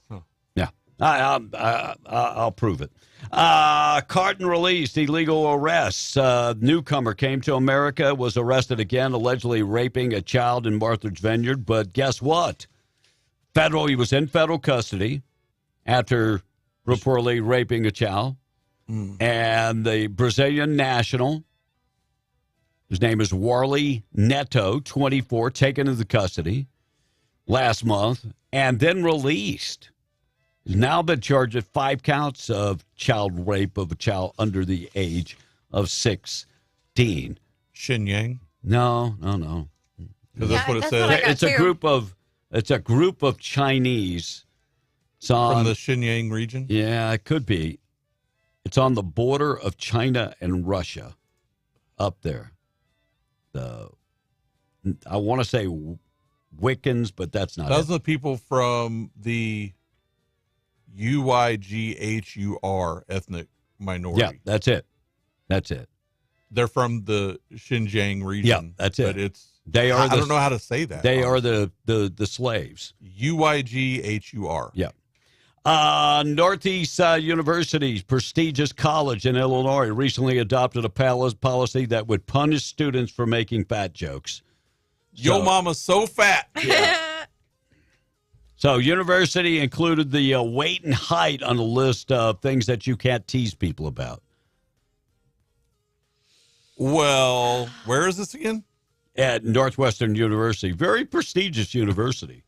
Huh. Yeah. I'll prove it. Carton released, illegal arrests. Newcomer came to America, was arrested again, allegedly raping a child in Martha's Vineyard. But guess what? He was in federal custody after reportedly raping a child. And the Brazilian national, his name is Warley Neto, 24, taken into custody last month and then released. He's now been charged with 5 counts of child rape of a child under the age of 16. Xinjiang? No. Because that's what it says. It's a group of Chinese. From the Xinjiang region? Yeah, it could be. It's on the border of China and Russia, up there. I want to say Wiccans, but that's not Those it. are the people from the Uyghur ethnic minority. Yeah, that's it. They're from the Xinjiang region. Yeah, that's it. But I don't know how to say that. They are the slaves. Uyghur. Yeah. Northeast University's prestigious college in Illinois recently adopted a policy that would punish students for making fat jokes. Yo, mama's so fat. Yeah. So, university included the weight and height on the list of things that you can't tease people about. Well, where is this again? At Northwestern University. Very prestigious university.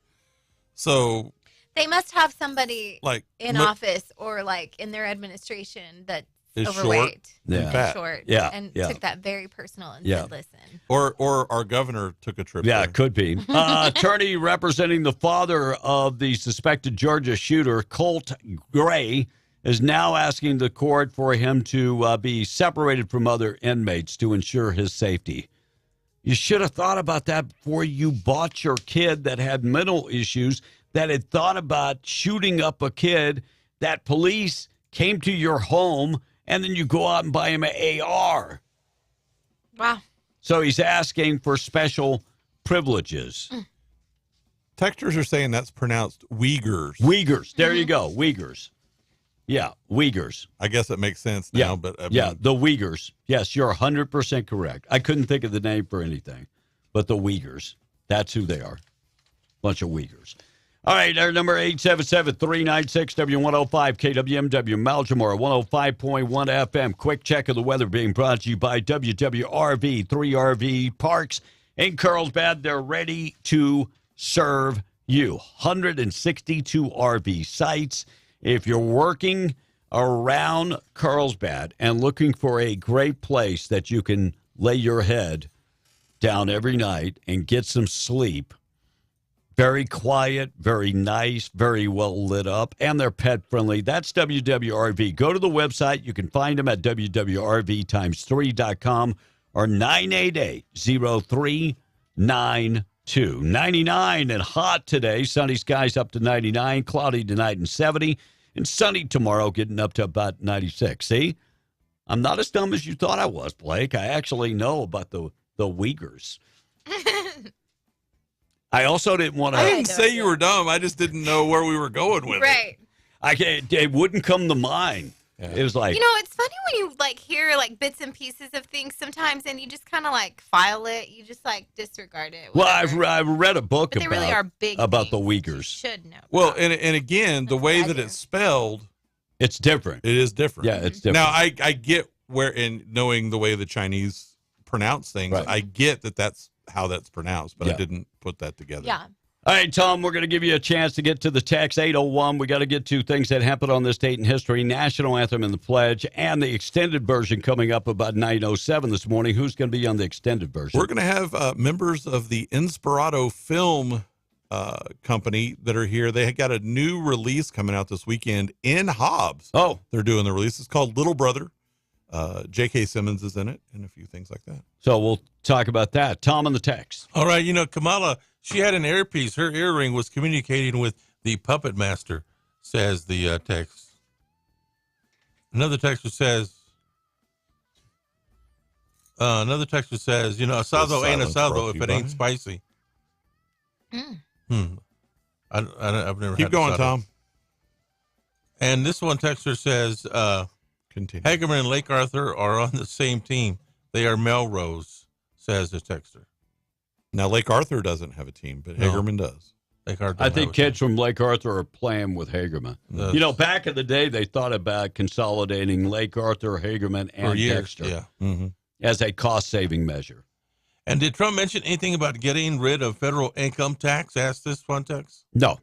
So they must have somebody like in office or like in their administration that is overweight, and fat. short, Yeah, and yeah. took that very personal and Yeah. said, "Listen." Or our governor took a trip. Yeah, there. it could be. Attorney representing the father of the suspected Georgia shooter, Colt Gray, is now asking the court for him to be separated from other inmates to ensure his safety. You should have thought about that before you bought your kid that had mental issues, that had thought about shooting up a kid, that police came to your home, and then you go out and buy him an AR. Wow. So he's asking for special privileges. Texters are saying that's pronounced Uyghurs. Uyghurs. There you go. Uyghurs. Yeah, Uyghurs. I guess it makes sense now. Yeah, But I mean, yeah, the Uyghurs. Yes, you're 100% correct. I couldn't think of the name for anything, but the Uyghurs. That's who they are. Bunch of Uyghurs. All right, our number 877-396-W105, KWMW, Maljamore, 105.1 FM. Quick check of the weather being brought to you by WWRV, 3RV Parks in Carlsbad. They're ready to serve you. 162 RV sites. If you're working around Carlsbad and looking for a great place that you can lay your head down every night and get some sleep, very quiet, very nice, very well lit up, and they're pet friendly. That's WWRV. Go to the website. You can find them at WWRV3.com or 988-0392. 99 and hot today. Sunny skies up to 99, cloudy tonight and 70, and sunny tomorrow getting up to about 96. See? I'm not as dumb as you thought I was, Blake. I actually know about the Uyghurs. I also didn't want to... I didn't say you were dumb. I just didn't know where we were going with Right. It wouldn't come to mind. Yeah. It was like... You know, it's funny when you, like, hear, like, bits and pieces of things sometimes, and you just kind of, like, file it. You just, like, disregard it. Whatever. Well, I've read a book but they really are big about the things Uyghurs. you should know. Well, and again, the way that it's spelled... It's different. It is different. Yeah, it's different. Now, I get where, in knowing the way the Chinese pronounce things, Right. I get that that's how that's pronounced, but Yeah. I didn't put that together. Yeah. All right, Tom, we're going to give you a chance to get to the text 801. We got to get to things that happened on this date in history, national anthem and the pledge, and the extended version coming up about 9:07 this morning. Who's going to be on the extended version? We're going to have members of the Inspirato Film company that are here. They got a new release coming out this weekend in Hobbs. Oh. They're doing the release. It's called Little Brother. J.K. Simmons is in it and a few things like that. So we'll talk about that. Tom on the text. All right, Kamala, she had an earpiece. Her earring was communicating with the puppet master, says the text. Another texter says, asado ain't asado if it ain't spicy. I've never Keep had going, asado. Tom. And this one texter says, Continue. Hagerman and Lake Arthur are on the same team. They are Melrose, says the texter. Now, Lake Arthur doesn't have a team, but No. Hagerman does. Lake Arthur. I think kids from Lake Arthur are playing with Hagerman. Back in the day, they thought about consolidating Lake Arthur, Hagerman, for and years. Dexter Yeah. Mm-hmm. as a cost-saving measure. And did Trump mention anything about getting rid of federal income tax? Asked this one text. No.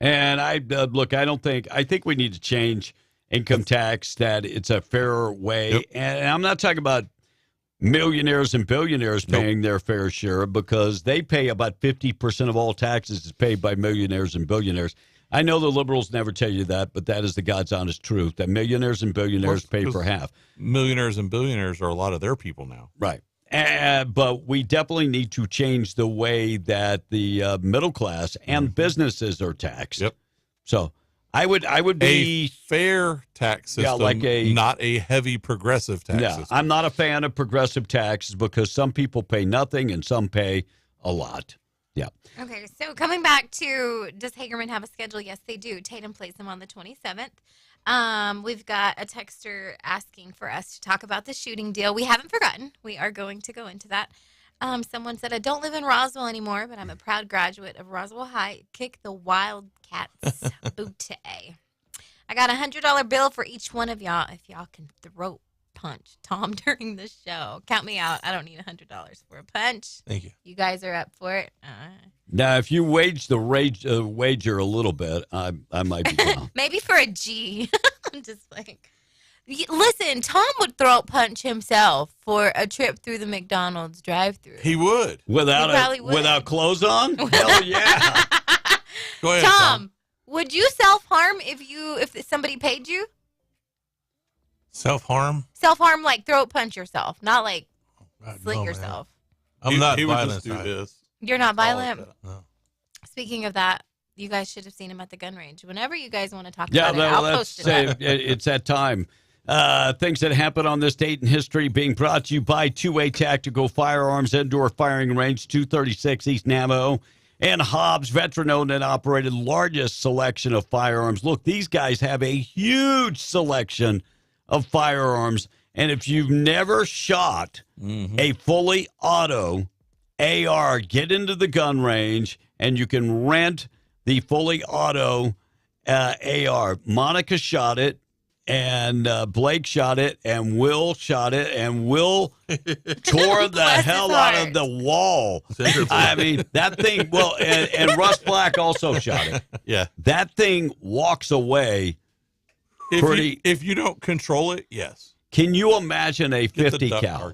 And I think we need to change income tax, that it's a fairer way. Yep. And I'm not talking about millionaires and billionaires paying their fair share, because they pay about 50% of all taxes is paid by millionaires and billionaires. I know the liberals never tell you that, but that is the God's honest truth, that millionaires and billionaires pay for half. Millionaires and billionaires are a lot of their people now. Right. But we definitely need to change the way that the middle class and businesses are taxed. Yep. So I would be a fair tax system, not a heavy progressive tax system. I'm not a fan of progressive taxes because some people pay nothing and some pay a lot. Yeah. Okay, so coming back to, does Hagerman have a schedule? Yes, they do. Tatum plays him on the 27th. We've got a texter asking for us to talk about the shooting deal. We haven't forgotten. We are going to go into that. Someone said, I don't live in Roswell anymore, but I'm a proud graduate of Roswell High. Kick the Wildcats booty. I got a $100 bill for each one of y'all if y'all can throat punch Tom during the show. Count me out. I don't need $100 for a punch. Thank you. You guys are up for it? Now, if you wage the wager a little bit, I might be down. Maybe for a G. I'm just like... Listen, Tom would throat punch himself for a trip through the McDonald's drive-thru. He would. Without clothes on? Hell yeah. Go ahead, Tom, would you self-harm if somebody paid you? Self-harm? Self-harm, like throat punch yourself, not like slit yourself. I'm not he would violent. just do this. You're not violent? No. Speaking of that, you guys should have seen him at the gun range. Whenever you guys want to talk about it, I'll post it. It's that time. Things that happened on this date in history being brought to you by 2A Tactical Firearms Indoor Firing Range, 236 East Navajo, and Hobbs, veteran-owned and operated, largest selection of firearms. Look, these guys have a huge selection of firearms, and if you've never shot a fully auto AR, get into the gun range, and you can rent the fully auto AR. Monica shot it, and Blake shot it, and Will shot it, and Will tore the hell out of the wall. I mean, that thing, and Russ Black also shot it. Yeah. That thing walks away If you don't control it, yes. Can you imagine a 50 cal?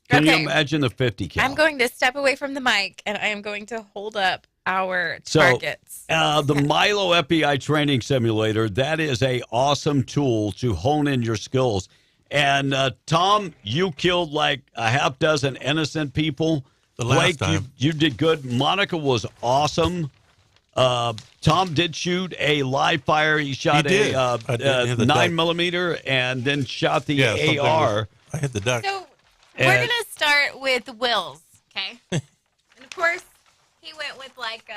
Can you imagine the 50 cal? I'm going to step away from the mic, and I am going to hold up our targets. The Milo FBI training simulator, that is a awesome tool to hone in your skills. And Tom, you killed like a half dozen innocent people. The last time. You did good. Monica was awesome. Tom did shoot a live fire. He shot a 9mm and then shot the AR. I hit the duck. So we're going to start with Will's, okay? And of course, he went with like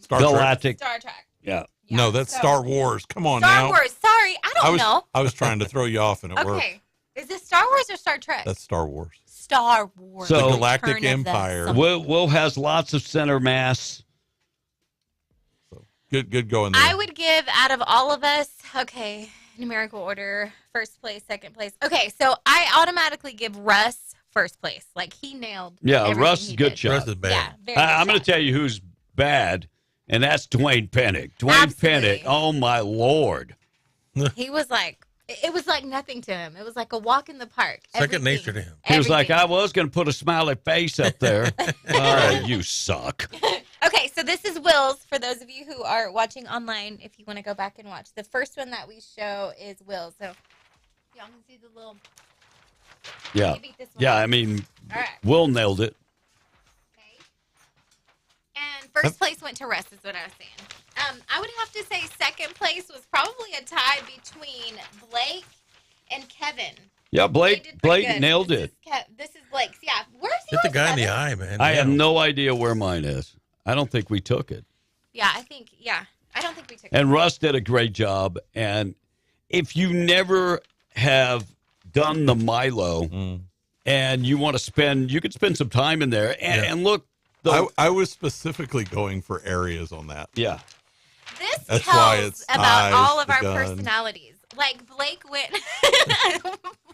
Galactic. Star Trek. Yeah. No, that's Star Wars. Come on Star now. Wars. Sorry, I don't know. I was trying to throw you off, and it worked. Okay. Is this Star Wars or Star Trek? That's Star Wars. Star Wars. So, the Galactic Empire. Will has lots of center mass. Good going there. I would give out of all of us, okay, numerical order, first place, second place. Okay, so I automatically give Russ first place. Like, he nailed Russ is good shot. Russ is bad. Yeah, very good I'm going to tell you who's bad, and that's Dwayne Pennick. Dwayne Pennick, oh my Lord. He was like, it was like nothing to him. It was like a walk in the park. Second nature to him. He was like, I was going to put a smiley face up there. All right, you suck. Okay, so this is Will's. For those of you who are watching online, if you want to go back and watch. The first one that we show is Will's. So y'all can see the little... Yeah. Yeah, I mean, right. Will nailed it. Okay. And first place went to Russ, is what I was saying. I would have to say second place was probably a tie between Blake and Kevin. Yeah, Blake nailed it. This is Blake's. Yeah. Where's Hit the guy in the eye, man. I have no idea where mine is. I don't think we took it. Yeah, I don't think we took it. And Russ did a great job. And if you never have done the Milo and you want to you could spend some time in there. And look. I was specifically going for areas on that. Yeah. This tells about all of our personalities. Like, Blake went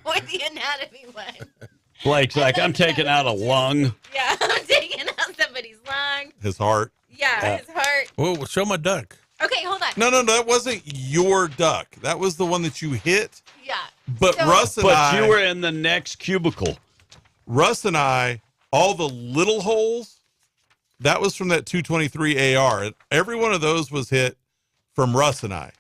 for the anatomy one. Blake's like, I'm taking out a lung. Yeah, I'm taking out somebody's lung. His heart. Yeah, his heart. Whoa, show my duck. Okay, hold on. No, that wasn't your duck. That was the one that you hit. Yeah. But Russ and I... But you were in the next cubicle. Russ and I, all the little holes, that was from that 223 AR. Every one of those was hit from Russ and I.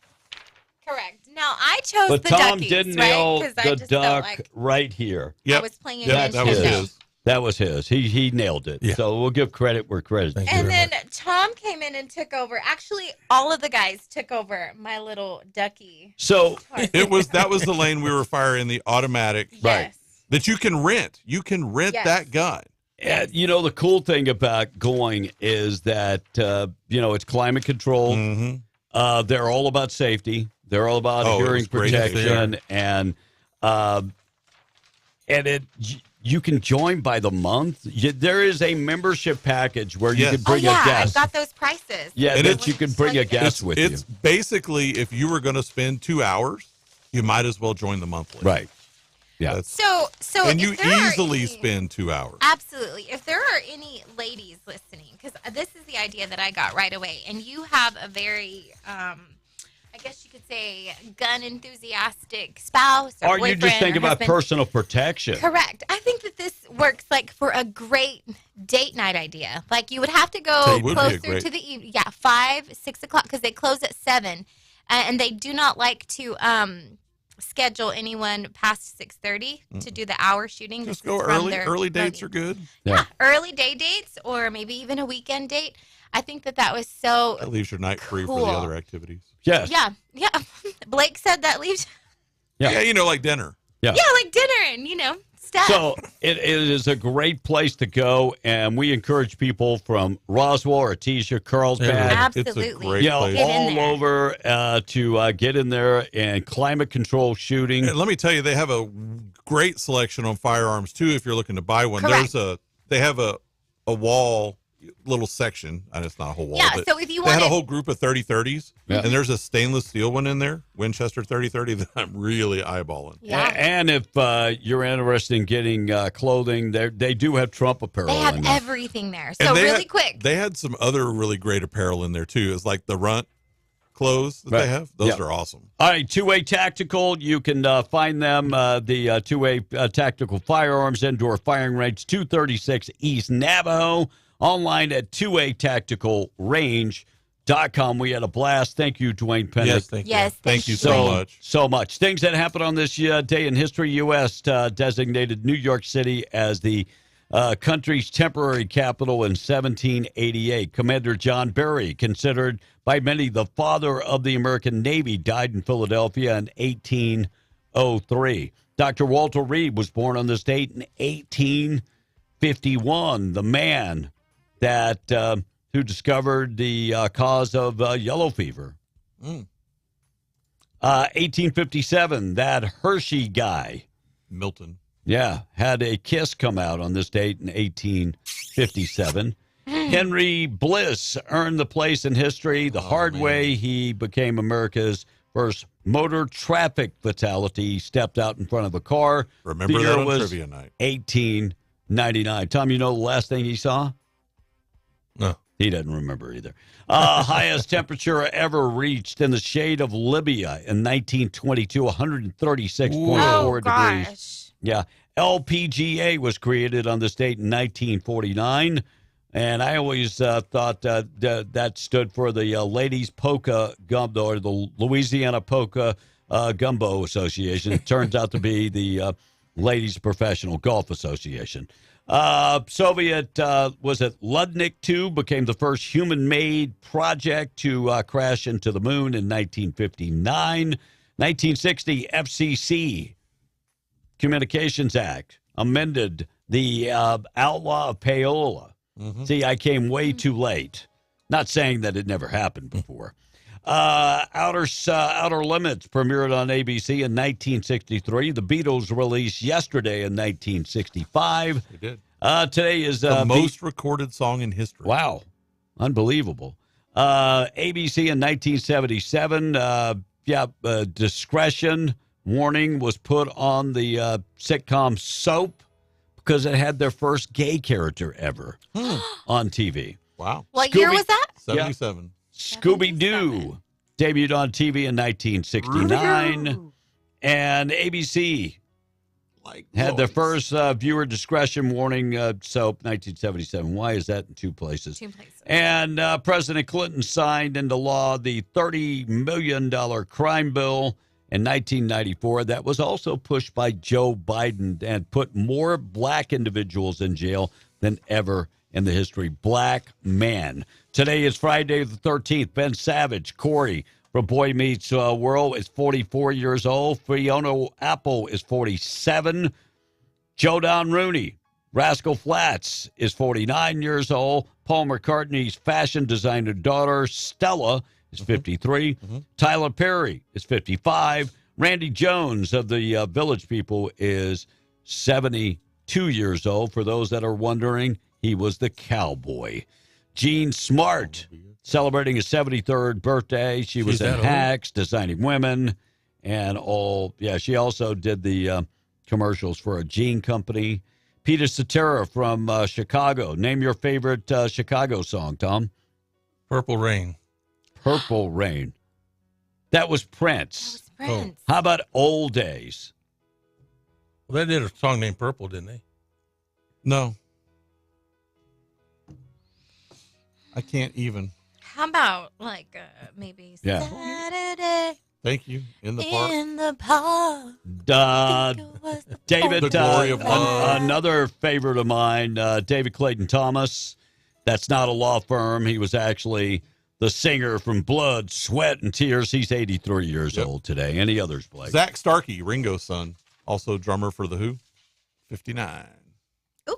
Correct. Now, I chose but the Tom duckies, did nail right? the duck right here. Yep. I was playing against that was yourself. his. That was his. He nailed it. Yeah. So we'll give credit where credit. And then Tom came in and took over. Actually, all of the guys took over my little ducky. So that was the lane we were firing, the automatic. Yes. Right. That you can rent. You can rent that gun. And, the cool thing about going is that, it's climate control. Mm-hmm. They're all about safety. They're all about hearing protection. And you can join by the month. There is a membership package where you can bring a guest. I got those prices. Yeah, and that you can bring a guest with you. It's basically, if you were going to spend 2 hours, you might as well join the monthly. Right. Yeah. So and you easily spend 2 hours. Absolutely. If there are any ladies listening, because this is the idea that I got right away, and you have a very, I guess you could a gun enthusiastic spouse or you just boyfriend think or about husband. personal protection. Correct. I think that this works like for a great date night idea. Like you would have to go closer to the evening. Yeah, 5, 6 o'clock because they close at 7. And they do not like to schedule anyone past 6:30 to do the hour shooting. Just go early. Early dates are good. Yeah, early day dates or maybe even a weekend date. I think that was so That leaves your night free for cool. the other activities. Yes. Yeah. Blake said that leaves. Yeah, like dinner. Yeah. Yeah, like dinner and, stuff. So it is a great place to go, and we encourage people from Roswell, Artesia, Carlsbad. Absolutely. It's a great place. All over to get in there and climate control shooting. And let me tell you, they have a great selection on firearms, too, if you're looking to buy one. Correct. They have a wall little section, and it's not a whole wall. Yeah, but so if you they had wanted- a whole group of 30-30s, Yeah. and there's a stainless steel one in there, Winchester 30-30, that I'm really eyeballing. Yeah. And if you're interested in getting clothing, they do have Trump apparel. They have in there. everything there. So And they really had- quick. They had some other really great apparel in there, too. It's like the runt clothes that they have. Those are awesome. All right, Two-Way Tactical. You can find them, the Two-Way Tactical Firearms Indoor Firing Range, 236 East Navajo. Online at twowaytacticalrange.com. We had a blast. Thank you, Dwayne Pennick. Yes, thank you. Yes, Thank you so much. So much. Things that happened on this day in history. U.S. Designated New York City as the country's temporary capital in 1788. Commander John Berry, considered by many the father of the American Navy, died in Philadelphia in 1803. Dr. Walter Reed was born on this date in 1851. The man that who discovered the cause of yellow fever. 1857, that Hershey guy. Milton. Yeah, had a kiss come out on this date in 1857. Henry Bliss earned the place in history the hard way. He became America's first motor traffic fatality. He stepped out in front of a car. Remember The that year on was trivia night. 1899. Tom, you know the last thing he saw? No. He doesn't remember either. Highest temperature ever reached in the shade of Libya in 1922, 136.4 degrees. Gosh. Yeah. LPGA was created on this date in 1949. And I always thought that stood for the Ladies Polka Gumbo, or the Louisiana Polka Gumbo Association. It turns out to be the Ladies Professional Golf Association. Soviet, was it Ludnik 2, became the first human-made project to crash into the moon in 1959. 1960, FCC, Communications Act, amended the outlaw of payola. See, I came way too late. Not saying that it never happened before. Outer Limits premiered on ABC in 1963. The Beatles released Yesterday in 1965. They did. Today is the most recorded song in history. Wow. Unbelievable. ABC in 1977. Discretion warning was put on the sitcom Soap because it had their first gay character ever on TV. Wow. What year was that? 77. Scooby-Doo debuted on TV in 1969. And ABC had their first viewer discretion warning, Soap, 1977. Why is that in two places? Two places. And President Clinton signed into law the $30 million crime bill in 1994. That was also pushed by Joe Biden and put more black individuals in jail than ever in the history. Black man. Today is Friday the 13th. Ben Savage, Corey from Boy Meets World, is 44 years old. Fiona Apple is 47. Joe Don Rooney, Rascal Flatts, is 49 years old. Paul McCartney's fashion designer daughter, Stella, is 53. Tyler Perry is 55. Randy Jones of the Village People is 72 years old. For those that are wondering, he was the cowboy. Jean Smart, celebrating his 73rd birthday. She was in Hacks, Designing Women, and all. Yeah, she also did the commercials for a jean company. Peter Cetera from Chicago. Name your favorite Chicago song, Tom. Purple Rain. Purple Rain. That was Prince. Prince. How about Old Days? Well, they did a song named Purple, didn't they? No. I can't even. How about maybe Saturday? Thank you. In the park. In the park. David, The glory of love. Another favorite of mine, David Clayton Thomas. That's not a law firm. He was actually the singer from Blood, Sweat, and Tears. He's 83 years old today. Any others, Blake? Zach Starkey, Ringo's son, also drummer for The Who, 59. Ooh.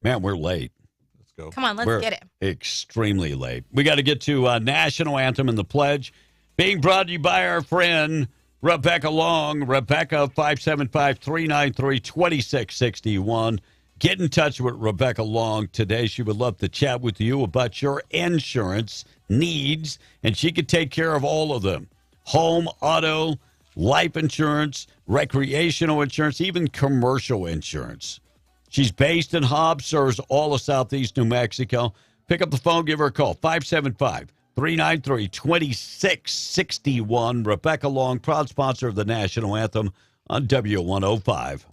Man, we're late. Let's go. Come on, let's We're get it. extremely late. We got to get to National Anthem and the Pledge. Being brought to you by our friend Rebecca Long. Rebecca, 575-393-2661. Get in touch with Rebecca Long today. She would love to chat with you about your insurance needs, and she could take care of all of them. Home, auto, life insurance, recreational insurance, even commercial insurance. She's based in Hobbs, serves all of Southeast New Mexico. Pick up the phone, give her a call, 575-393-2661. Rebecca Long, proud sponsor of the National Anthem on W105.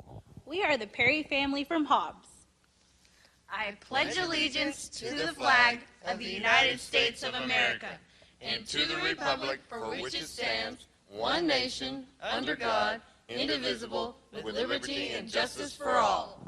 We are the Perry family from Hobbs. I pledge allegiance to the flag of the United States of America and to the republic for which it stands, one nation, under God, indivisible, with liberty and justice for all.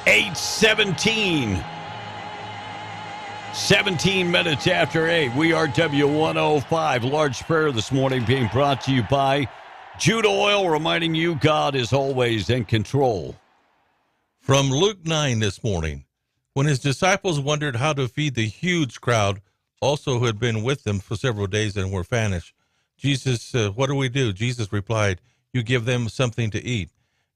Eight 17 minutes after 8. We are W105. Large prayer this morning being brought to you by Jude Oil, reminding you God is always in control. From Luke 9 this morning, when his disciples wondered how to feed the huge crowd, also who had been with them for several days and were famished, Jesus said, "What do we do?" Jesus replied, "You give them something to eat."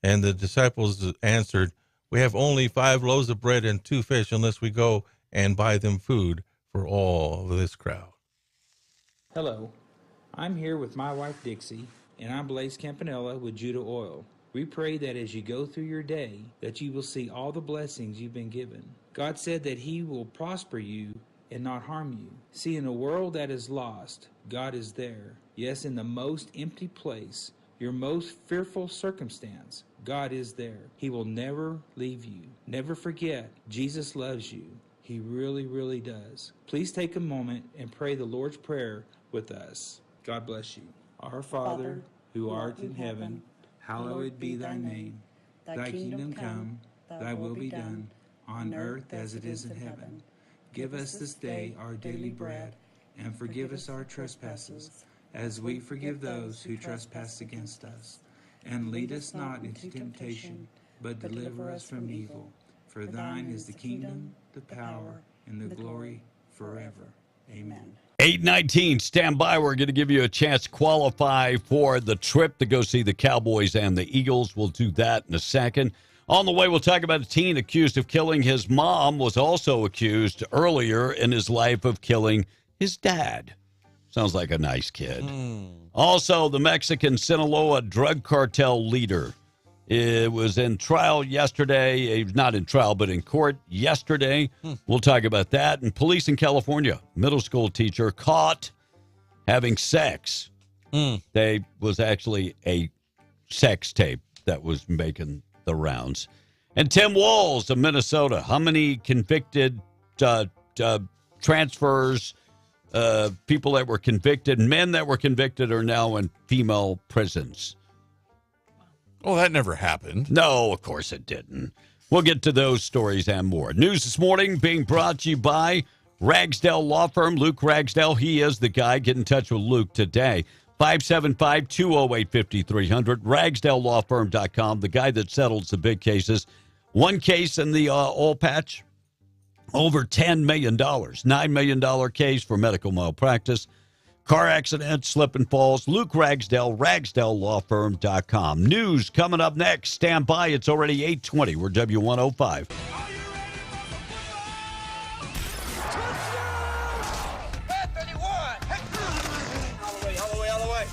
And the disciples answered, "We have only 5 loaves of bread and 2 fish, unless we go and buy them food for all of this crowd." Hello, I'm here with my wife Dixie, and I'm Blaze Campanella with Judah Oil. We pray that as you go through your day, that you will see all the blessings you've been given. God said that He will prosper you and not harm you. See, in a world that is lost, God is there. Yes, in the most empty place, your most fearful circumstance, God is there. He will never leave you. Never forget, Jesus loves you. He really, really does. Please take a moment and pray the Lord's Prayer with us. God bless you. Our Father, who art in heaven, hallowed be thy name. Thy kingdom come, thy will be done, on earth as it is in heaven. Give us this day our daily bread, and forgive us our trespasses, as we forgive those who trespass against us. And lead us not into temptation, but deliver us from evil. For thine is the kingdom, the power, and the glory forever. Amen. 8:19, stand by. We're going to give you a chance to qualify for the trip to go see the Cowboys and the Eagles. We'll do that in a second. On the way, we'll talk about a teen accused of killing his mom, was also accused earlier in his life of killing his dad. Sounds like a nice kid. Also, the Mexican Sinaloa drug cartel leader. It was in trial yesterday. Not in trial, but in court yesterday. We'll talk about that. And police in California, middle school teacher caught having sex. They was actually a sex tape that was making the rounds. And Tim Walz of Minnesota. How many convicted transfers, people that were convicted, men that were convicted are now in female prisons? Oh, that never happened. No, of course it didn't. We'll get to those stories and more. News this morning being brought to you by Ragsdale Law Firm. Luke Ragsdale, he is the guy. Get in touch with Luke today. 575-208-5300, ragsdalelawfirm.com, the guy that settles the big cases. One case in the oil patch, over $10 million. $9 million case for medical malpractice. Car accident, slip and falls. Luke Ragsdale, ragsdalelawfirm.com. News coming up next. Stand by. It's already 8:20. We're W105.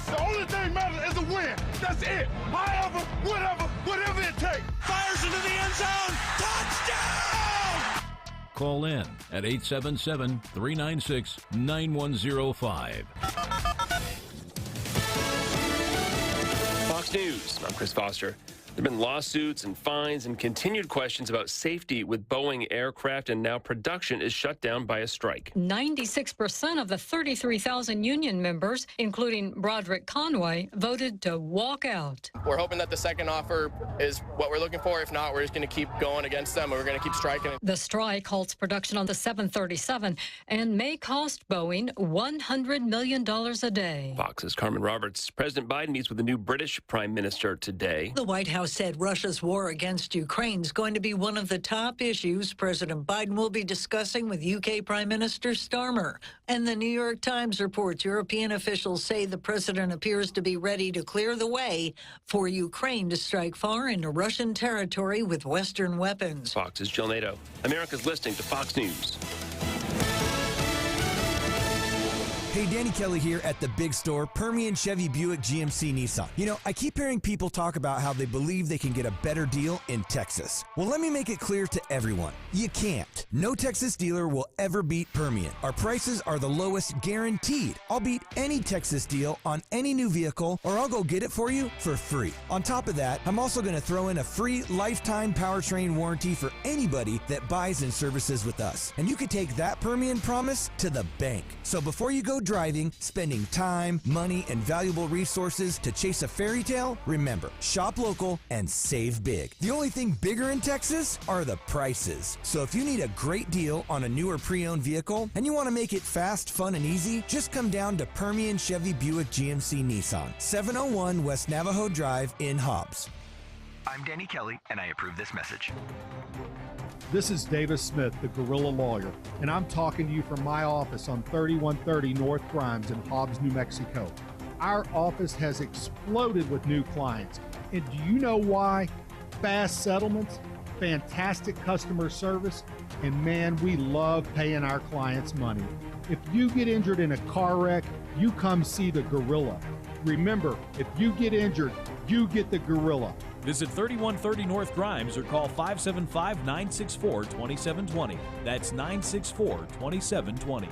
The only thing matters is a win. That's it. However, whatever it takes. Fires into the end zone. Touchdown! Call in at 877-396-9105. Fox News, I'm Chris Foster. There have been lawsuits and fines and continued questions about safety with Boeing aircraft, and now production is shut down by a strike. 96% of the 33,000 union members, including Broderick Conway, voted to walk out. We're hoping that the second offer is what we're looking for. If not, we're just going to keep going against them, and we're going to keep striking. The strike halts production on the 737 and may cost Boeing $100 million a day. Fox's Carmen Roberts. President Biden meets with the new British Prime Minister today. The White House said Russia's war against Ukraine is going to be one of the top issues President Biden will be discussing with UK Prime Minister Starmer. And the New York Times reports European officials say the president appears to be ready to clear the way for Ukraine to strike far into Russian territory with Western weapons. Fox's Jill Nato. America's listening to Fox News. Hey, Danny Kelly here at the big store, Permian Chevy Buick GMC Nissan. You know, I keep hearing people talk about how they believe they can get a better deal in Texas. Well, let me make it clear to everyone. You can't. No Texas dealer will ever beat Permian. Our prices are the lowest guaranteed. I'll beat any Texas deal on any new vehicle, or I'll go get it for you for free. On top of that, I'm also going to throw in a free lifetime powertrain warranty for anybody that buys and services with us. And you can take that Permian promise to the bank. So before you go driving, spending time, money, and valuable resources to chase a fairy tale, remember, shop local and save big. The only thing bigger in Texas are the prices. So if you need a great deal on a new or pre-owned vehicle and you want to make it fast, fun, and easy, just come down to Permian Chevy Buick GMC Nissan, 701 West Navajo Drive in Hobbs. I'm Danny Kelly, and I approve this message. This is Davis Smith, the Guerrilla Lawyer, and I'm talking to you from my office on 3130 North Grimes in Hobbs, New Mexico. Our office has exploded with new clients. And do you know why? Fast settlements, fantastic customer service, and man, we love paying our clients money. If you get injured in a car wreck, you come see the Guerrilla. Remember, if you get injured, you get the Guerrilla. Visit 3130 North Grimes or call 575-964-2720. That's 964-2720.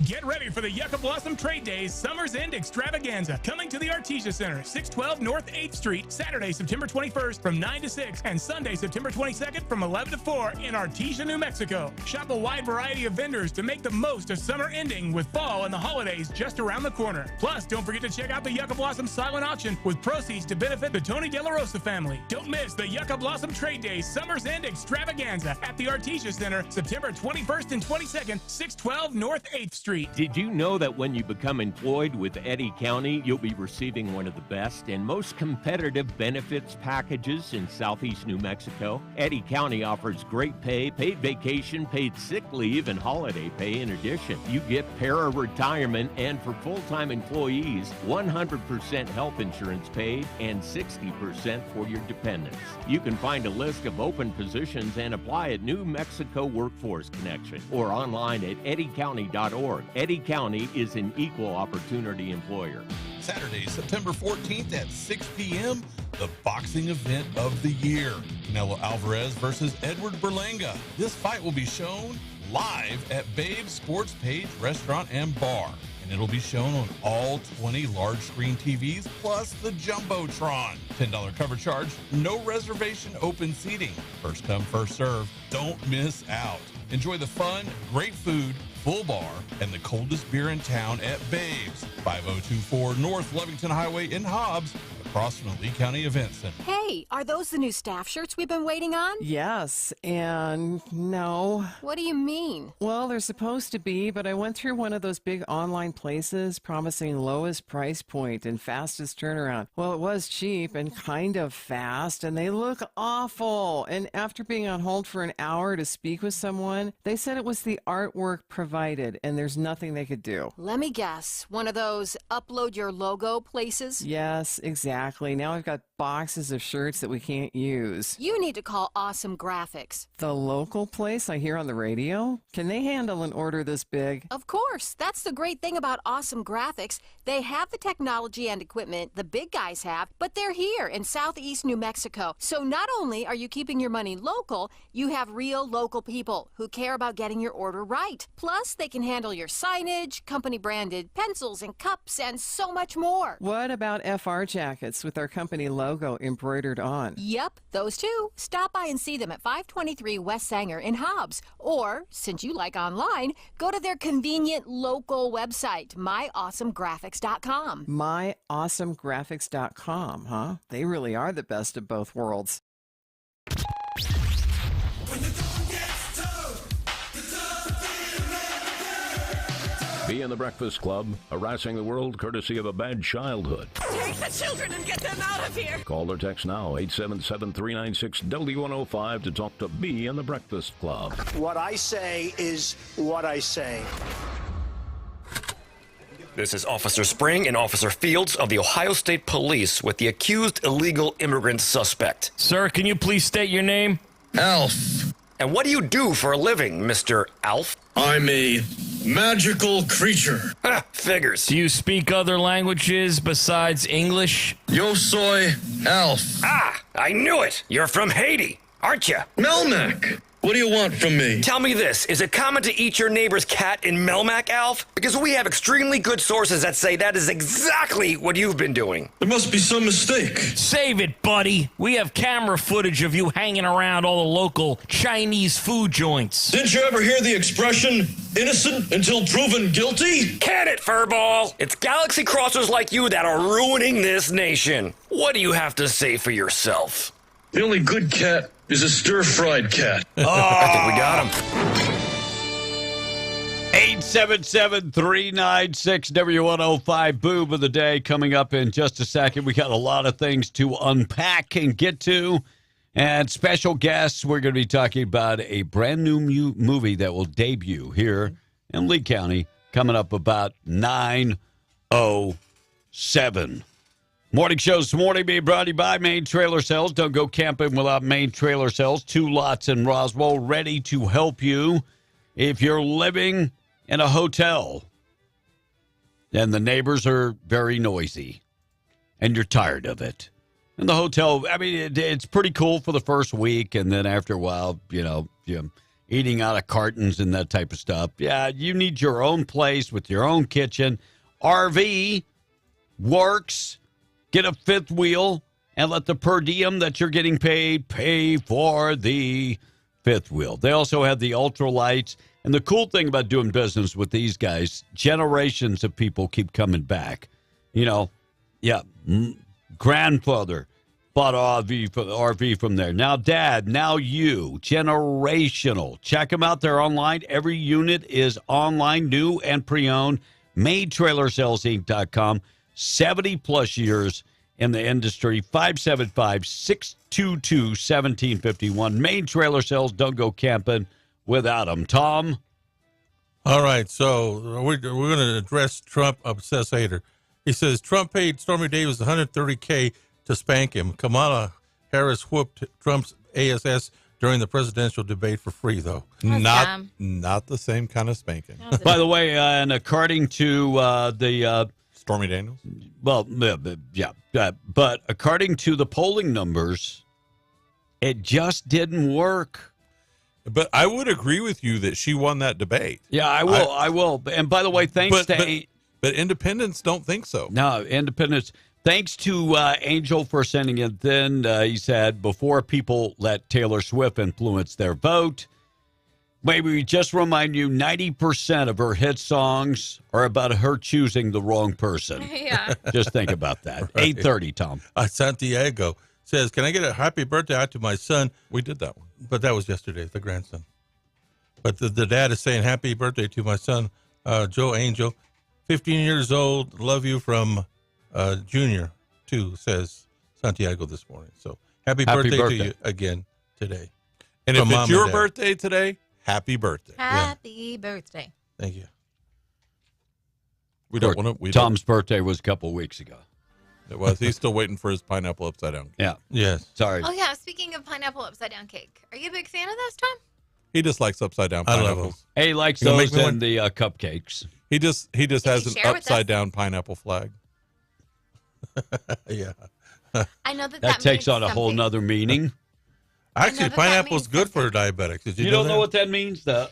Get ready for the Yucca Blossom Trade Days Summer's End Extravaganza, coming to the Artesia Center, 612 North 8th Street, Saturday, September 21st from 9 to 6 and Sunday, September 22nd from 11 to 4 in Artesia, New Mexico. Shop a wide variety of vendors to make the most of summer ending with fall and the holidays just around the corner. Plus, don't forget to check out the Yucca Blossom silent auction with proceeds to benefit the Tony De La Rosa family. Don't miss the Yucca Blossom Trade Days Summer's End Extravaganza at the Artesia Center, September 21st and 22nd, 612 North 8th Street. Street. Did you know that when you become employed with Eddy County, you'll be receiving one of the best and most competitive benefits packages in southeast New Mexico? Eddy County offers great pay, paid vacation, paid sick leave, and holiday pay. In addition, you get para-retirement and for full-time employees, 100% health insurance paid and 60% for your dependents. You can find a list of open positions and apply at New Mexico Workforce Connection or online at eddycounty.org. Eddy County is an equal opportunity employer. Saturday, September 14th at 6 p.m., the boxing event of the year. Canelo Alvarez versus Edward Berlanga. This fight will be shown live at Babe's Sports Page Restaurant and Bar. And it'll be shown on all 20 large screen TVs plus the Jumbotron. $10 cover charge, no reservation, open seating. First come, first serve. Don't miss out. Enjoy the fun, great food, full bar, and the coldest beer in town at Babe's, 5024 North Lovington Highway in Hobbs, across from the Lee County Event Center. Hey, are those the new staff shirts we've been waiting on? Yes, and no. What do you mean? Well, they're supposed to be, but I went through one of those big online places promising lowest price point and fastest turnaround. Well, it was cheap and kind of fast, and they look awful. And after being on hold for an hour to speak with someone, they said it was the artwork provided, and there's nothing they could do. Let me guess. One of those upload your logo places? Yes, exactly. Now I've got boxes of shirts that we can't use. You need to call Awesome Graphics. The local place I hear on the radio? Can they handle an order this big? Of course. That's the great thing about Awesome Graphics. They have the technology and equipment the big guys have, but they're here in southeast New Mexico. So not only are you keeping your money local, you have real local people who care about getting your order right. Plus, they can handle your signage, company-branded pencils and cups, and so much more. What about FR jackets with our company logo embroidered on? Yep, those too. Stop by and see them at 523 West Sanger in Hobbs. Or, since you like online, go to their convenient local website, myawesomegraphics.com. Myawesomegraphics.com, huh? They really are the best of both worlds. Be in the Breakfast Club, harassing the world courtesy of a bad childhood. Take the children and get them out of here. Call or text now, 877-396-W105 to talk to Be in the Breakfast Club. What I say is what I say. This is Officer Spring and Officer Fields of the Ohio State Police with the accused illegal immigrant suspect. Sir, can you please state your name? Alf. And what do you do for a living, Mr. Alf? I'm a magical creature. Ha, figures. Do you speak other languages besides English? Yo soy Alf. Ah, I knew it. You're from Haiti, aren't you? Melmac. What do you want from me? Tell me this. Is it common to eat your neighbor's cat in Melmac, Alf? Because we have extremely good sources that say that is exactly what you've been doing. There must be some mistake. Save it, buddy. We have camera footage of you hanging around all the local Chinese food joints. Didn't you ever hear the expression, innocent until proven guilty? Can it, furball? It's galaxy crossers like you that are ruining this nation. What do you have to say for yourself? The only good cat is a stir-fried cat. Oh, I think we got him. 877-396-W105, Boob of the Day, coming up in just a second. We got a lot of things to unpack and get to. And special guests, we're going to be talking about a brand new movie that will debut here in Lee County, coming up about 9:07. Morning shows this morning being brought to you by Main Trailer Sales. Don't go camping without Main Trailer Sales. 2 lots in Roswell ready to help you. If you're living in a hotel and the neighbors are very noisy and you're tired of it. And the hotel, I mean, it's pretty cool for the first week. And then after a while, you're eating out of cartons and that type of stuff. Yeah, you need your own place with your own kitchen. RV works. Get a fifth wheel and let the per diem that you're getting paid pay for the fifth wheel. They also have the ultralights. And the cool thing about doing business with these guys, generations of people keep coming back. Grandfather Bought an RV from there. Now, Dad, now you. Generational. Check them out. They're online. Every unit is online, new and pre-owned. MadeTrailerSalesInc.com. 70-plus years in the industry. 575-622-1751. Main Trailer Sales. Don't go camping without them. Tom? All right, so we're going to address Trump obsessed hater. He says Trump paid Stormy Davis $130K to spank him. Kamala Harris whooped Trump's ASS during the presidential debate for free, though. Not the same kind of spanking. By the way, and according to the Stormy Daniels? Well, yeah. But according to the polling numbers, it just didn't work. But I would agree with you that she won that debate. Yeah, I will. And by the way, thanks to... But independents don't think so. No, independents... Thanks to Angel for sending it in. He said, before people let Taylor Swift influence their vote, maybe we just remind you 90% of her hit songs are about her choosing the wrong person. Yeah. Just think about that. Right. 8:30, Tom. Santiago says, can I get a happy birthday out to my son? We did that one. But that was yesterday, the grandson. But the dad is saying, happy birthday to my son, Joe Angel. 15 years old, love you from... Junior, too, says Santiago this morning. So happy birthday to you again today. And if it's your birthday today, happy birthday. Happy birthday. Thank you. We don't want to. Tom's birthday was a couple of weeks ago. It was. He's still waiting for his pineapple upside down. Yeah. Yes. Sorry. Oh, yeah. Speaking of pineapple upside down cake, are you a big fan of those, Tom? He just likes upside down I love pineapples. Hey, he likes those and the cupcakes. He just has an share with upside down pineapple flag. Yeah. I know that takes means on a whole something. nother meaning. Actually, pineapple's good for diabetics. Did You don't know what that means, though?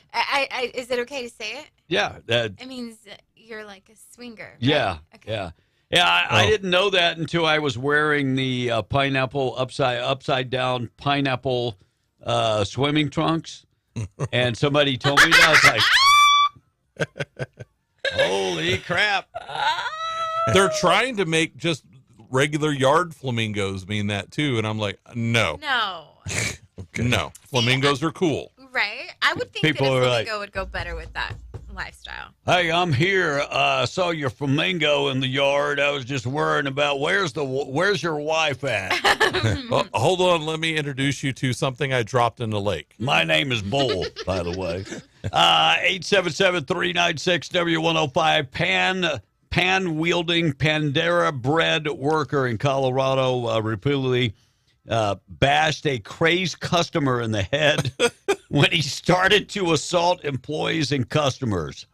Is it okay to say it? Yeah. It means you're like a swinger. Right? Yeah. Okay. Yeah. I didn't know that until I was wearing the pineapple upside down pineapple swimming trunks, and somebody told me that. I was like, holy crap. They're trying to make just regular yard flamingos mean that too, and I'm like, no. No. No. Flamingos are cool. Right? I would think People that a are flamingo like- would go better with that lifestyle. Hey, I'm here. Saw your flamingo in the yard. I was just worrying about where's your wife at? Well, hold on, let me introduce you to something I dropped in the lake. My name is Bull, by the way. 877-396-W105. Pan-wielding Pandera-bred worker in Colorado repeatedly bashed a crazed customer in the head when he started to assault employees and customers.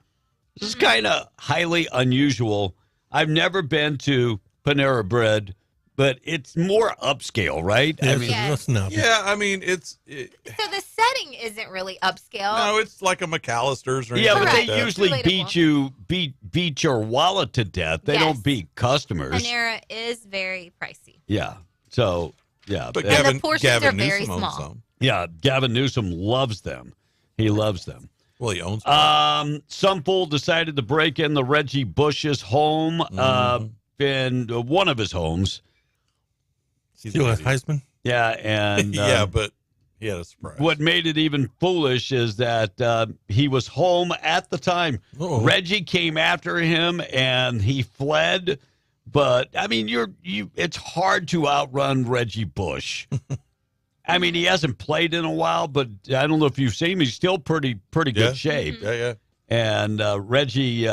This is kind of highly unusual. I've never been to Panera Bread, but it's more upscale, right? Yes, I mean, listen up. Yeah, I mean, So the setting isn't really upscale. no, it's like a McAllister's or yeah, but anything they like that. usually Relatable. beat your wallet to death. They Yes. don't beat customers. Panera is very pricey. Yeah. So, yeah. But And the portions Gavin are very Newsom owns small. some. Yeah, Gavin Newsom loves them. He loves them. Well, he owns Some fool decided to break in the Reggie Bush's home, in one of his homes. Still a Heisman? Yeah, and yeah, but he had a surprise. what made it even foolish is that he was home at the time. Uh-oh. Reggie came after him and he fled. But I mean, it's hard to outrun Reggie Bush. I mean, he hasn't played in a while, but I don't know if you've seen him. He's still pretty good shape. Yeah. And Reggie,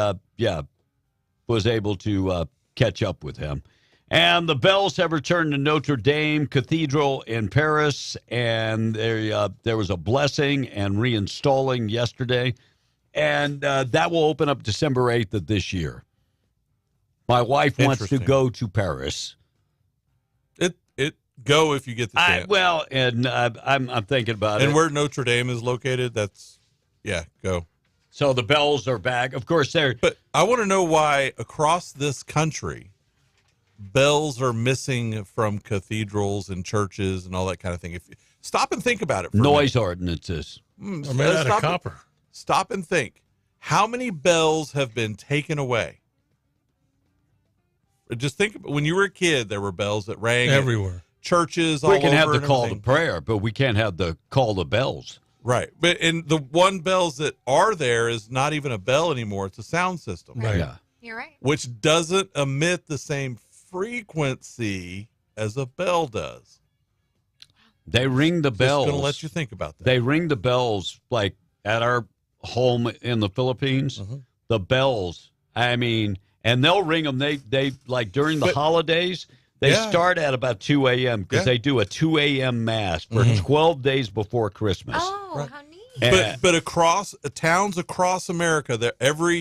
was able to catch up with him. And the bells have returned to Notre Dame Cathedral in Paris, and there was a blessing and reinstalling yesterday, and that will open up December 8th of this year. My wife wants to go to Paris. Go if you get the chance. I'm thinking about it. And where Notre Dame is located, go. So the bells are back. Of course, But I want to know why across this country, bells are missing from cathedrals and churches and all that kind of thing. If you stop and think about it. For noise ordinances. Made out of copper. Stop and think. How many bells have been taken away? Just think, when you were a kid, there were bells that rang Everywhere. churches all We can over have the and call to everything. prayer, but we can't have the call to bells. Right. But and the one bells that are there is not even a bell anymore. It's a sound system. Right. Yeah. You're right. Which doesn't emit the same frequency as a bell does. They ring the bells. Just going to let you think about that. They ring the bells like at our home in the Philippines. Mm-hmm. The bells. I mean, and they'll ring them. They like during the holidays. They Yeah. start at about 2 a.m. because Yeah. they do a 2 a.m. mass for 12 days before Christmas. Oh, how neat. And- But across towns across America,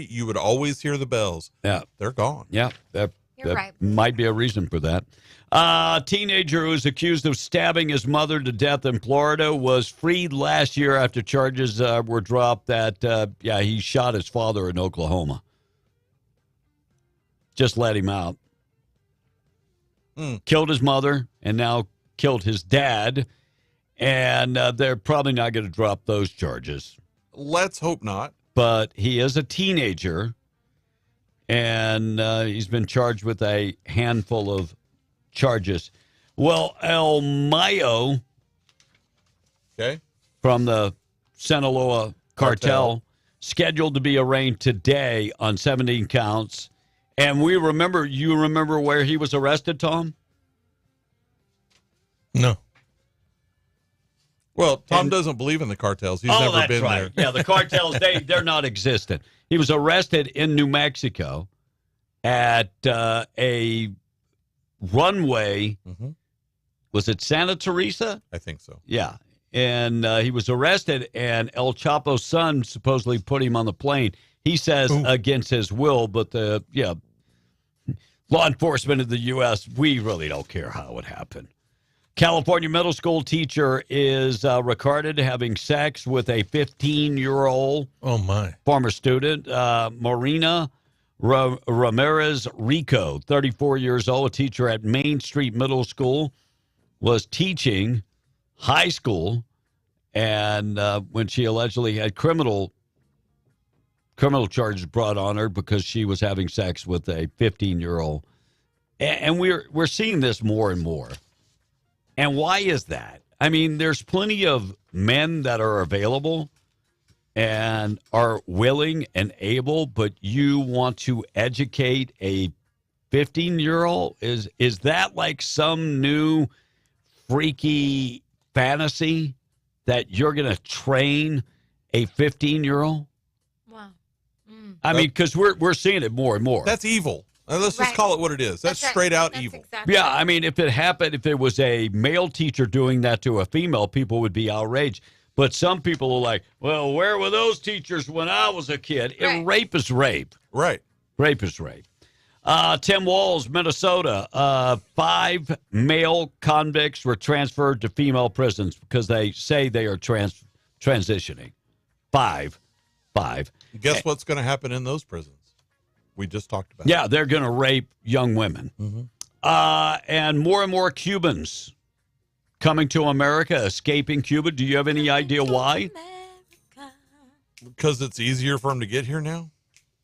you would always hear the bells. Yeah. They're gone. Yeah, that right. might be a reason for that. Teenager who was accused of stabbing his mother to death in Florida was freed last year after charges were dropped that, he shot his father in Oklahoma. Just let him out. Killed his mother and now killed his dad. And they're probably not going to drop those charges. Let's hope not. But he is a teenager, and he's been charged with a handful of charges. Well, El Mayo from the Sinaloa cartel scheduled to be arraigned today on 17 counts. And you remember where he was arrested, Tom? No. Well, Tom doesn't believe in the cartels. He's never been there. Yeah, the cartels, they're not existent. He was arrested in New Mexico at a runway. Was it Santa Teresa? I think so. Yeah. And he was arrested, and El Chapo's son supposedly put him on the plane. He says against his will, but law enforcement of the U.S., we really don't care how it happened. California middle school teacher is recorded having sex with a 15-year-old former student, Marina Ramirez Rico, 34 years old, a teacher at Main Street Middle School, was teaching high school, and when she allegedly had criminal charges brought on her because she was having sex with a 15-year-old. And we're seeing this more and more. And why is that? I mean, there's plenty of men that are available and are willing and able, but you want to educate a 15-year-old? Is that like some new freaky fantasy that you're going to train a 15-year-old? Wow. I mean, because we're seeing it more and more. That's evil. Let's just call it what it is. That's straight out evil. Exactly yeah, I mean, if it was a male teacher doing that to a female, people would be outraged. But some people are like, well, where were those teachers when I was a kid? Right. Rape is rape. Right. Rape is rape. Tim Walls, Minnesota. 5 male convicts were transferred to female prisons because they say they are transitioning. Five. Guess what's going to happen in those prisons? We just talked about. Yeah, they're going to rape young women. And more Cubans coming to America, escaping Cuba. Do you have any idea why? Because it's easier for them to get here now?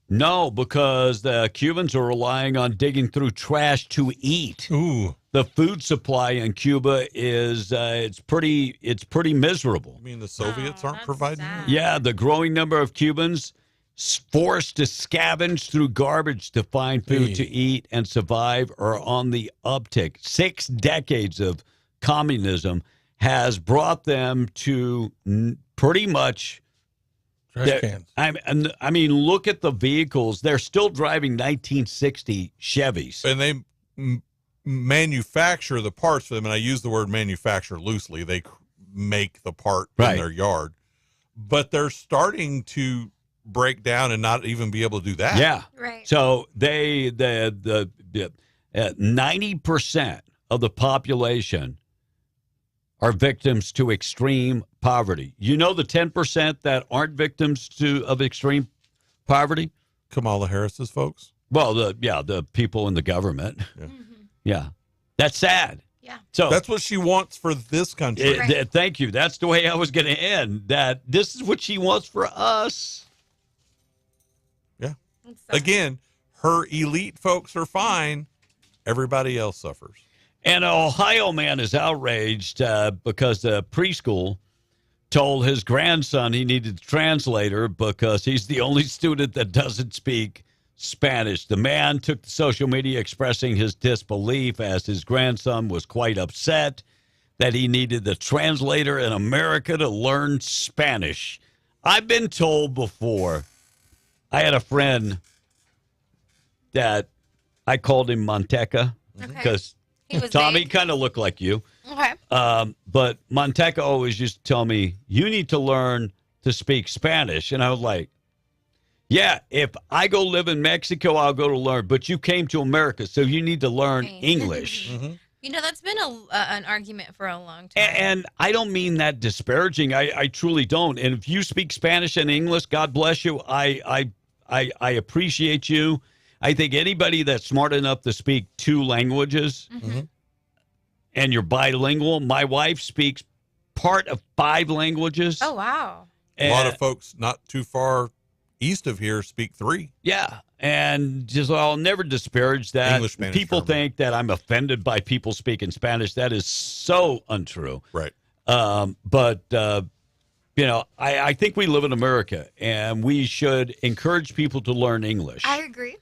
No, because the Cubans are relying on digging through trash to eat. Ooh. The food supply in Cuba is it's pretty miserable. You mean the Soviets aren't providing that? Yeah, the growing number of Cubans forced to scavenge through garbage to find food to eat and survive are on the uptick. 6 decades of communism has brought them to pretty much trash cans. I mean, look at the vehicles. They're still driving 1960 Chevys. And they manufacture the parts for them, and I use the word manufacture loosely. They make the part in their yard. But they're starting to break down and not even be able to do that. Yeah. Right. So the 90% of the population are victims to extreme poverty. You know the 10% that aren't victims of extreme poverty? Kamala Harris's folks? Well, the people in the government. Yeah. That's sad. Yeah. So that's what she wants for this country. Thank you. That's the way I was going to end. That this is what she wants for us. Yeah. Again, her elite folks are fine. Everybody else suffers. And an Ohio man is outraged because the preschool told his grandson he needed a translator because he's the only student that doesn't speak Spanish. The man took to social media expressing his disbelief as his grandson was quite upset that he needed the translator in America to learn Spanish. I've been told before, I had a friend that I called him Manteca because Tommy kind of looked like you. Okay. But Manteca always used to tell me, you need to learn to speak Spanish. And I was like, yeah, if I go live in Mexico, I'll go to learn. But you came to America, so you need to learn English. You know, that's been an argument for a long time. And I don't mean that disparaging. I truly don't. And if you speak Spanish and English, God bless you. I appreciate you. I think anybody that's smart enough to speak two languages and you're bilingual. My wife speaks part of 5 languages. Oh, wow. A lot of folks not too far east of here speak 3. Yeah. And just, I'll never disparage that. English, Spanish, people German. think that I'm offended by people speaking Spanish. That is so untrue. Right. But you know, I think we live in America, and we should encourage people to learn English. I agree.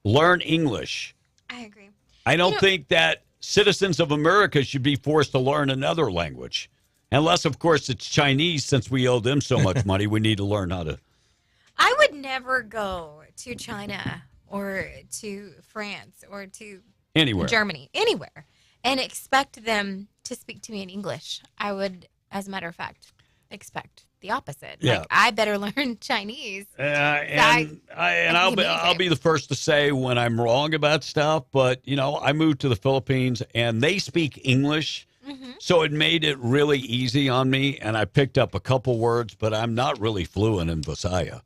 Learn English. I agree. I don't think that citizens of America should be forced to learn another language. Unless, of course, it's Chinese, since we owe them so much money. We need to learn how to. I would never go to China or to France or to Anywhere. Germany, anywhere, and expect them to speak to me in English. I would, as a matter of fact, expect the opposite. Yeah. Like, I better learn Chinese. I'll be the first to say when I'm wrong about stuff. But, you know, I moved to the Philippines, and they speak English. So it made it really easy on me, and I picked up a couple words, but I'm not really fluent in Visaya.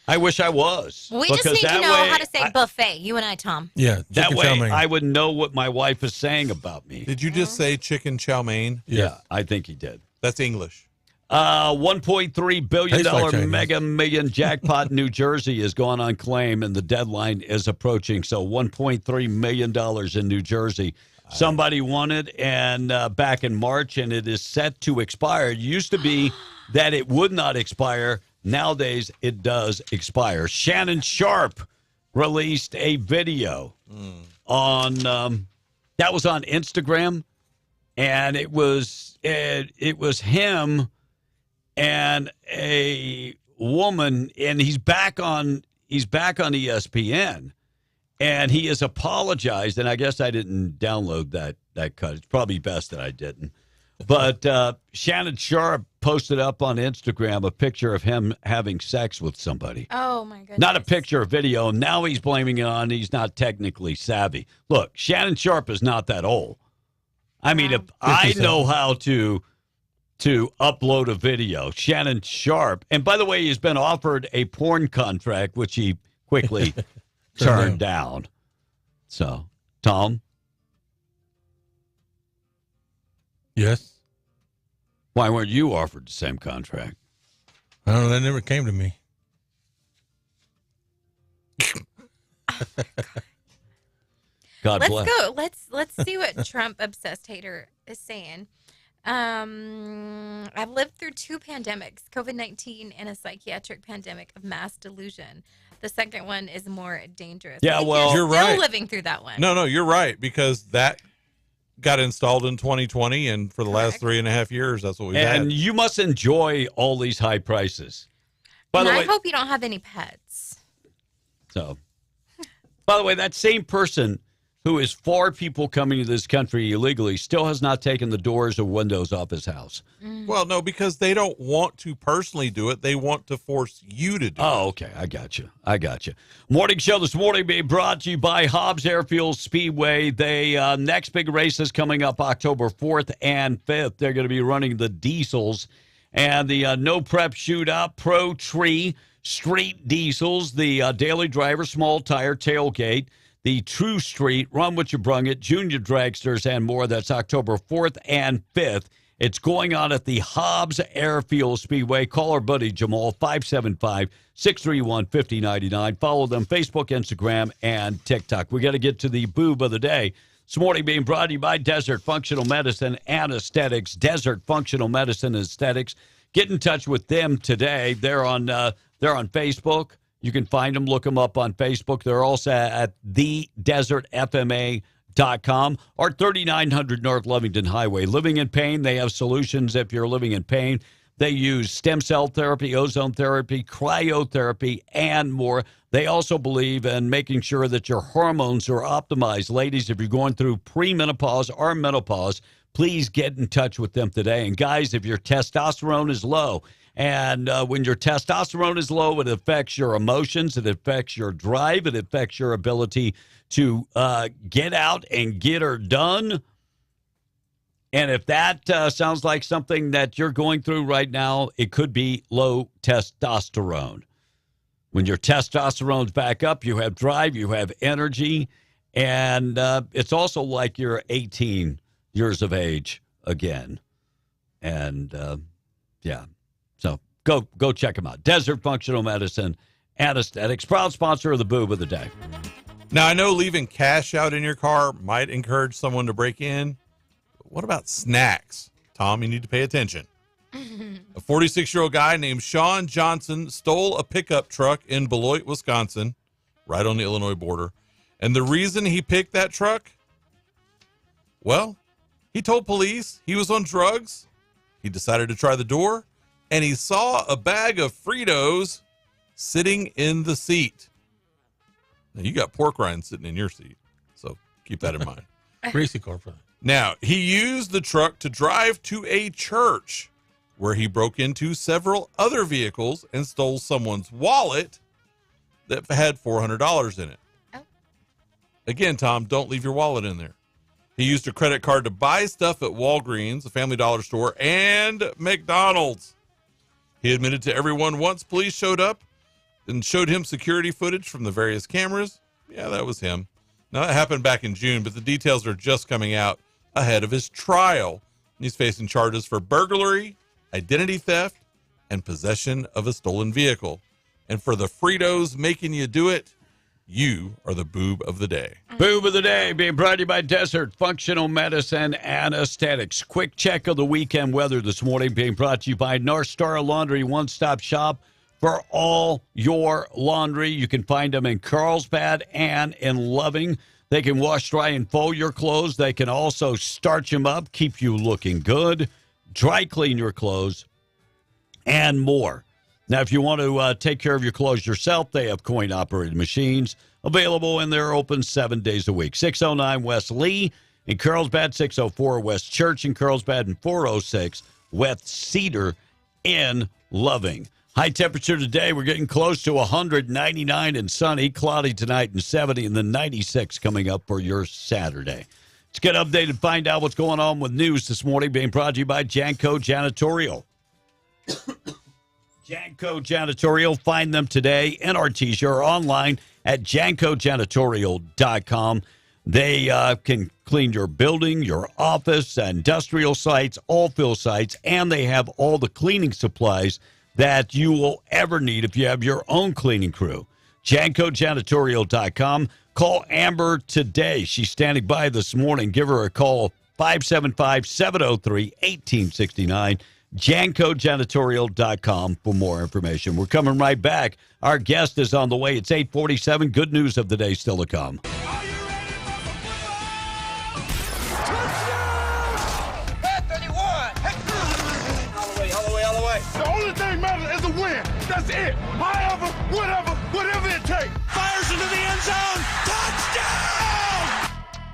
I wish I was. We just need to know how to say buffet, you and I, Tom. Yeah, that chicken way chow mein. I would know what my wife is saying about me. Did you just say chicken chow mein? Yeah, I think he did. That's English. $1.3 billion Tastes like Chinese. mega million jackpot in New Jersey is gone on claim, and the deadline is approaching. So $1.3 million in New Jersey. Somebody won it and back in March, and it is set to expire. It used to be that it would not expire. Nowadays, it does expire. Shannon Sharp released a video on that was on Instagram, and it was him and a woman, and he's back on ESPN, and he has apologized. And I guess I didn't download that cut. It's probably best that I didn't. But Shannon Sharp posted up on Instagram a picture of him having sex with somebody. Oh, my goodness. Not a picture, a video. Now he's blaming it on he's not technically savvy. Look, Shannon Sharp is not that old. I mean, if I know how to upload a video, Shannon Sharp, and by the way, he's been offered a porn contract, which he quickly turned down. So, Tom? Yes. Why weren't you offered the same contract? I don't know. That never came to me. God bless. Let's go. Let's see what Trump obsessed hater is saying. I've lived through 2 pandemics, COVID-19 and a psychiatric pandemic of mass delusion. The second one is more dangerous. Yeah, well, you're still right. living through that one. No, you're right, because that got installed in 2020, and for the last 3.5 years, that's what we've had. And you must enjoy all these high prices. By the I way, hope you don't have any pets. so, by the way, that same person who is for people coming to this country illegally still has not taken the doors or windows off his house. Well, no, because they don't want to personally do it. They want to force you to do it. Oh, okay. I got you. Morning show this morning being brought to you by Hobbs Airfield Speedway. They next big race is coming up October 4th and 5th. They're going to be running the diesels and the no prep shootout Pro Tree Street Diesels, the daily driver, small tire, tailgate, the True Street, Run What You Brung It, Junior Dragsters, and more. That's October 4th and 5th. It's going on at the Hobbs Airfield Speedway. Call our buddy Jamal, 575-631-5099. Follow them, Facebook, Instagram, and TikTok. We got to get to the boob of the day. This morning being brought to you by Desert Functional Medicine and Aesthetics. Desert Functional Medicine and Aesthetics. Get in touch with them today. They're on Facebook. You can find them. Look them up on Facebook. They're also at thedesertfma.com or 3900 North Lovington Highway. Living in pain, they have solutions if you're living in pain. They use stem cell therapy, ozone therapy, cryotherapy, and more. They also believe in making sure that your hormones are optimized. Ladies, if you're going through premenopause or menopause, please get in touch with them today. And guys, if your testosterone is low, and when your testosterone is low, it affects your emotions, it affects your drive, it affects your ability to get out and get her done. And if that sounds like something that you're going through right now, it could be low testosterone. When your testosterone's back up, you have drive, you have energy, and it's also like you're 18 years of age again. And, yeah, so go check them out. Desert Functional Medicine and Aesthetics, proud sponsor of the Boob of the Day. Now, I know leaving cash out in your car might encourage someone to break in. What about snacks? Tom, you need to pay attention. A 46-year-old guy named Sean Johnson stole a pickup truck in Beloit, Wisconsin, right on the Illinois border. And the reason he picked that truck? Well, he told police he was on drugs. He decided to try the door, and he saw a bag of Fritos sitting in the seat. Now, you got pork rinds sitting in your seat, so keep that in mind. Greasy corn for that. Now, he used the truck to drive to a church where he broke into several other vehicles and stole someone's wallet that had $400 in it. Oh. Again, Tom, don't leave your wallet in there. He used a credit card to buy stuff at Walgreens, a Family Dollar store, and McDonald's. He admitted to everyone once police showed up and showed him security footage from the various cameras. Yeah, that was him. Now, that happened back in June, but the details are just coming out ahead of his trial. He's facing charges for burglary, identity theft, and possession of a stolen vehicle. And for the Fritos making you do it, you are the Boob of the Day. Boob of the Day being brought to you by Desert Functional Medicine and Aesthetics. Quick check of the weekend weather this morning being brought to you by North Star Laundry, one-stop shop for all your laundry. You can find them in Carlsbad and in Loving. They can wash, dry, and fold your clothes. They can also starch them up, keep you looking good, dry clean your clothes, and more. Now, if you want to take care of your clothes yourself, they have coin-operated machines available, and they're open 7 days a week. 609 West Lee in Carlsbad, 604 West Church in Carlsbad, and 406 West Cedar in Loving. High temperature today, we're getting close to 199 and sunny, cloudy tonight and 70, and then 96 coming up for your Saturday. Let's get updated, find out what's going on with news this morning, being brought to you by Janko Janitorial. Janko Janitorial, find them today in Artesia or online at jankojanitorial.com. They can clean your building, your office, industrial sites, all fill sites, and they have all the cleaning supplies that you will ever need if you have your own cleaning crew. JankoJanitorial.com. Call Amber today. She's standing by this morning. Give her a call, 575-703-1869. JankoJanitorial.com for more information. We're coming right back. Our guest is on the way. It's 8:47. Good news of the day still to come. The only thing matters is a win. That's it. However, whatever it takes. Fires into the end zone. Touchdown!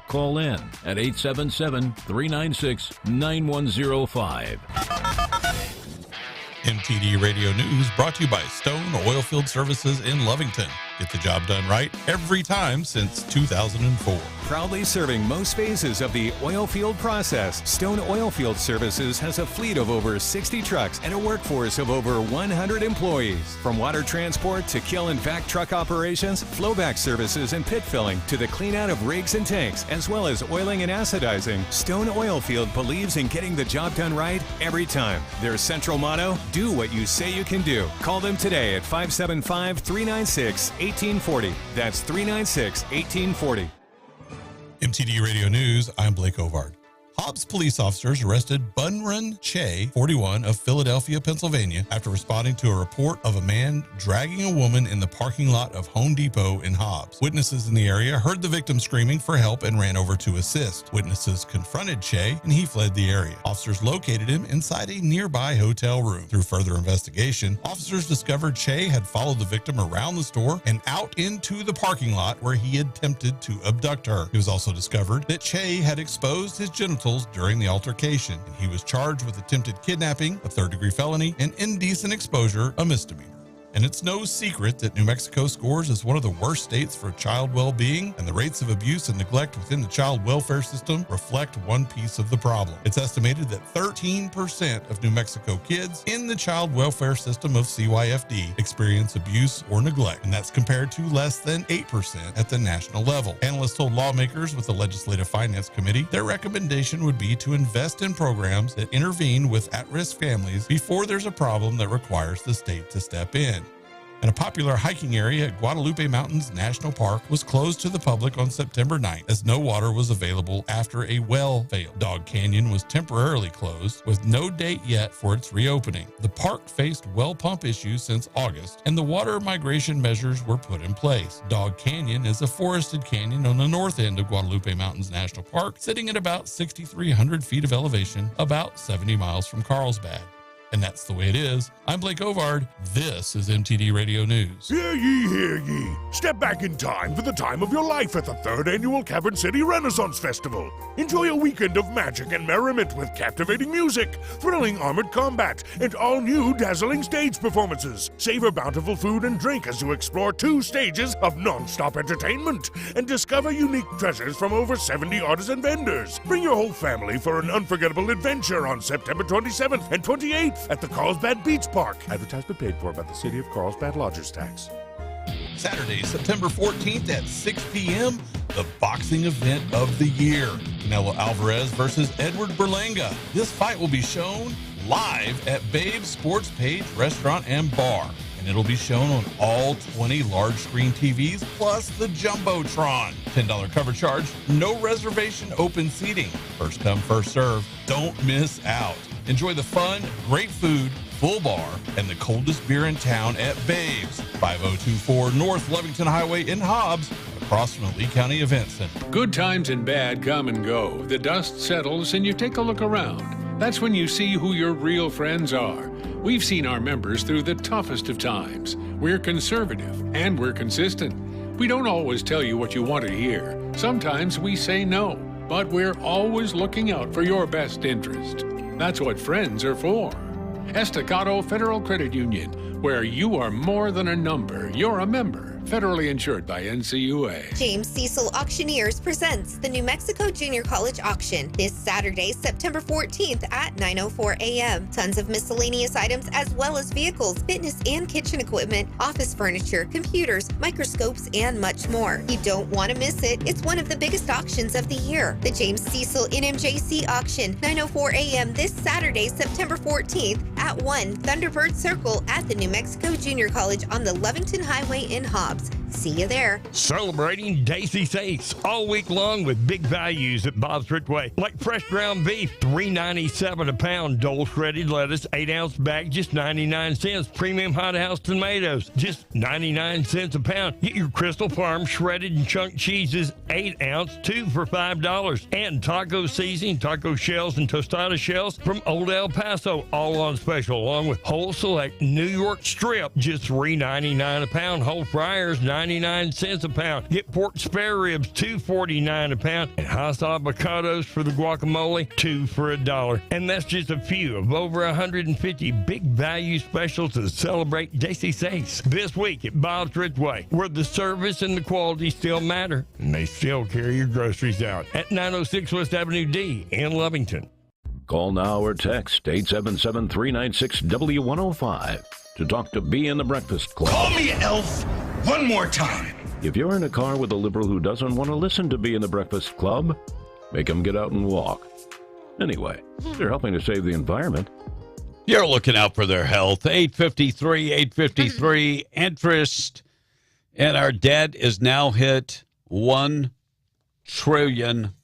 Call in at 877-396-9105. MTD Radio News brought to you by Stone Oilfield Services in Lovington. Get the job done right every time since 2004. Proudly serving most phases of the oil field process, Stone Oilfield Services has a fleet of over 60 trucks and a workforce of over 100 employees. From water transport to kill and vac truck operations, flowback services and pit filling to the clean out of rigs and tanks, as well as oiling and acidizing, Stone Oilfield believes in getting the job done right every time. Their central motto, do what you say you can do. Call them today at 575-396-1840. That's 396-1840. MTD Radio News, I'm Blake Ovard. Hobbs police officers arrested Bunrun Che, 41, of Philadelphia, Pennsylvania, after responding to a report of a man dragging a woman in the parking lot of Home Depot in Hobbs. Witnesses in the area heard the victim screaming for help and ran over to assist. Witnesses confronted Che, and he fled the area. Officers located him inside a nearby hotel room. Through further investigation, officers discovered Che had followed the victim around the store and out into the parking lot where he attempted to abduct her. It was also discovered that Che had exposed his genitals during the altercation, and he was charged with attempted kidnapping, a third-degree felony, and indecent exposure, a misdemeanor. And it's no secret that New Mexico scores as one of the worst states for child well-being, and the rates of abuse and neglect within the child welfare system reflect one piece of the problem. It's estimated that 13% of New Mexico kids in the child welfare system of CYFD experience abuse or neglect, and that's compared to less than 8% at the national level. Analysts told lawmakers with the Legislative Finance Committee their recommendation would be to invest in programs that intervene with at-risk families before there's a problem that requires the state to step in. And a popular hiking area at Guadalupe Mountains National Park was closed to the public on September 9th as no water was available after a well failed. Dog Canyon was temporarily closed with no date yet for its reopening. The park faced well pump issues since August, and the water migration measures were put in place. Dog Canyon is a forested canyon on the north end of Guadalupe Mountains National Park, sitting at about 6,300 feet of elevation, about 70 miles from Carlsbad. And that's the way it is. I'm Blake Ovard. This is MTD Radio News. Hear ye, hear ye. Step back in time for the time of your life at the 3rd Annual Cabin City Renaissance Festival. Enjoy a weekend of magic and merriment with captivating music, thrilling armored combat, and all-new dazzling stage performances. Savor bountiful food and drink as you explore 2 stages of non-stop entertainment and discover unique treasures from over 70 artisan vendors. Bring your whole family for an unforgettable adventure on September 27th and 28th. At the Carlsbad Beach Park. Advertisement paid for by the City of Carlsbad Lodgers Tax. Saturday, September 14th at 6 p.m., the boxing event of the year. Canelo Alvarez versus Edward Berlanga. This fight will be shown live at Babe's Sports Page Restaurant and Bar. And it'll be shown on all 20 large screen TVs plus the Jumbotron. $10 cover charge, no reservation, open seating. First come, first serve. Don't miss out. Enjoy the fun, great food, full bar, and the coldest beer in town at Babe's, 5024 North Lovington Highway in Hobbs, across from the Lee County Event Center. Good times and bad come and go. The dust settles and you take a look around. That's when you see who your real friends are. We've seen our members through the toughest of times. We're conservative and we're consistent. We don't always tell you what you want to hear. Sometimes we say no, but we're always looking out for your best interest. That's what friends are for. Estacado Federal Credit Union, where you are more than a number, you're a member. Federally insured by NCUA. James Cecil Auctioneers presents the New Mexico Junior College Auction this Saturday, September 14th at 9:04 a.m. Tons of miscellaneous items as well as vehicles, fitness and kitchen equipment, office furniture, computers, microscopes, and much more. You don't want to miss it. It's one of the biggest auctions of the year. The James Cecil NMJC Auction, 9:04 a.m. this Saturday, September 14th at 1 Thunderbird Circle at the New Mexico Junior College on the Lovington Highway in Hobbs. See you there. Celebrating Daisy Safes all week long with big values at Bob's Ridgeway. Like fresh ground beef, $3.97 a pound. Dole shredded lettuce, 8-ounce bag, just 99 cents. Premium hothouse tomatoes, just 99 cents a pound. Get your Crystal Farm shredded and chunked cheeses, 8-ounce, 2 for $5. And taco seasoning, taco shells, and tostada shells from Old El Paso, all on special, along with whole select New York strip, just $3.99 a pound. Whole fryers, 99 cents a pound. Get pork spare ribs, $2.49 a pound. And Hass avocados for the guacamole, 2 for $1. And that's just a few of over 150 big value specials to celebrate Daisy Safes this week at Bob's Ridgeway, where the service and the quality still matter, and they still carry your groceries out at 906 West Avenue D in Lovington. Call now or text 877-396-W105 to talk to B in the Breakfast Club. Call me Elf one more time. If you're in a car with a liberal who doesn't want to listen to B in the Breakfast Club, make him get out and walk. Anyway, they're helping to save the environment. You're looking out for their health. 853 interest. And our debt is now hit $1 trillion.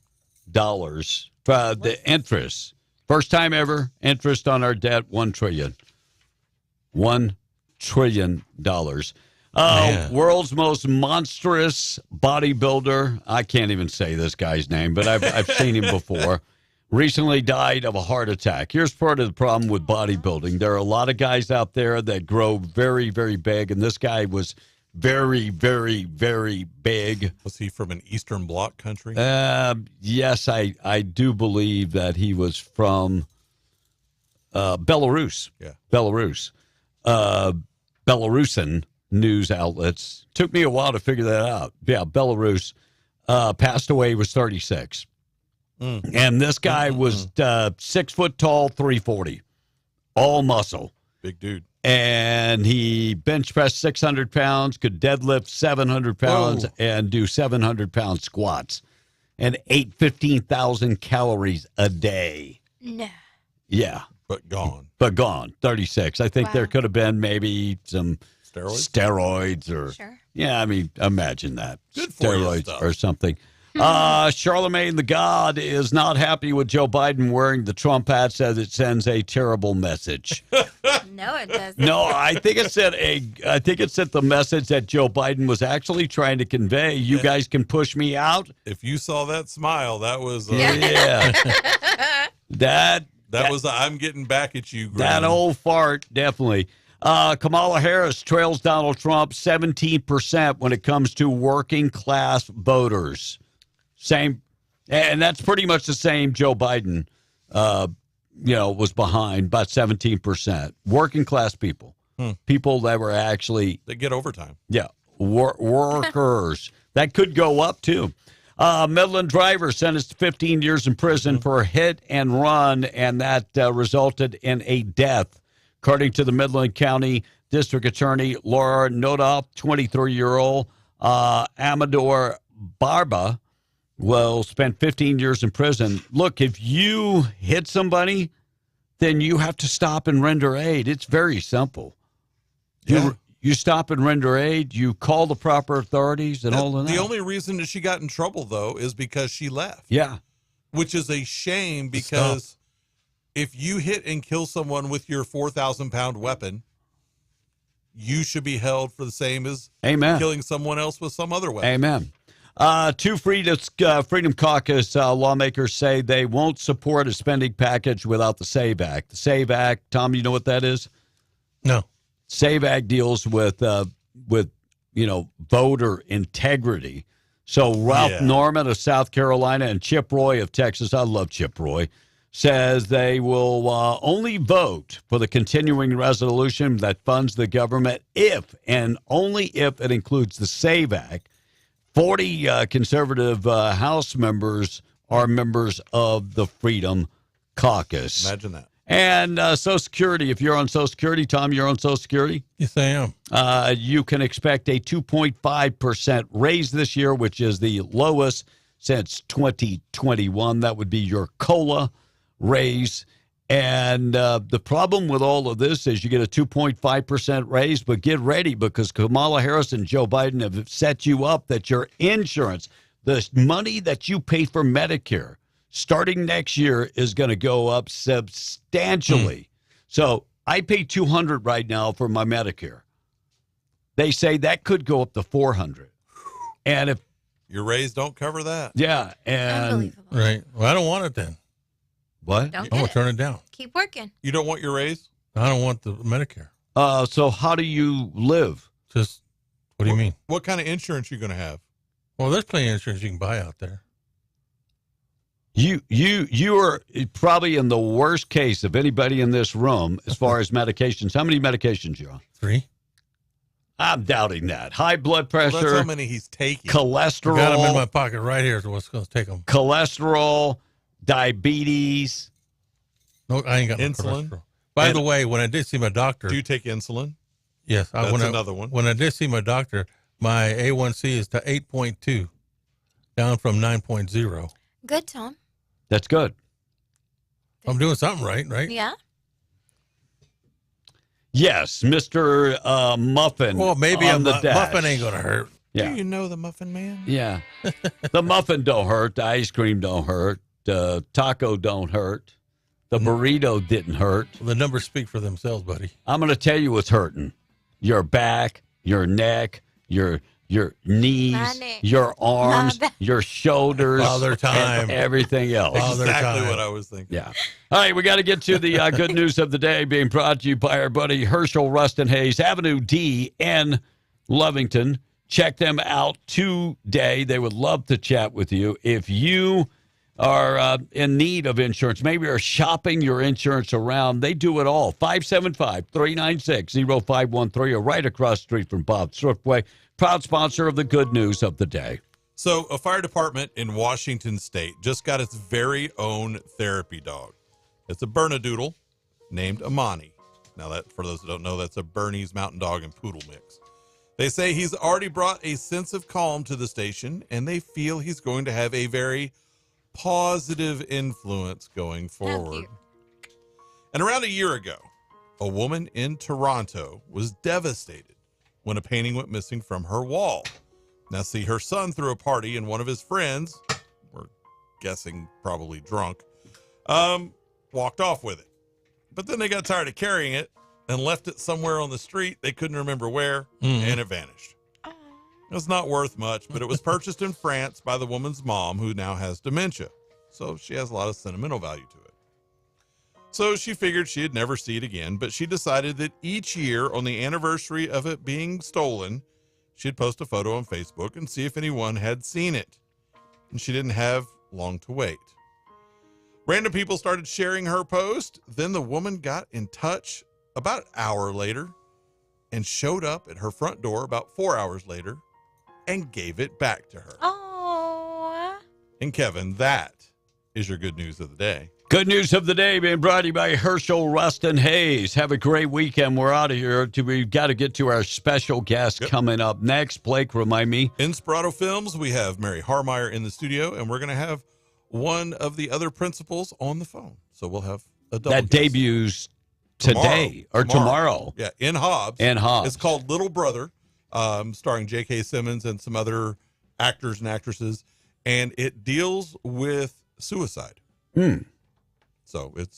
The interest. First time ever, interest on our debt, $1 trillion. $1 trillion. World's most monstrous bodybuilder. I can't even say this guy's name, but I've seen him before. Recently died of a heart attack. Here's part of the problem with bodybuilding. There are a lot of guys out there that grow very, very big, and this guy was very, very, very big. Was he from an Eastern Bloc country? Yes, I do believe that he was from Belarus. Yeah. Belarus. Belarusian news outlets. Took me a while to figure that out. Yeah, Belarus. Passed away, was 36. And this guy was 6 foot tall, 340. All muscle. Big dude. And he bench pressed 600 pounds, could deadlift 700 pounds, and do 700-pound squats, and ate 15,000 calories a day. No. Yeah. But gone. 36. I think there could have been maybe some steroids or. Sure. Yeah, I mean, imagine that. Good for you steroids stuff. or something. Charlemagne the God is not happy with Joe Biden wearing the Trump hat, says it sends a terrible message. No, it doesn't. No, I think it sent the message that Joe Biden was actually trying to convey. You guys can push me out. If you saw that smile, that was yeah. That was I'm getting back at you. Grin. That old fart, definitely. Kamala Harris trails Donald Trump 17% when it comes to working class voters. Same, and that's pretty much the same Joe Biden, was behind, about 17%. Working class people, people that were actually. They get overtime. Yeah, workers. That could go up, too. Midland driver sentenced to 15 years in prison for a hit and run, and that resulted in a death. According to the Midland County District Attorney Laura Nodoff, 23-year-old Amador Barba will spend 15 years in prison. Look, if you hit somebody, then you have to stop and render aid. It's very simple. Yeah. You stop and render aid, you call the proper authorities and all of that. The only reason that she got in trouble, though, is because she left. Yeah. Which is a shame because if you hit and kill someone with your 4,000-pound weapon, you should be held for the same as killing someone else with some other weapon. Amen. Two Freedom Caucus lawmakers say they won't support a spending package without the SAVE Act. The SAVE Act, Tom, you know what that is? No. SAVE Act deals with voter integrity. So Ralph Norman of South Carolina and Chip Roy of Texas, I love Chip Roy, says they will only vote for the continuing resolution that funds the government if and only if it includes the SAVE Act. 40 conservative House members are members of the Freedom Caucus. Imagine that. And Social Security, if you're on Social Security, Tom, you're on Social Security? Yes, I am. You can expect a 2.5% raise this year, which is the lowest since 2021. That would be your COLA raise. And the problem with all of this is you get a 2.5% raise, but get ready because Kamala Harris and Joe Biden have set you up that your insurance, the money that you pay for Medicare, starting next year is going to go up substantially. So I pay $200 right now for my Medicare. They say that could go up to $400. And if your raise don't cover that. Yeah. And right. Well, I don't want it then. What? Don't I'm going to turn it down. Keep working. You don't want your raise? I don't want the Medicare. So how do you live? Just, what do you mean? What kind of insurance are you going to have? Well, there's plenty of insurance you can buy out there. You are probably in the worst case of anybody in this room as far as medications. How many medications you on? 3. I'm doubting that. High blood pressure. Well, that's how many he's taking. Cholesterol. I got them in my pocket right here. So what's going to take them? Cholesterol, diabetes. No, I ain't got no insulin. cholesterol. By the way, when I did see my doctor. Do you take insulin? Yes. That's another one. When I did see my doctor, my A1C is to 8.2, down from 9.0. Good, Tom. That's good. I'm doing something right? Yeah. Yes, Mr. Muffin. Well, maybe on the dash. Muffin ain't going to hurt. Yeah. Do you know the Muffin Man? Yeah. The muffin don't hurt. The ice cream don't hurt. The taco don't hurt. The burrito didn't hurt. The numbers speak for themselves, buddy. I'm going to tell you what's hurting. Your back, your neck, your knees, your arms, your shoulders, Father time, and everything else. Exactly what I was thinking. Yeah. All right, we got to get to the good news of the day, being brought to you by our buddy Herschel Rustin Hayes, Avenue D in Lovington. Check them out today. They would love to chat with you. If you are in need of insurance, maybe you're shopping your insurance around, they do it all. 575-396-0513 or right across the street from Bob Swiftway, proud sponsor of the good news of the day. So a fire department in Washington State just got its very own therapy dog. It's a Bernedoodle named Amani. Now, that, for those who don't know, that's a Bernese Mountain Dog and Poodle mix. They say he's already brought a sense of calm to the station, and they feel he's going to have a very positive influence going forward. And around a year ago, a woman in Toronto was devastated when a painting went missing from her wall. Now, see, her son threw a party, and one of his friends, we're guessing probably drunk, walked off with it. But then they got tired of carrying it and left it somewhere on the street. They couldn't remember where, and it vanished. It was not worth much, but it was purchased in France by the woman's mom, who now has dementia. So she has a lot of sentimental value to it. So she figured she'd never see it again, but she decided that each year on the anniversary of it being stolen, she'd post a photo on Facebook and see if anyone had seen it. And she didn't have long to wait. Random people started sharing her post. Then the woman got in touch about an hour later and showed up at her front door about 4 hours later and gave it back to her. Oh. And Kevin, that is your good news of the day. Good news of the day being brought to you by Herschel Rustin Hayes. Have a great weekend. We're out of here. We've got to get to our special guest coming up next. Blake, remind me. Inspirato Films, we have Mary Harmeyer in the studio, and we're going to have one of the other principals on the phone. So we'll have a double that debuts today or tomorrow. Yeah, in Hobbs. In Hobbs. It's called Little Brother, starring J.K. Simmons and some other actors and actresses, and it deals with suicide. So it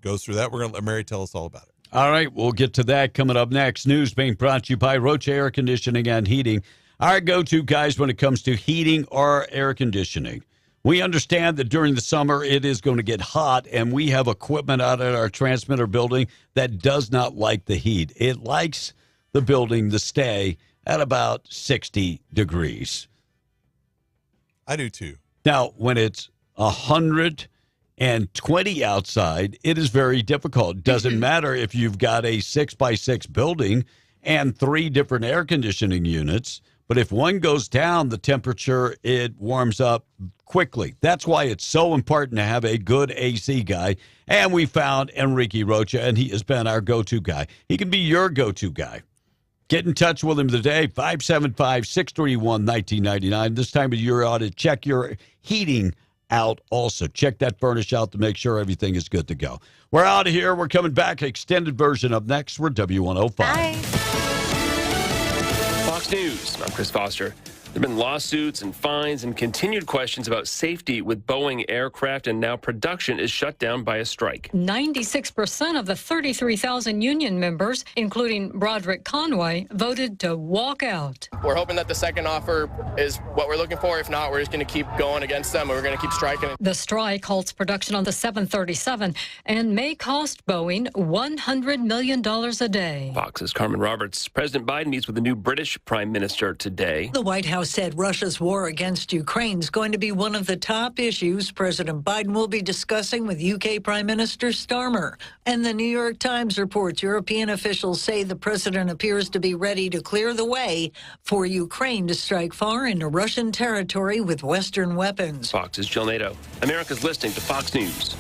goes through that. We're going to let Mary tell us all about it. All right, we'll get to that coming up next. News being brought to you by Roche Air Conditioning and Heating, our go-to guys when it comes to heating or air conditioning. We understand that during the summer it is going to get hot, and we have equipment out at our transmitter building that does not like the heat. It likes the building to stay at about 60 degrees. I do too. Now, when it's 120 outside, it is very difficult. Doesn't matter if you've got a 6x6 building and 3 different air conditioning units, but if one goes down, the temperature, it warms up quickly. That's why it's so important to have a good AC guy. And we found Enrique Rocha, and he has been our go-to guy. He can be your go-to guy. Get in touch with him today, 575-631-1999. This time of year, you ought to check your heating out also. Check that furnace out to make sure everything is good to go. We're out of here. We're coming back. Extended version up next. We're W105. Bye. Fox News. I'm Chris Foster. There have been lawsuits and fines and continued questions about safety with Boeing aircraft, and now production is shut down by a strike. 96% of the 33,000 union members, including Broderick Conway, voted to walk out. We're hoping that the second offer is what we're looking for. If not, we're just going to keep going against them, and we're going to keep striking. The strike halts production on the 737 and may cost Boeing $100 million a day. Fox's Carmen Roberts. President Biden meets with the new British Prime Minister today. The White House said Russia's war against Ukraine is going to be one of the top issues President Biden will be discussing with UK Prime Minister Starmer. And the New York Times reports European officials say the president appears to be ready to clear the way for Ukraine to strike far into Russian territory with Western weapons. Fox's Jill Nato. America's listening to Fox News.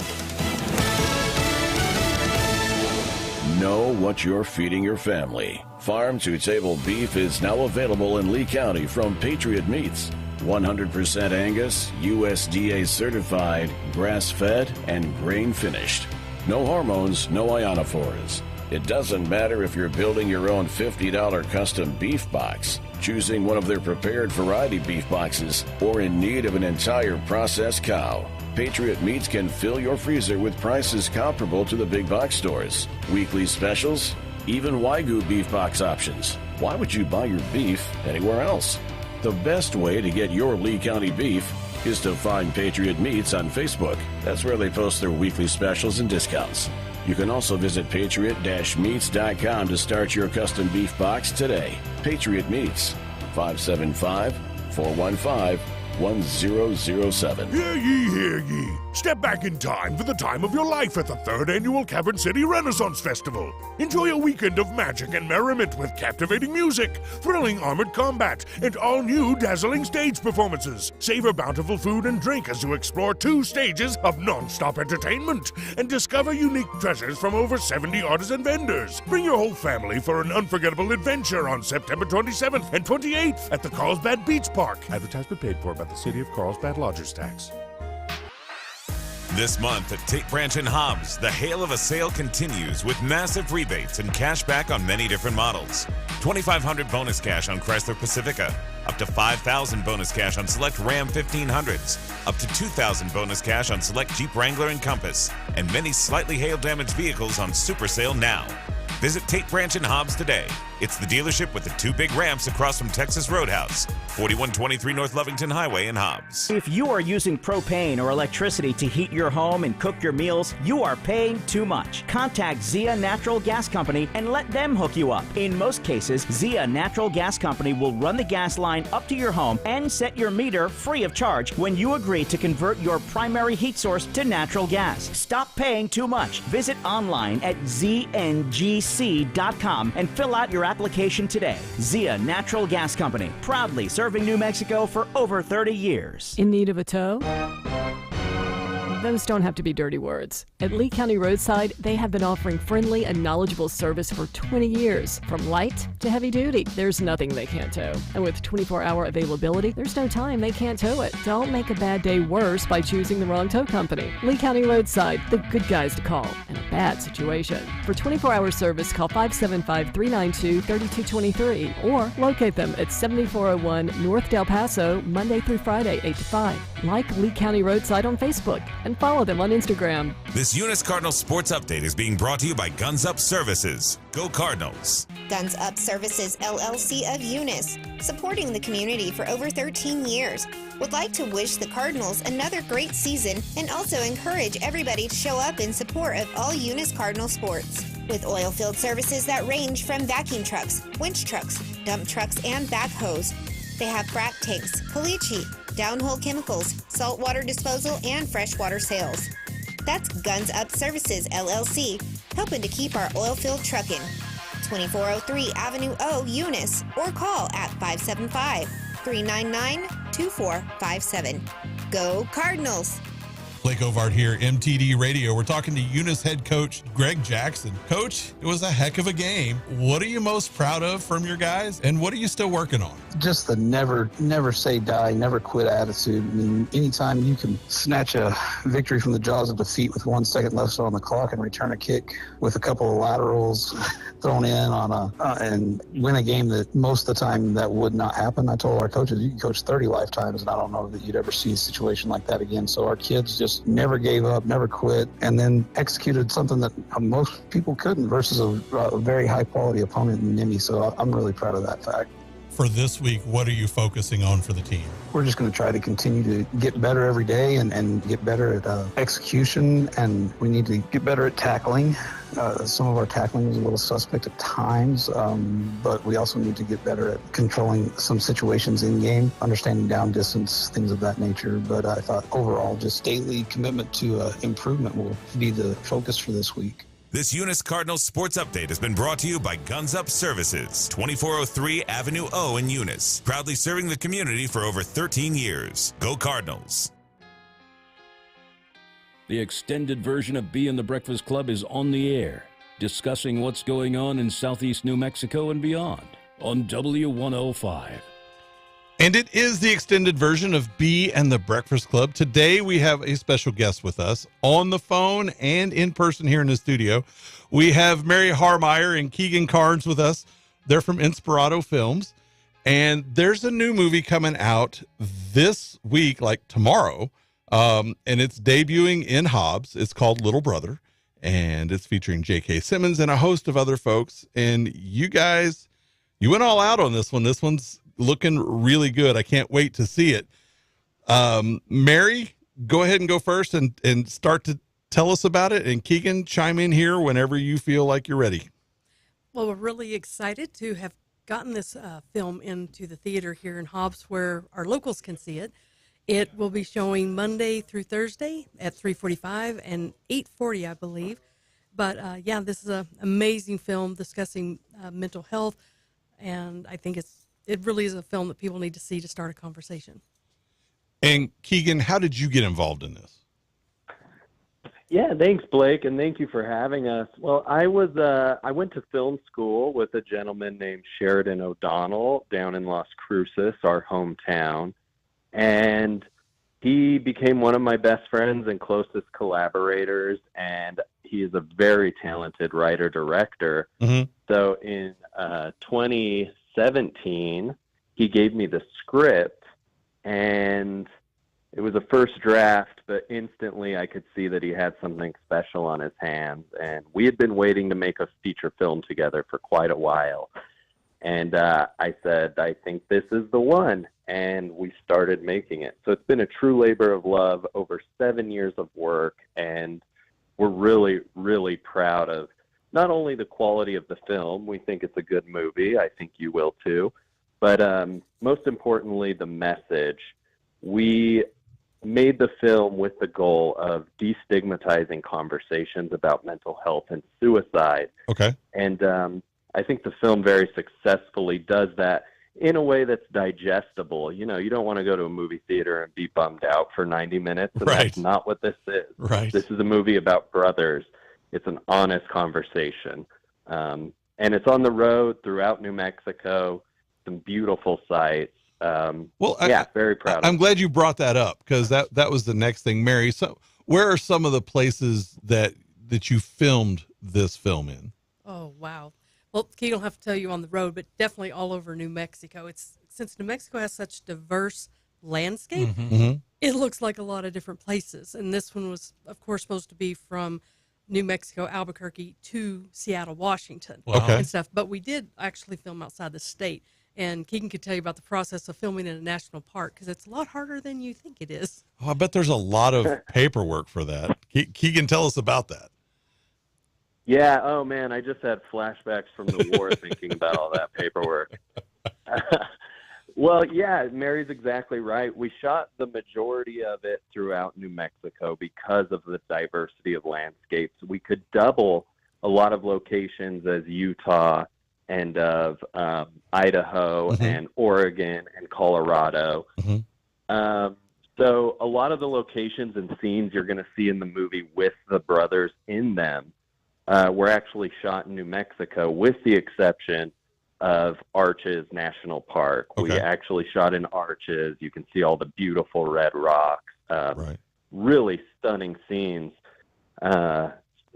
Know what you're feeding your family. Farm to Table beef is now available in Lee County from Patriot Meats. 100% Angus, USDA certified, grass-fed, and grain-finished. No hormones, no ionophores. It doesn't matter if you're building your own $50 custom beef box. choosing one of their prepared variety beef boxes, or in need of an entire processed cow, Patriot Meats can fill your freezer with prices comparable to the big box stores. Weekly specials, even Wagyu beef box options. Why would you buy your beef anywhere else? The best way to get your Lee County beef is to find Patriot Meats on Facebook. That's where they post their weekly specials and discounts. You can also visit patriot-meats.com to start your custom beef box today. Patriot Meats, 575-415-1007. Hear ye, hear ye. Step back in time for the time of your life at the 3rd Annual Cabin City Renaissance Festival. Enjoy a weekend of magic and merriment with captivating music, thrilling armored combat, and all-new dazzling stage performances. Savor bountiful food and drink as you explore 2 stages of non-stop entertainment and discover unique treasures from over 70 artisan vendors. Bring your whole family for an unforgettable adventure on September 27th and 28th at the Carlsbad Beach Park. Advertisement paid for by the City of Carlsbad Lodgers Tax. This month at Tate Branch and Hobbs, the hail of a sale continues with massive rebates and cash back on many different models. $2,500 bonus cash on Chrysler Pacifica, up to $5,000 bonus cash on select Ram 1500s, up to $2,000 bonus cash on select Jeep Wrangler and Compass, and many slightly hail-damaged vehicles on Super Sale now. Visit Tate Branch and Hobbs today. It's the dealership with the 2 big ramps across from Texas Roadhouse, 4123 North Lovington Highway in Hobbs. If you are using propane or electricity to heat your home and cook your meals, you are paying too much. Contact Zia Natural Gas Company and let them hook you up. In most cases, Zia Natural Gas Company will run the gas line up to your home and set your meter free of charge when you agree to convert your primary heat source to natural gas. Stop paying too much. Visit online at zngc.com and fill out your application today. Zia Natural Gas Company, proudly serving New Mexico for over 30 years. In need of a tow? Those don't have to be dirty words. At Lee County Roadside, they have been offering friendly and knowledgeable service for 20 years. From light to heavy duty, there's nothing they can't tow. And with 24-hour availability, there's no time they can't tow it. Don't make a bad day worse by choosing the wrong tow company. Lee County Roadside, the good guys to call in a bad situation. For 24-hour service, call 575-392-3223 or locate them at 7401 North Del Paso, Monday through Friday, 8 to 5. Like Lee County Roadside on Facebook and follow them on Instagram. This Eunice Cardinals Sports Update is being brought to you by Guns Up Services. Go Cardinals. Guns Up Services LLC of Eunice, supporting the community for over 13 years, would like to wish the Cardinals another great season and also encourage everybody to show up in support of all Eunice Cardinal sports. With oil field services that range from vacuum trucks, winch trucks, dump trucks, and backhoes. They have frac tanks, caliche, downhole chemicals, saltwater disposal, and freshwater sales. That's Guns Up Services, LLC, helping to keep our oil field trucking. 2403 Avenue O, Eunice, or call at 575-399-2457. Go Cardinals! Blake Ovard here, MTD Radio. We're talking to Eunice head coach Greg Jackson. Coach, it was a heck of a game. What are you most proud of from your guys, and what are you still working on? Just the never say die, never quit attitude. I mean, anytime you can snatch a victory from the jaws of defeat with 1 second left on the clock and return a kick with a couple of laterals thrown in on and win a game that most of the time that would not happen. I told our coaches, you can coach 30 lifetimes, and I don't know that you'd ever see a situation like that again. So our kids just never gave up, never quit, and then executed something that most people couldn't versus a very high-quality opponent in Nimi. So I'm really proud of that fact. For this week, what are you focusing on for the team? We're just going to try to continue to get better every day and get better at execution, and we need to get better at tackling. Some of our tackling was a little suspect at times, but we also need to get better at controlling some situations in game, understanding down distance, things of that nature. But I thought overall, just daily commitment to improvement will be the focus for this week. This Eunice Cardinals Sports Update has been brought to you by Guns Up Services, 2403 Avenue O in Eunice, proudly serving the community for over 13 years. Go Cardinals. The extended version of Bee and the Breakfast Club is on the air, discussing what's going on in southeast New Mexico and beyond on W105. And it is the extended version of Bee and the Breakfast Club. Today we have a special guest with us on the phone and in person here in the studio. We have Mary Harmeyer and Keegan Carnes with us. They're from Inspirato Films. And there's a new movie coming out this week, like tomorrow, and it's debuting in Hobbs. It's called Little Brother, and it's featuring J.K. Simmons and a host of other folks. And you guys, you went all out on this one. This one's looking really good. I can't wait to see it. Mary, go ahead and go first and start to tell us about it. And Keegan, chime in here whenever you feel like you're ready. Well, we're really excited to have gotten this film into the theater here in Hobbs where our locals can see it. It will be showing Monday through Thursday at 3:45 and 8:40, I believe. But yeah, this is an amazing film discussing mental health, and I think it really is a film that people need to see to start a conversation. And Keegan, how did you get involved in this? Yeah, thanks, Blake, and thank you for having us. Well, I went to film school with a gentleman named Sheridan O'Donnell down in Las Cruces, our hometown, and he became one of my best friends and closest collaborators, and he is a very talented writer-director. Mm-hmm. So in 2017, he gave me the script, and it was a first draft, but instantly I could see that he had something special on his hands. And we had been waiting to make a feature film together for quite a while. And I said, I think this is the one. And we started making it. So it's been a true labor of love, over 7 years of work. And we're really, really proud of not only the quality of the film. We think it's a good movie. I think you will too. But most importantly, the message. We made the film with the goal of destigmatizing conversations about mental health and suicide. Okay. And I think the film very successfully does that in a way that's digestible. You know, you don't want to go to a movie theater and be bummed out for 90 minutes. And Right. That's not what this is. Right. This is a movie about brothers. It's an honest conversation. And it's on the road throughout New Mexico, some beautiful sites. Very proud. I'm glad you brought that up because that was the next thing, Mary. So, where are some of the places that you filmed this film in? Oh, wow. Well, Keegan will have to tell you on the road, but definitely all over New Mexico. Since New Mexico has such diverse landscape, Mm-hmm. it looks like a lot of different places. And this one was, of course, supposed to be from New Mexico, Albuquerque to Seattle, Washington, Okay. and stuff. But we did actually film outside the state. And Keegan could tell you about the process of filming in a national park because it's a lot harder than you think it is. Oh, I bet there's a lot of paperwork for that. Keegan, tell us about that. Yeah, oh man, I just had flashbacks from the war thinking about all that paperwork. Well, yeah, Mary's exactly right. We shot the majority of it throughout New Mexico because of the diversity of landscapes. We could double a lot of locations as Utah and of Idaho Mm-hmm. and Oregon and Colorado. Mm-hmm. So a lot of the locations and scenes you're going to see in the movie with the brothers in them were actually shot in New Mexico, with the exception of Arches National Park. Okay. We actually shot in Arches. You can see all the beautiful red rocks. Right. Really stunning scenes.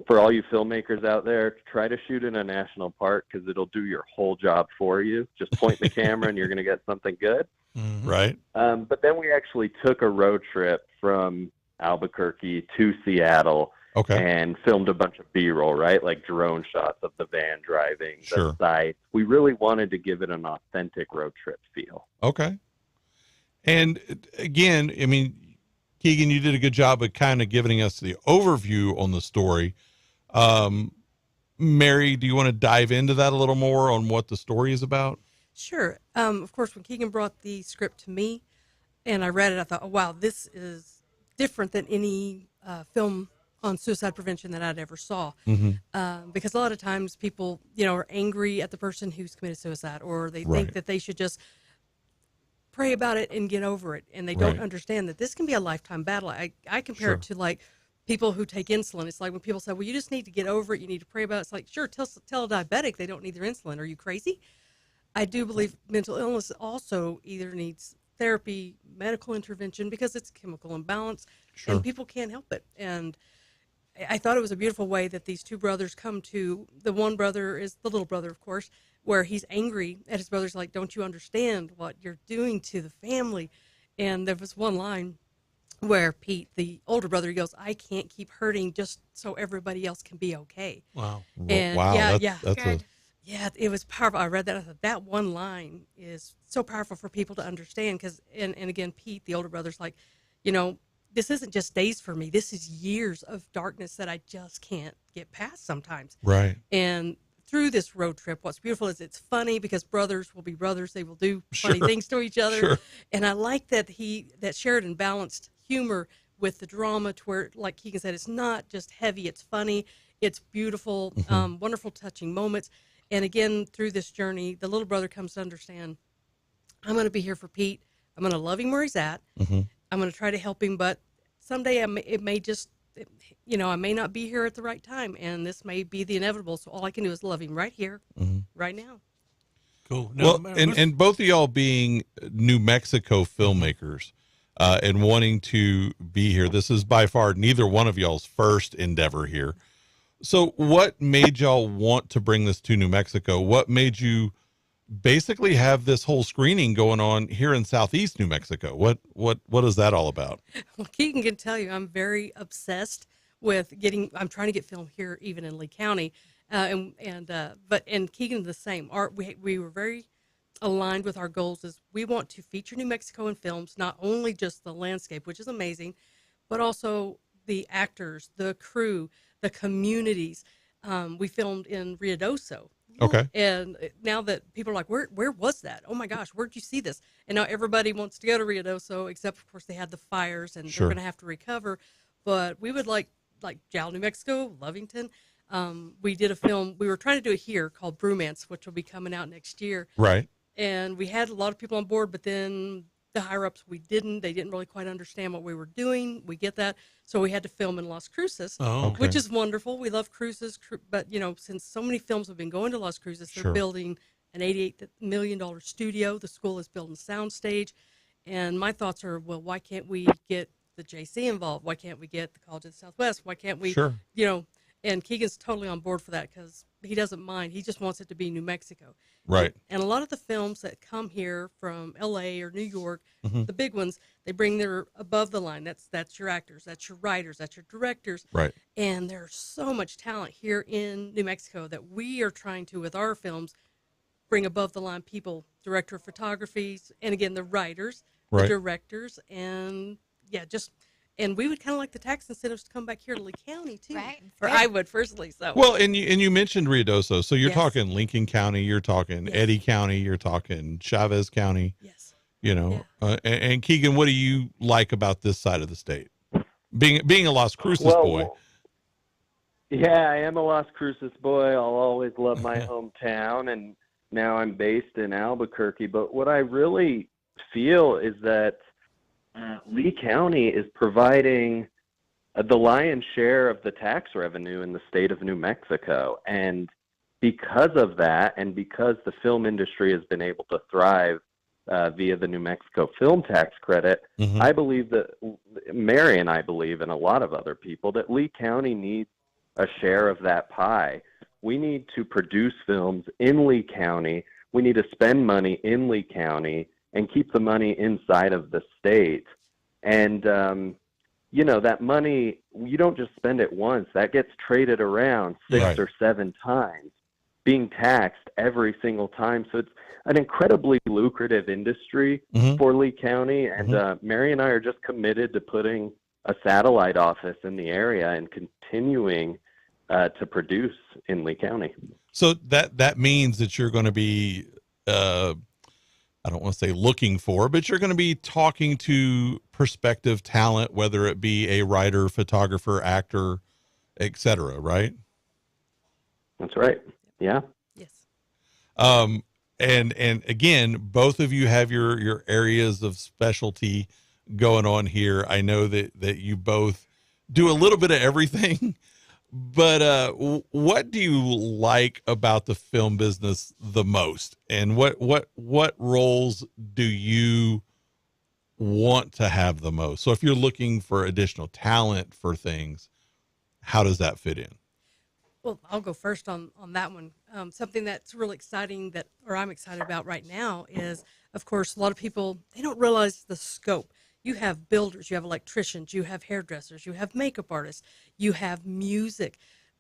For all you filmmakers out there, try to shoot in a national park because it'll do your whole job for you. Just point the camera and you're going to get something good. Mm-hmm. Right. But then we actually took a road trip from Albuquerque to Seattle. Okay. And filmed a bunch of B-roll, right? Like drone shots of the van driving, Sure. the sites. We really wanted to give it an authentic road trip feel. Okay. And again, I mean, Keegan, you did a good job of kind of giving us the overview on the story. Mary, do you want to dive into that a little more on what the story is about? Sure. Of course, when Keegan brought the script to me and I read it, I thought, oh, wow, this is different than any film on suicide prevention that I'd ever saw. Mm-hmm. Because a lot of times people, are angry at the person who's committed suicide, or they Right. think that they should just pray about it and get over it. And they don't Right. understand that this can be a lifetime battle. I compare it Sure. to like people who take insulin. It's like when people say, well, you just need to get over it. You need to pray about it. It's like, sure, tell a diabetic they don't need their insulin. Are you crazy? I do believe mental illness also either needs therapy, medical intervention, because it's chemical imbalance, Sure. and people can't help it. And I thought it was a beautiful way that these two brothers come to, the one brother is the little brother, of course, where he's angry at his brother's like, don't you understand what you're doing to the family? And there was one line where Pete, the older brother, goes, I can't keep hurting just so everybody else can be okay. Wow. And wow. yeah, That's yeah, it was powerful. I read that. I thought that one line is so powerful for people to understand because, and again, Pete, the older brother's like, this isn't just days for me. This is years of darkness that I just can't get past sometimes. right. And through this road trip, what's beautiful is it's funny because brothers will be brothers. They will do funny Sure. things to each other. Sure. And I like that that Sheridan balanced humor with the drama to where, like Keegan said, it's not just heavy. It's funny. It's beautiful, wonderful, touching moments. And again, through this journey, the little brother comes to understand, I'm going to be here for Pete. I'm going to love him where he's at. I'm going to try to help him, but someday I may not be here at the right time, and this may be the inevitable. So all I can do is love him right here, right now. Cool. Now, Well, and both of y'all being New Mexico filmmakers and wanting to be here, this is by far neither one of y'all's first endeavor here. So what made y'all want to bring this to New Mexico? What made you basically have this whole screening going on here in Southeast New Mexico? What is that all about? Well, Keegan can tell you I'm very obsessed with I'm trying to get film here, even in Lee County, and Keegan the same. We were very aligned with our goals. Is we want to feature New Mexico in films, not only just the landscape, which is amazing, but also the actors, the crew, the communities. We filmed in Ruidoso. Okay. And now that people are like, where was that? Oh my gosh, where'd you see this? And now everybody wants to go to Ruidoso, except of course they had the fires and Sure. they're going to have to recover. But we would like Jal, New Mexico, Lovington. We did a film. We were trying to do it here called Bromance, which will be coming out next year. Right. And we had a lot of people on board, but then the higher ups, they didn't really quite understand what we were doing. We get that. So we had to film in Las Cruces, which is wonderful. We love cruises, but since so many films have been going to Las Cruces, they're Sure. building an $88 million studio. The school is building a soundstage. And my thoughts are, well, why can't we get the JC involved? Why can't we get the College of the Southwest? Why can't we, Sure. And Keegan's totally on board for that because he doesn't mind. He just wants it to be New Mexico. Right. And a lot of the films that come here from LA or New York, Mhm. the big ones, they bring their above the line. That's your actors, that's your writers, that's your directors. Right. And there's so much talent here in New Mexico that we are trying to, with our films, bring above the line people, director of photography, and again, the writers, the Right. directors, and and we would kind of like the tax incentives to come back here to Lee County too. Right. Or I would personally. So Well, and you mentioned Ruidoso, so you're Yes. talking Lincoln County, you're talking Yes. Eddy County, you're talking Chavez County. Yes. And Keegan, what do you like about this side of the state? Being a Las Cruces boy. Yeah, I am a Las Cruces boy. I'll always love my hometown, and now I'm based in Albuquerque. But what I really feel is that Lee County is providing the lion's share of the tax revenue in the state of New Mexico. And because of that, and because the film industry has been able to thrive via the New Mexico film tax credit, I believe that Mary and I believe, and a lot of other people, that Lee County needs a share of that pie. We need to produce films in Lee County. We need to spend money in Lee County and keep the money inside of the state. And, that money, you don't just spend it once. That gets traded around six or seven times, being taxed every single time. So it's an incredibly lucrative industry for Lee County. And Mary and I are just committed to putting a satellite office in the area and continuing to produce in Lee County. So that means that you're going to be, I don't want to say looking for, but you're going to be talking to prospective talent, whether it be a writer, photographer, actor, etc. Right? That's right. Yeah. Yes. And again, both of you have your areas of specialty going on here. I know that you both do a little bit of everything. But what do you like about the film business the most, and what roles do you want to have the most? So if you're looking for additional talent for things, how does that fit in? Well, I'll go first on that one. Something that's really exciting or I'm excited about right now is, of course, a lot of people, they don't realize the scope. You have builders, you have electricians, you have hairdressers, you have makeup artists, you have music.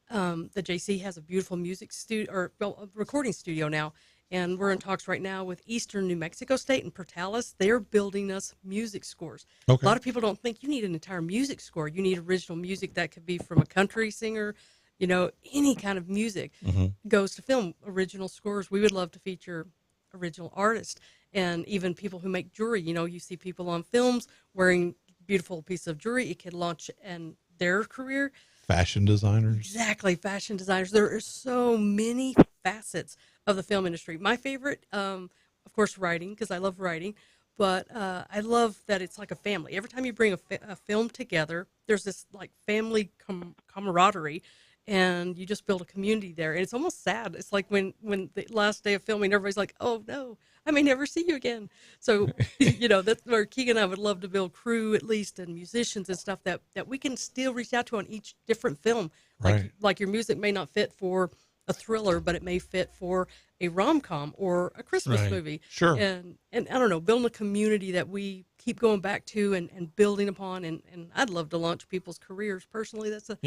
The JC has a beautiful music studio, a recording studio now, and we're in talks right now with Eastern New Mexico State and Portales. They're building us music scores. Okay. A lot of people don't think you need an entire music score. You need original music that could be from a country singer, any kind of music goes to film. Original scores. We would love to feature original artists and even people who make jewelry. You see people on films wearing beautiful piece of jewelry. It could launch their career. Fashion designers. Exactly, fashion designers. There are so many facets of the film industry. My favorite, of course, writing, because I love writing. But I love that it's like a family. Every time you bring a film together, there's this like family camaraderie. And you just build a community there. And it's almost sad. It's like when the last day of filming, everybody's like, oh, no, I may never see you again. So, that's where Keegan and I would love to build crew, at least, and musicians and stuff that we can still reach out to on each different film. Like your music may not fit for a thriller, but it may fit for a rom-com or a Christmas movie. Sure. And I don't know, building a community that we keep going back to and building upon. And I'd love to launch people's careers personally. That's a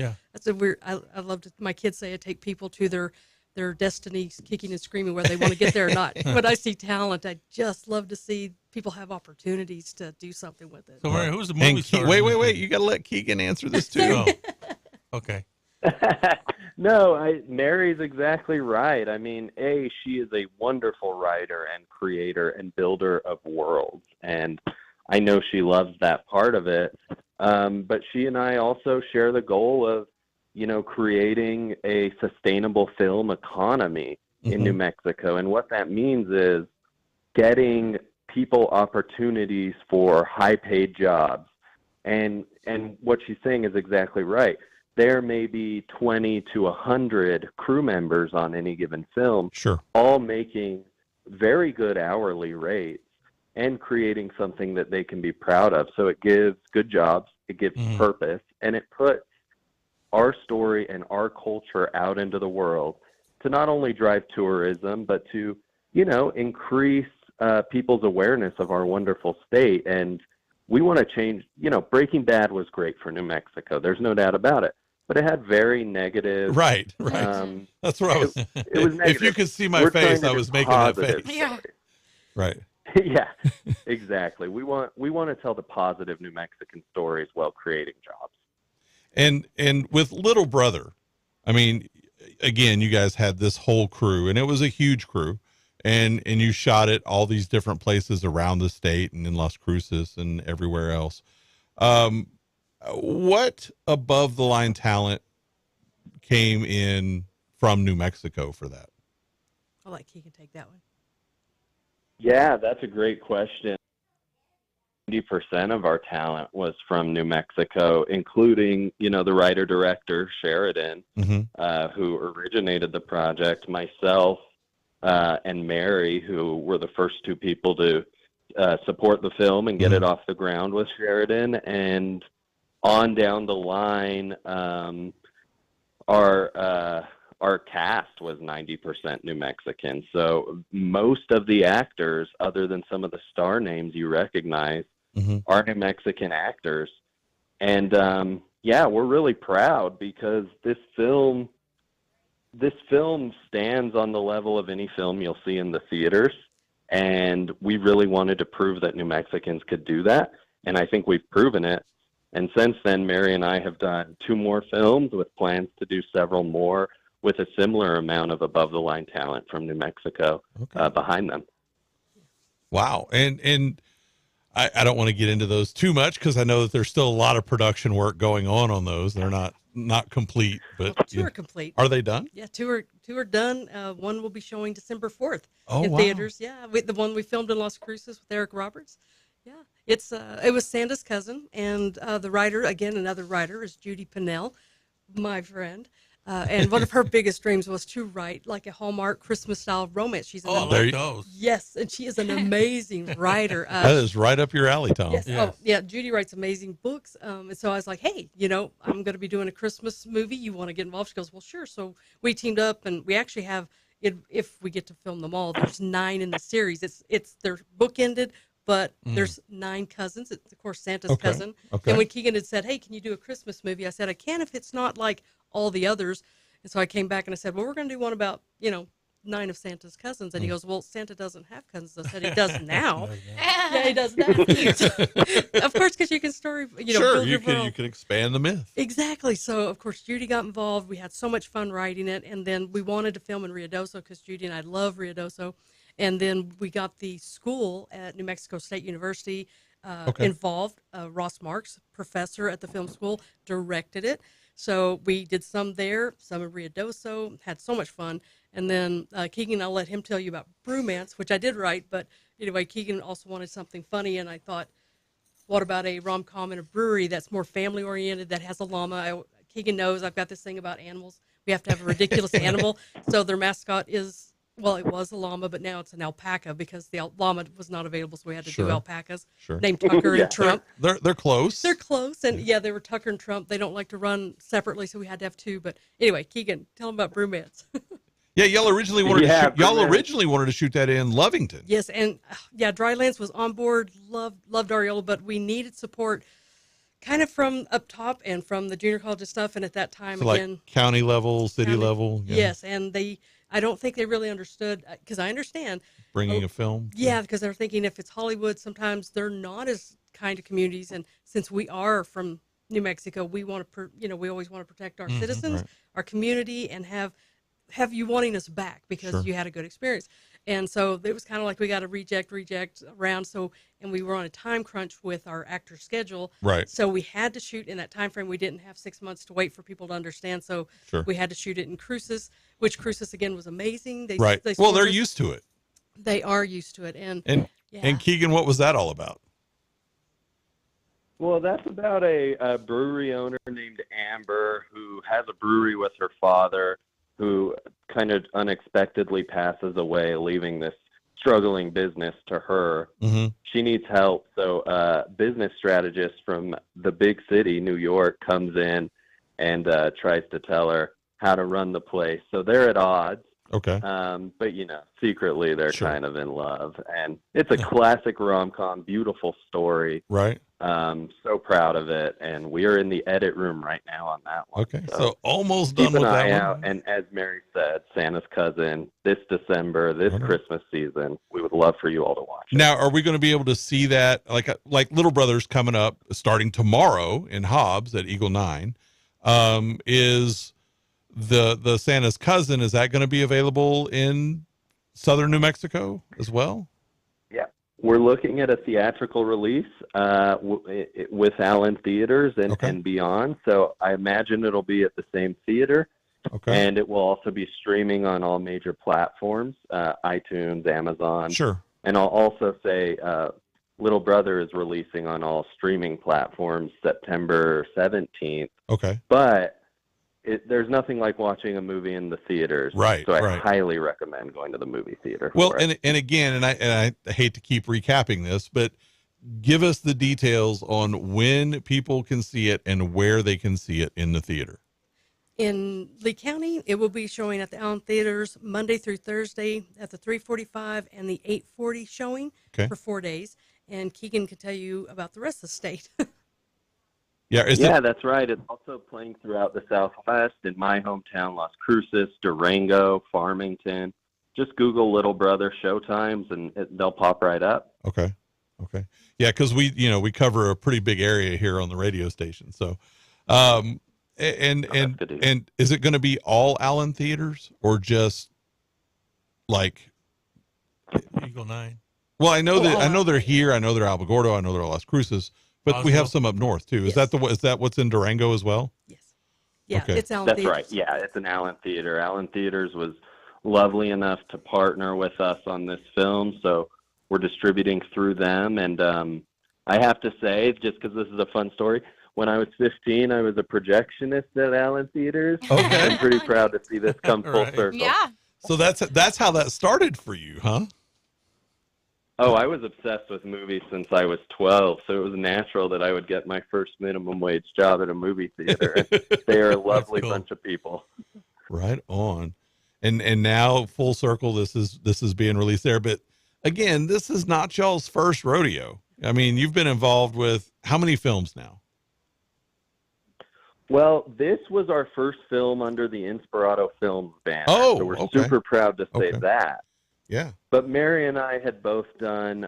weird, I love to, my kids say I take people to their destiny kicking and screaming, whether they want to get there or not. When I see talent, I just love to see people have opportunities to do something with it. So Mary, who's the movie star? Wait. You got to let Keegan answer this too. Okay. No, Mary's exactly right. I mean, she is a wonderful writer and creator and builder of worlds, and I know she loves that part of it. But she and I also share the goal of, creating a sustainable film economy in New Mexico. And what that means is getting people opportunities for high-paid jobs. And what she's saying is exactly right. There may be 20 to 100 crew members on any given film, all making very good hourly rates and creating something that they can be proud of. So it gives good jobs, it gives purpose, and it puts our story and our culture out into the world to not only drive tourism, but to, increase people's awareness of our wonderful state. And we want to change, Breaking Bad was great for New Mexico. There's no doubt about it. But it had very negative. Right. That's what I was. It was negative. If you could see my face, I was making that face. Yeah. Right. Yeah, exactly. We want to tell the positive New Mexican stories while creating jobs. And with Little Brother, I mean, again, you guys had this whole crew, and it was a huge crew, and you shot it all these different places around the state and in Las Cruces and everywhere else. What above the line talent came in from New Mexico for that? I'll let Keegan take that one. Yeah, that's a great question. 90% of our talent was from New Mexico, including, the writer-director, Sheridan, who originated the project, myself, and Mary, who were the first two people to support the film and get it off the ground with Sheridan. And on down the line, our cast was 90% New Mexican. So most of the actors, other than some of the star names you recognize, are New Mexican actors. And we're really proud because this film stands on the level of any film you'll see in the theaters. And we really wanted to prove that New Mexicans could do that. And I think we've proven it. And since then, Mary and I have done 2 more films with plans to do several more with a similar amount of above-the-line talent from New Mexico behind them. Wow. And I don't want to get into those too much because I know that there's still a lot of production work going on those. They're not complete. But 2 are complete. Are they done? Yeah, 2 are done. One will be showing December 4th in theaters. Yeah, the one we filmed in Las Cruces with Eric Roberts. Yeah, it was Sanda's cousin, and the writer, again, another writer, is Judy Pinnell, my friend. And one of her biggest dreams was to write like a Hallmark Christmas style romance. She's those. Yes, and she is an amazing writer. That is right up your alley, Tom. Yes. Oh, yeah. Judy writes amazing books. And so I was like, hey, I'm going to be doing a Christmas movie. You want to get involved? She goes, well, sure. So we teamed up, and we actually have, if we get to film them all, there's 9 in the series. They're bookended, but there's 9 cousins. It's, of course, Santa's cousin. Okay. And when Keegan had said, hey, can you do a Christmas movie? I said, I can if it's not like all the others. And so I came back and I said, well, we're going to do one about, 9 of Santa's cousins. And he goes, well, Santa doesn't have cousins. I said, he does now. Yeah, he does now. Of course, because you can sure, build you your world. you can expand the myth. Exactly. So, of course, Judy got involved. We had so much fun writing it. And then we wanted to film in Ruidoso because Judy and I love Ruidoso. And then we got the school at New Mexico State University involved. Ross Marks, professor at the film school, directed it. So we did some there, some in Ruidoso, had so much fun. And then Keegan, I'll let him tell you about Brewmance, which I did write. But anyway, Keegan also wanted something funny. And I thought, what about a rom-com in a brewery that's more family-oriented, that has a llama? Keegan knows I've got this thing about animals. We have to have a ridiculous animal. So their mascot is, well, it was a llama, but now it's an alpaca because the llama was not available, so we had to do alpacas. Named Tucker and Trump. They're close. They're close, and they were Tucker and Trump. They don't like to run separately, so we had to have 2. But anyway, Keegan, tell them about Brewmance. Yeah, y'all originally wanted to shoot that in Lovington. Yes, and Drylands was on board. Loved Ariola, but we needed support, kind of from up top and from the junior college stuff. And at that time, so again, like county level, city level. Yeah. Yes, and I don't think they really understood, because I understand bringing a film. Yeah, because they're thinking if it's Hollywood, sometimes they're not as kind of communities. And since we are from New Mexico, we want to, we always want to protect our citizens, our community, and have you wanting us back because you had a good experience. And so it was kind of like we got to reject around. So, and we were on a time crunch with our actor schedule. Right. So we had to shoot in that time frame. We didn't have 6 months to wait for people to understand. So we had to shoot it in Cruces, which Cruces again was amazing. They're used to it. They are used to it. And Keegan, what was that all about? Well, that's about a brewery owner named Amber who has a brewery with her father, who kind of unexpectedly passes away, leaving this struggling business to her. Mm-hmm. She needs help. So a business strategist from the big city, New York, comes in and tries to tell her how to run the place. So they're at odds. Okay. But, secretly they're kind of in love. And it's a classic rom-com, beautiful story. Right. So proud of it. And we are in the edit room right now on that one. Okay. So almost done with that one. Keep an eye out. And as Mary said, Santa's Cousin, this December, this Christmas season, we would love for you all to watch it. Now, are we going to be able to see that? Like Little Brother's coming up starting tomorrow in Hobbs at Eagle 9. Is the Santa's Cousin, is that going to be available in southern New Mexico as well? Yeah, we're looking at a theatrical release with Allen Theaters and beyond. So I imagine it'll be at the same theater. Okay. And it will also be streaming on all major platforms, iTunes, Amazon. Sure. And I'll also say Little Brother is releasing on all streaming platforms September 17th. Okay. But there's nothing like watching a movie in the theaters. Right. So I highly recommend going to the movie theater. Well, and again, I hate to keep recapping this, but give us the details on when people can see it and where they can see it in the theater. In Lee County, it will be showing at the Allen Theaters Monday through Thursday at the 3:45 and the 8:40 showing for 4 days. And Keegan can tell you about the rest of the state. Yeah, that's right. It's also playing throughout the Southwest in my hometown, Las Cruces, Durango, Farmington. Just Google Little Brother showtimes and they'll pop right up. Okay. Yeah, because we cover a pretty big area here on the radio station. So, and is it going to be all Allen Theaters or just like Eagle 9? Well, I know they're here. I know they're Alamogordo. I know they're Las Cruces. But we have some up north too. Is that what's in Durango as well? Yes. Yeah, it's Allen That's Theaters. right. Yeah, it's an Allen Theater. Allen Theaters was lovely enough to partner with us on this film, so we're distributing through them. And I have to say, just because this is a fun story, when I was 15, I was a projectionist at Allen Theaters. Okay. I'm pretty proud to see this come full Right. circle. Yeah. So that's how that started for you, huh? Oh, I was obsessed with movies since I was 12, so it was natural that I would get my first minimum wage job at a movie theater. They are a lovely cool. bunch of people. Right on. And now full circle, this is being released there. But again, this is not y'all's first rodeo. I mean, you've been involved with how many films now? Well, this was our first film under the Inspirato Films banner. Oh, so we're okay. super proud to say Okay. that. Yeah. But Mary and I had both done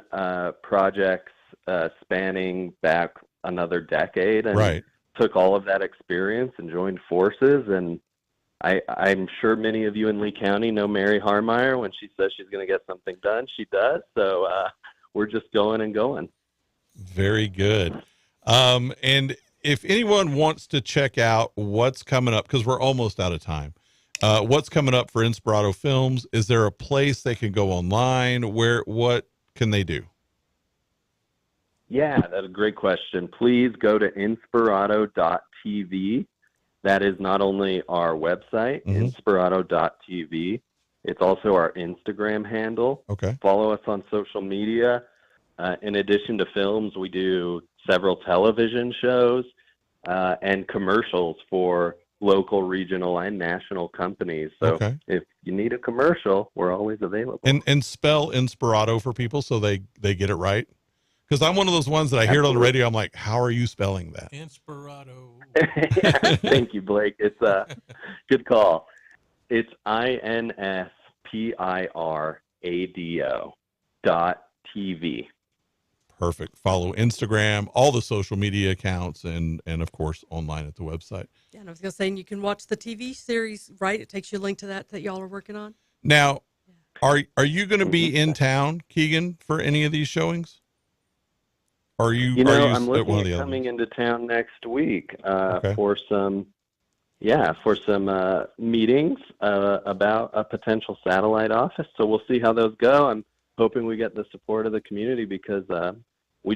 projects spanning back another decade, and Right. took all of that experience and joined forces. And I'm sure many of you in Lee County know Mary Harmeyer. When she says she's going to get something done, she does. So we're just going and going. Very good. And if anyone wants to check out what's coming up, because we're almost out of time, what's coming up for Inspirato Films, is there a place they can go online? What can they do? Yeah, that's a great question. Please go to inspirato.tv. That is not only our website, inspirato.tv. It's also our Instagram handle. Okay. Follow us on social media. In addition to films, we do several television shows and commercials for local, regional, and national companies. So Okay. if you need a commercial, we're always available. And spell Inspirato for people so they get it right. Because I'm one of those ones that I hear it on the radio. I'm like, how are you spelling that? Inspirato. Yeah, thank you, Blake. It's a good call. It's inspirado.tv. Perfect. Follow Instagram, all the social media accounts, and of course online at the website. Yeah, and I was going to say, you can watch the TV series, right? It takes you a link to that y'all are working on. Now, are you going to be in town, Keegan, for any of these showings? Are you? You know, are you I'm at looking one of at the other coming ones? into town next week Okay. for some meetings about a potential satellite office. So we'll see how those go. I'm hoping we get the support of the community because we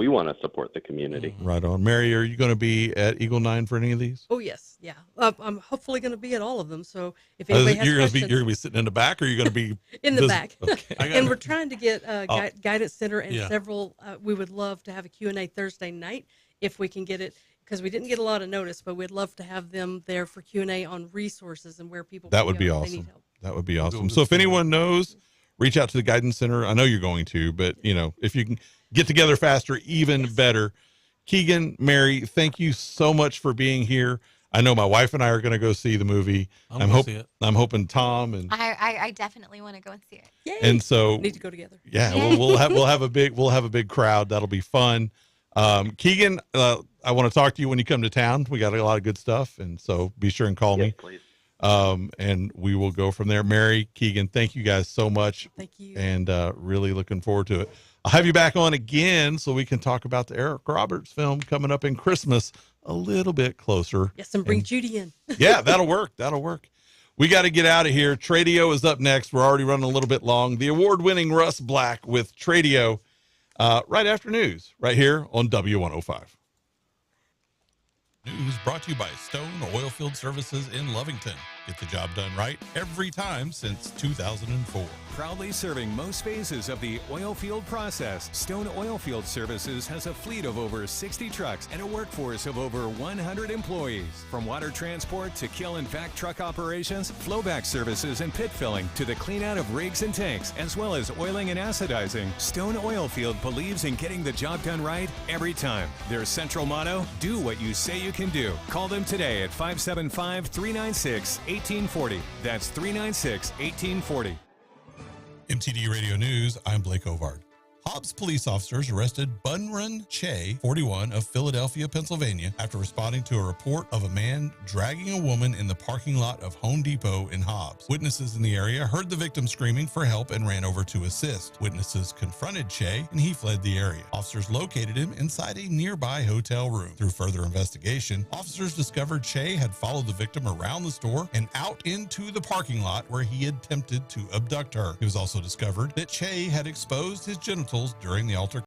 want to support the community. Right on. Mary, are you going to be at Eagle 9 for any of these? Oh, yes. Yeah. I'm hopefully going to be at all of them. So if anybody has You're questions. going to be sitting in the back, or you're going to be in the back. Okay. And we're trying to get Guidance Center and Yeah. several. We would love to have a Q&A Thursday night if we can get it, because we didn't get a lot of notice, but we'd love to have them there for Q&A on resources and where people That can would go be if they awesome. need help. That would be awesome. So if anyone knows, reach out to the Guidance Center. I know you're going to, but if you can get together faster, even better. Keegan, Mary, thank you so much for being here. I know my wife and I are going to go see the movie. I'm hoping Tom and I definitely want to go and see it. Yay. and so Need to go together. Yeah, we'll have a big crowd. That'll be fun. Keegan, I want to talk to you when you come to town. We got a lot of good stuff, and so be sure and call me. Please. And we will go from there. Mary, Keegan, thank you guys so much. Thank you. And really looking forward to it. I'll have you back on again so we can talk about the Eric Roberts film coming up in Christmas a little bit closer. Yes, and bring Judy in. Yeah, that'll work. That'll work. We got to get out of here. Tradio is up next. We're already running a little bit long. The award-winning Russ Black with Tradio right after news, right here on W105. News brought to you by Stone Oilfield Services in Lovington. Get the job done right every time since 2004. Proudly serving most phases of the oil field process, Stone Oilfield Services has a fleet of over 60 trucks and a workforce of over 100 employees. From water transport to kill and vac truck operations, flowback services and pit filling to the clean out of rigs and tanks, as well as oiling and acidizing, Stone Oilfield believes in getting the job done right every time. Their central motto, do what you say you can do. Call them today at 575-396-1840. That's 396-1840. MTD Radio News, I'm Blake Ovard. Hobbs police officers arrested Bunrun Che, 41, of Philadelphia, Pennsylvania, after responding to a report of a man dragging a woman in the parking lot of Home Depot in Hobbs. Witnesses in the area heard the victim screaming for help and ran over to assist. Witnesses confronted Che, and he fled the area. Officers located him inside a nearby hotel room. Through further investigation, officers discovered Che had followed the victim around the store and out into the parking lot where he attempted to abduct her. It was also discovered that Che had exposed his genitals during the altercation.